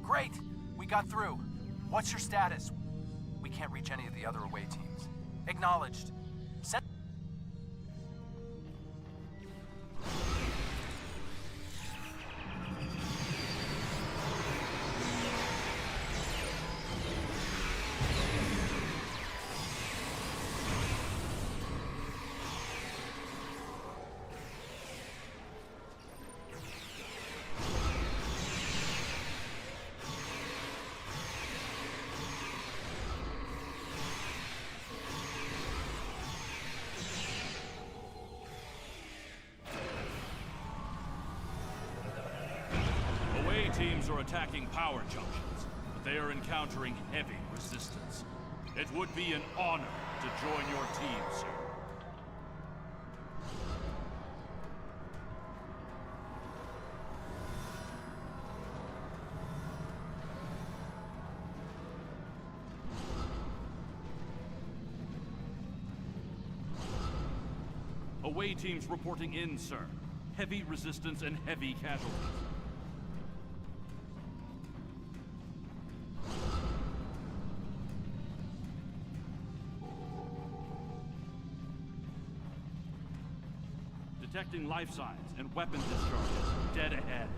Great! We got through. What's your status? We can't reach any of the other away teams. Acknowledged. Send
teams are attacking power junctions, but they are encountering heavy resistance. It would be an honor to join your team, sir. Away teams reporting in, sir. Heavy resistance and heavy casualties. Detecting life signs and weapon discharges. Dead ahead.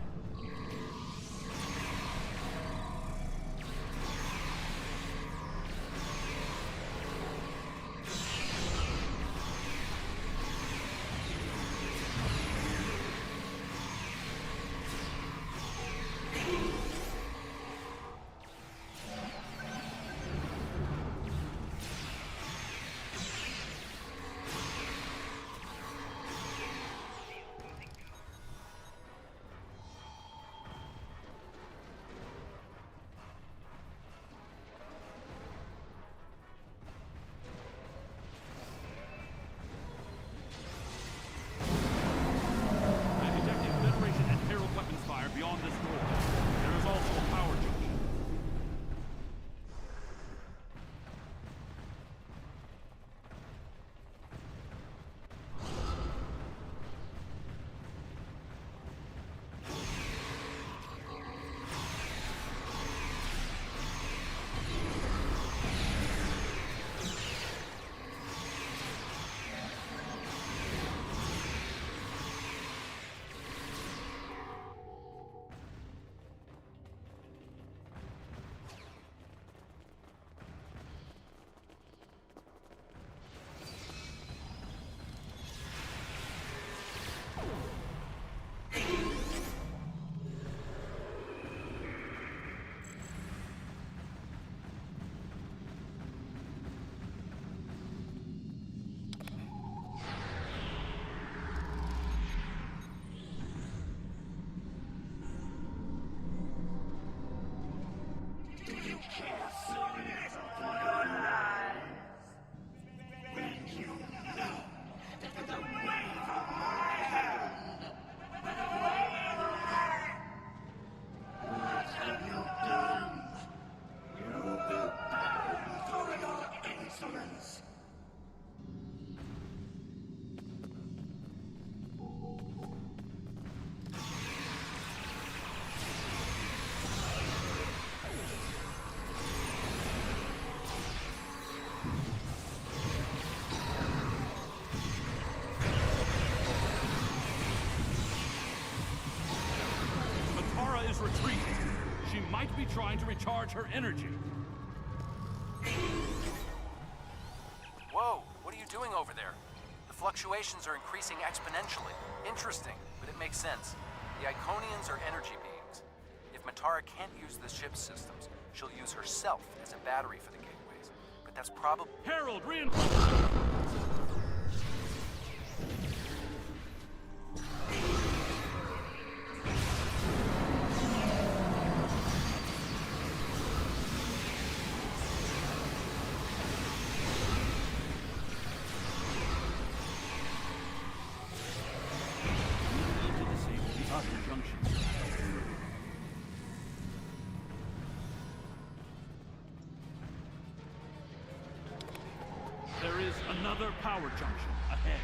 Beyond this door, there is also a power junction. Retreating. She might be trying to recharge her energy.
Whoa, what are you doing over there? The fluctuations are increasing exponentially. Interesting, but it makes sense. The Iconians are energy beings. If Matara can't use the ship's systems, she'll use herself as a battery for the gateways. But that's probably...
Herald, reinforce! There is another power junction ahead.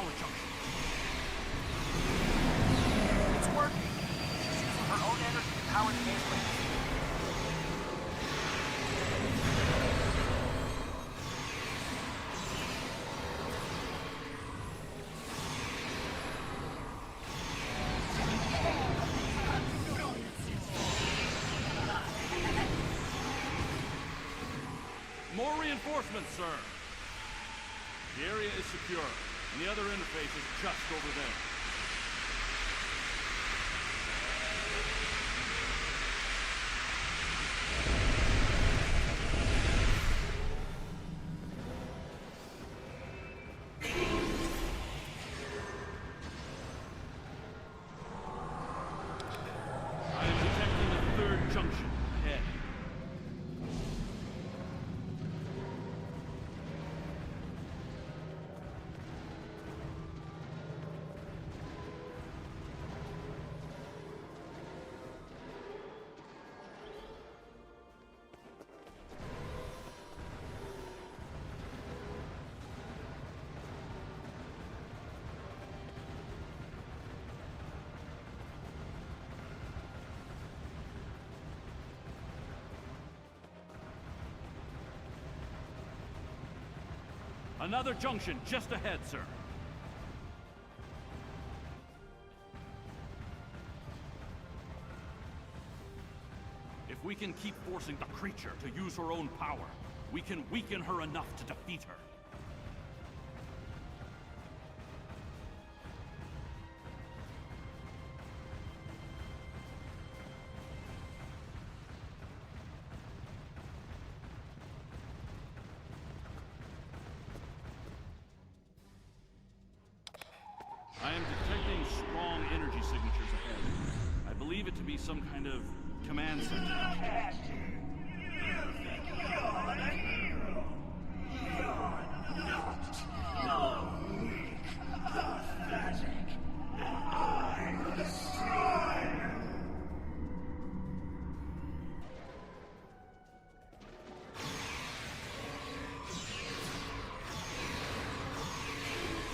power junction.
It's working. She's using her own energy to power the gateway.
More reinforcements, sir. The area is secure, and the other interface is just over there. I am detecting a third junction ahead. Another junction just ahead, sir. If we can keep forcing the creature to use her own power, we can weaken her enough to defeat her. I am detecting strong energy signatures ahead. I believe it to be some kind of command center.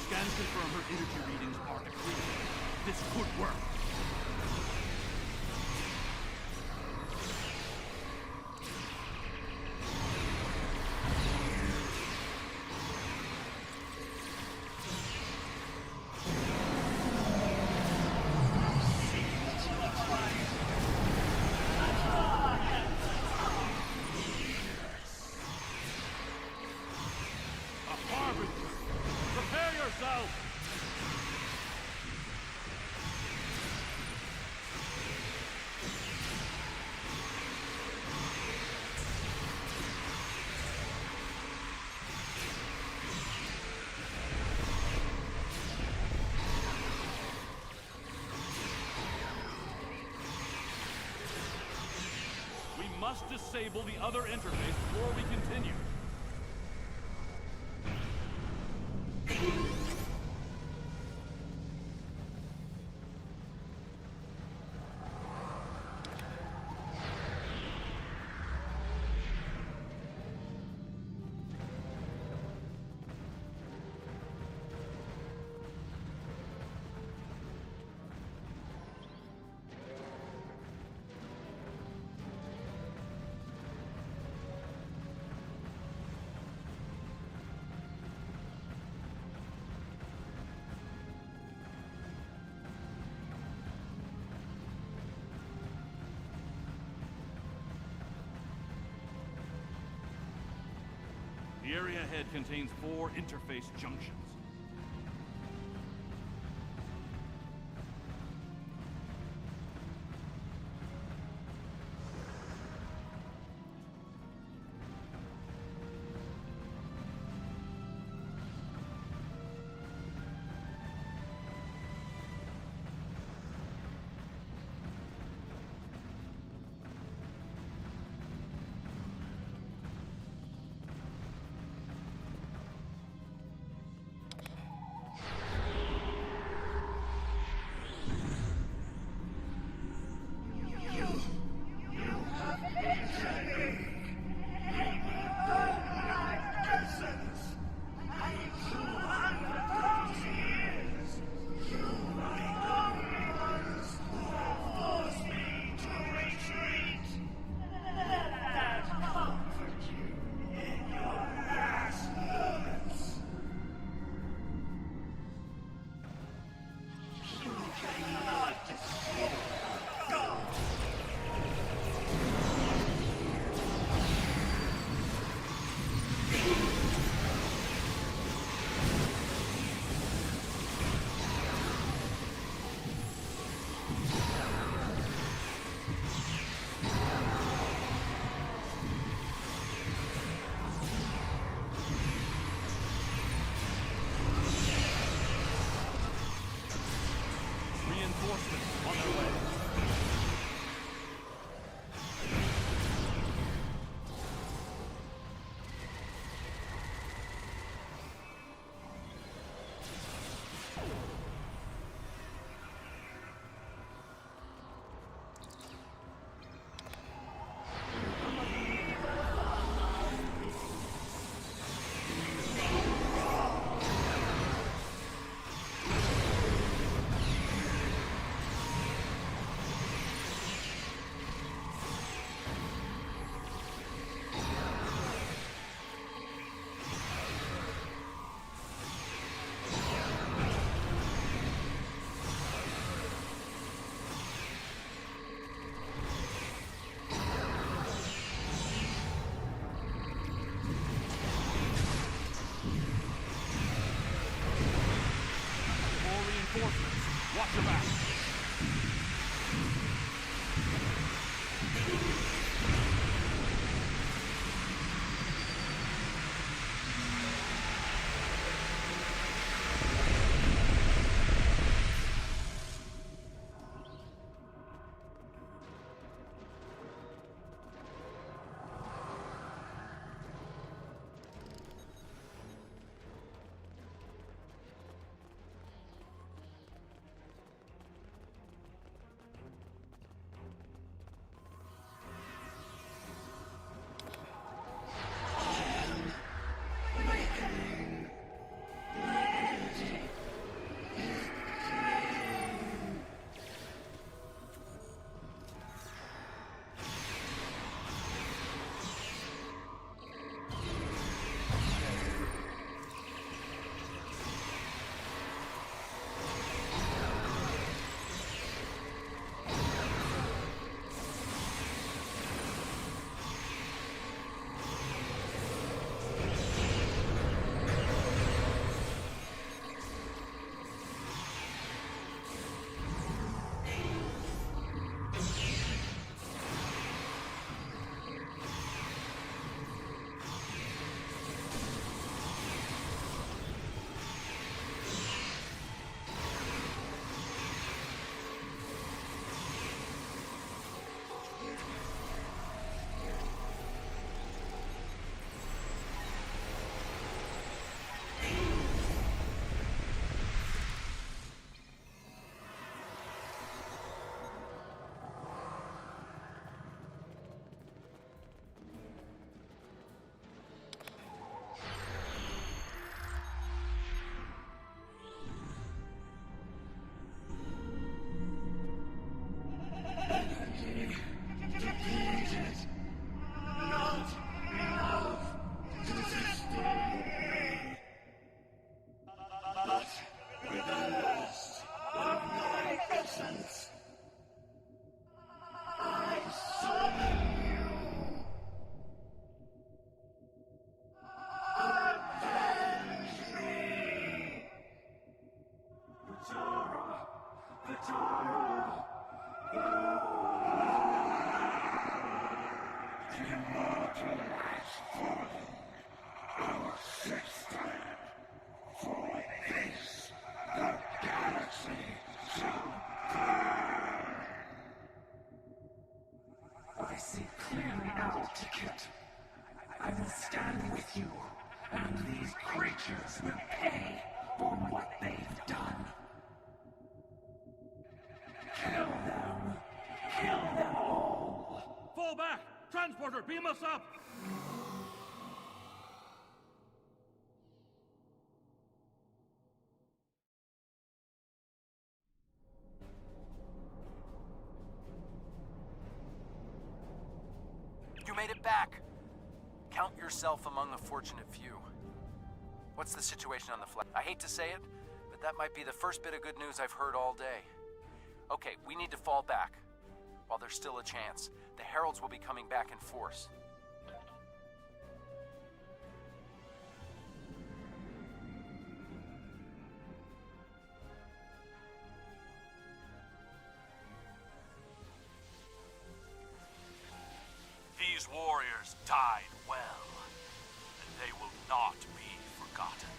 Scans confirm her energy readings are accurate. This could work. A harbinger! Prepare yourself! We must disable the other interface before we continue. The area ahead contains 4 interface junctions.
immortalize falling. Our sixth time. For this, the galaxy shall burn. I see clearly now, Ticket. I will stand with you, and these creatures will pay for what they've done. Kill them. Kill them all.
Fall back! Transporter, beam us up!
You made it back! Count yourself among the fortunate few. What's the situation on the flag? I hate to say it, but that might be the first bit of good news I've heard all day. Okay, we need to fall back. While there's still a chance, the Heralds will be coming back in force.
These warriors died well, and they will not be forgotten.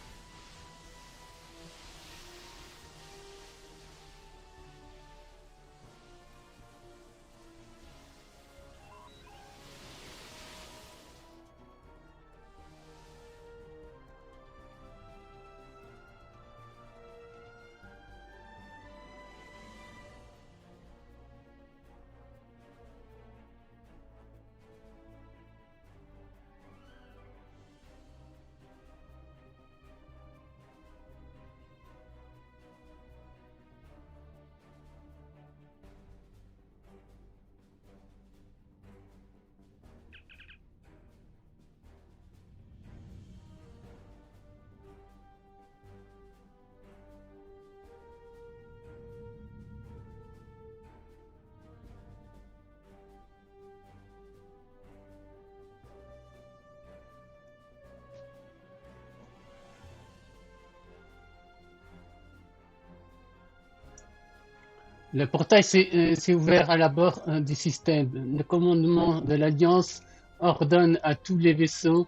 Le portail s'est ouvert à la bord du système. Le commandement de l'Alliance ordonne à tous les vaisseaux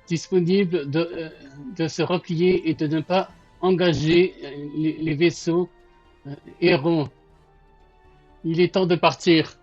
disponibles de se replier et de ne pas engager les vaisseaux errants. Il est temps de partir.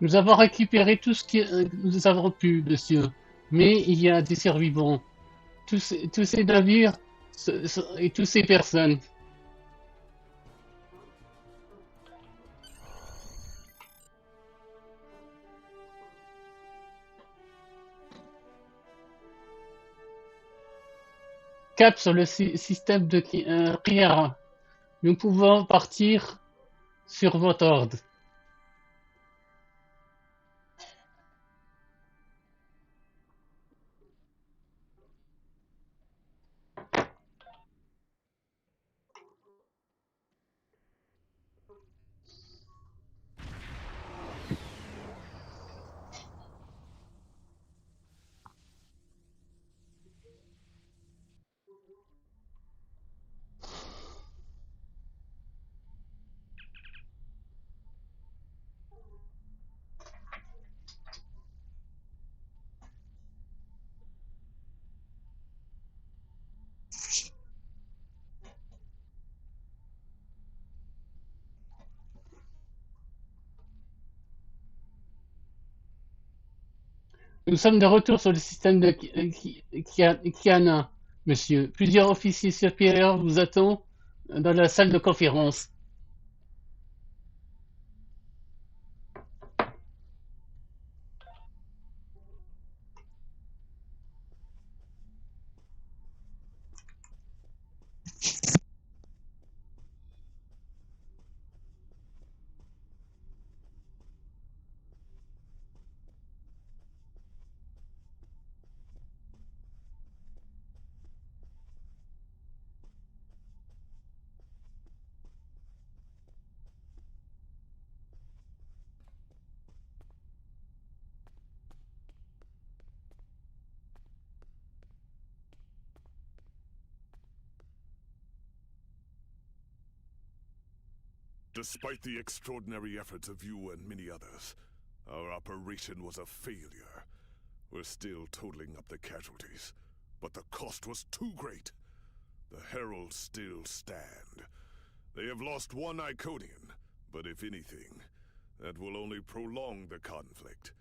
Nous avons récupéré tout ce que nous avons pu, monsieur. Mais il y a des survivants. Tous ces navires et toutes ces personnes. Cap sur le système de Kiara. Nous pouvons partir sur votre ordre. Nous sommes de retour sur le système de Kiana, monsieur. Plusieurs officiers supérieurs vous attendent dans la salle de conférence.
Despite the extraordinary efforts of you and many others, our operation was a failure. We're still totaling up the casualties, but the cost was too great. The Heralds still stand. They have lost one Iconian, but if anything, that will only prolong the conflict.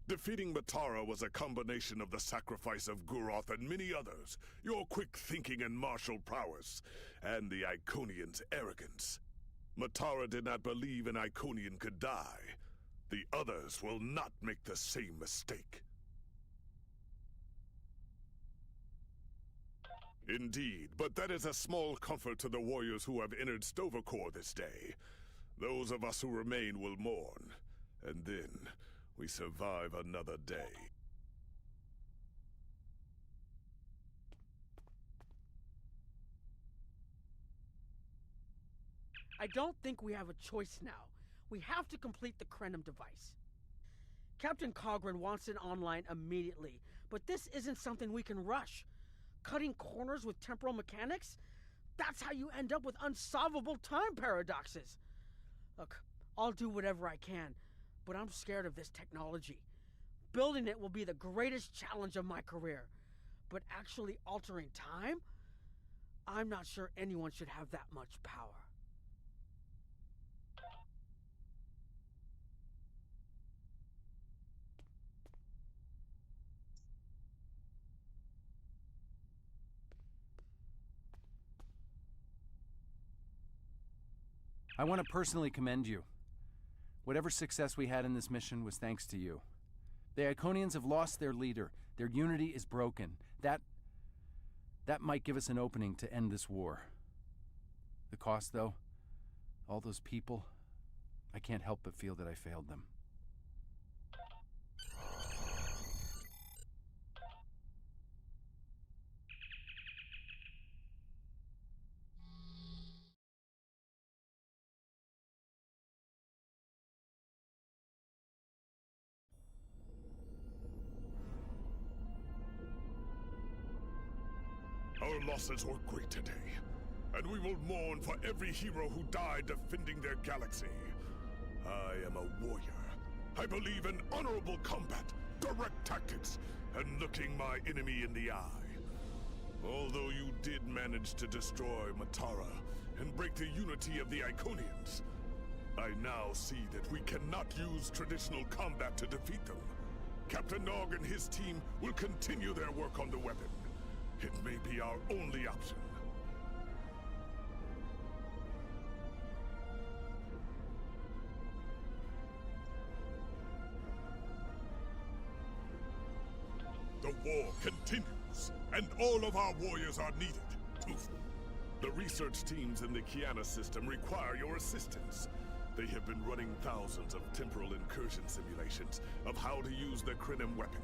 Defeating Matara was a combination of the sacrifice of Guroth and many others, your quick thinking and martial prowess, and the Iconians' arrogance. Matara did not believe an Iconian could die. The others will not make the same mistake. Indeed, but that is a small comfort to the warriors who have entered Sto-vo-kor this day. Those of us who remain will mourn, and then we survive another day.
I don't think we have a choice now. We have to complete the Krenim device. Captain Cogran wants it online immediately, but this isn't something we can rush. Cutting corners with temporal mechanics? That's how you end up with unsolvable time paradoxes. Look, I'll do whatever I can, but I'm scared of this technology. Building it will be the greatest challenge of my career. But actually altering time? I'm not sure anyone should have that much power.
I want to personally commend you. Whatever success we had in this mission was thanks to you. The Iconians have lost their leader. Their unity is broken. That might give us an opening to end this war. The cost, though, all those people, I can't help but feel that I failed them.
Our losses were great today, and we will mourn for every hero who died defending their galaxy. I am a warrior. I believe in honorable combat, direct tactics, and looking my enemy in the eye. Although you did manage to destroy Matara and break the unity of the Iconians, I now see that we cannot use traditional combat to defeat them. Captain Nog and his team will continue their work on the weapon. It may be our only option. The war continues, and all of our warriors are needed. The research teams in the Kiana system require your assistance. They have been running thousands of temporal incursion simulations of how to use the Krenim weapon.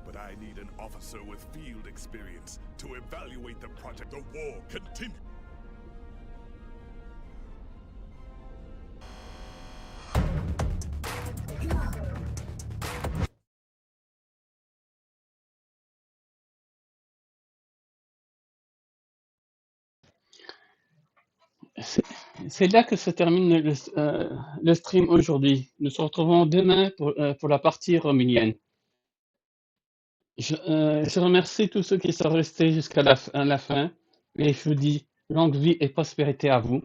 But I need an officer with field experience to evaluate the project. The war continues.
C'est là que se termine le stream aujourd'hui. Nous se retrouvons demain pour la partie romulienne. Je remercie tous ceux qui sont restés jusqu'à la fin et je vous dis longue vie et prospérité à vous.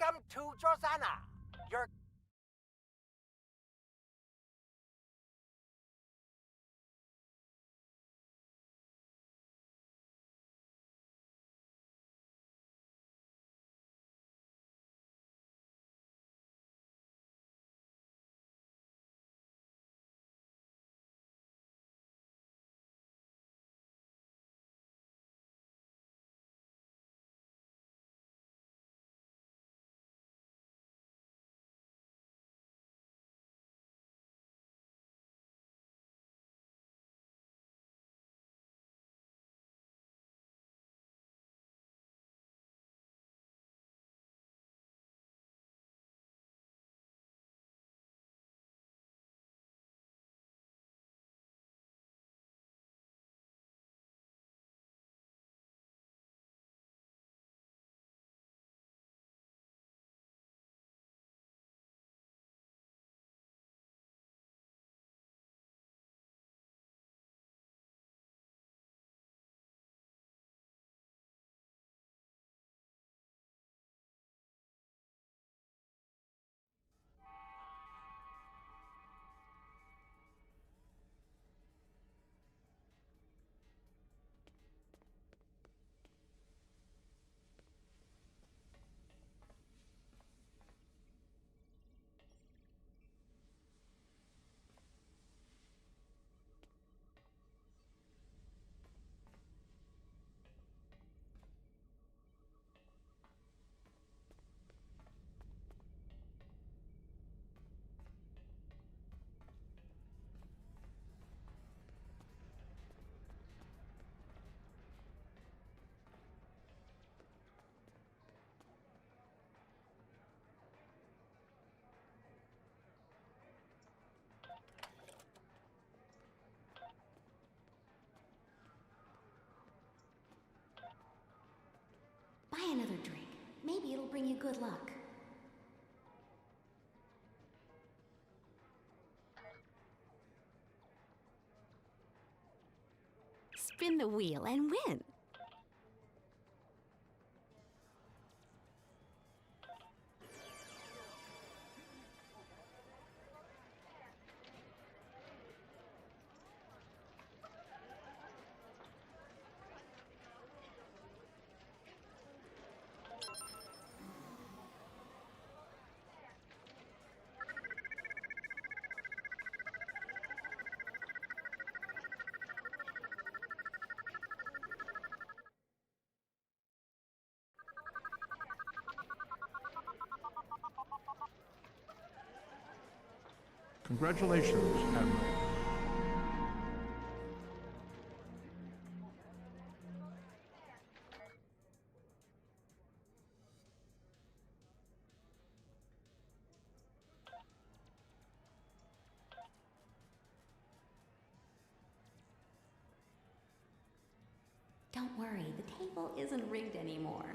Welcome to Drozana. Your
Buy another drink. Maybe it'll bring you good luck.
Spin the wheel and win.
Congratulations, Admiral.
Don't worry, the table isn't rigged anymore.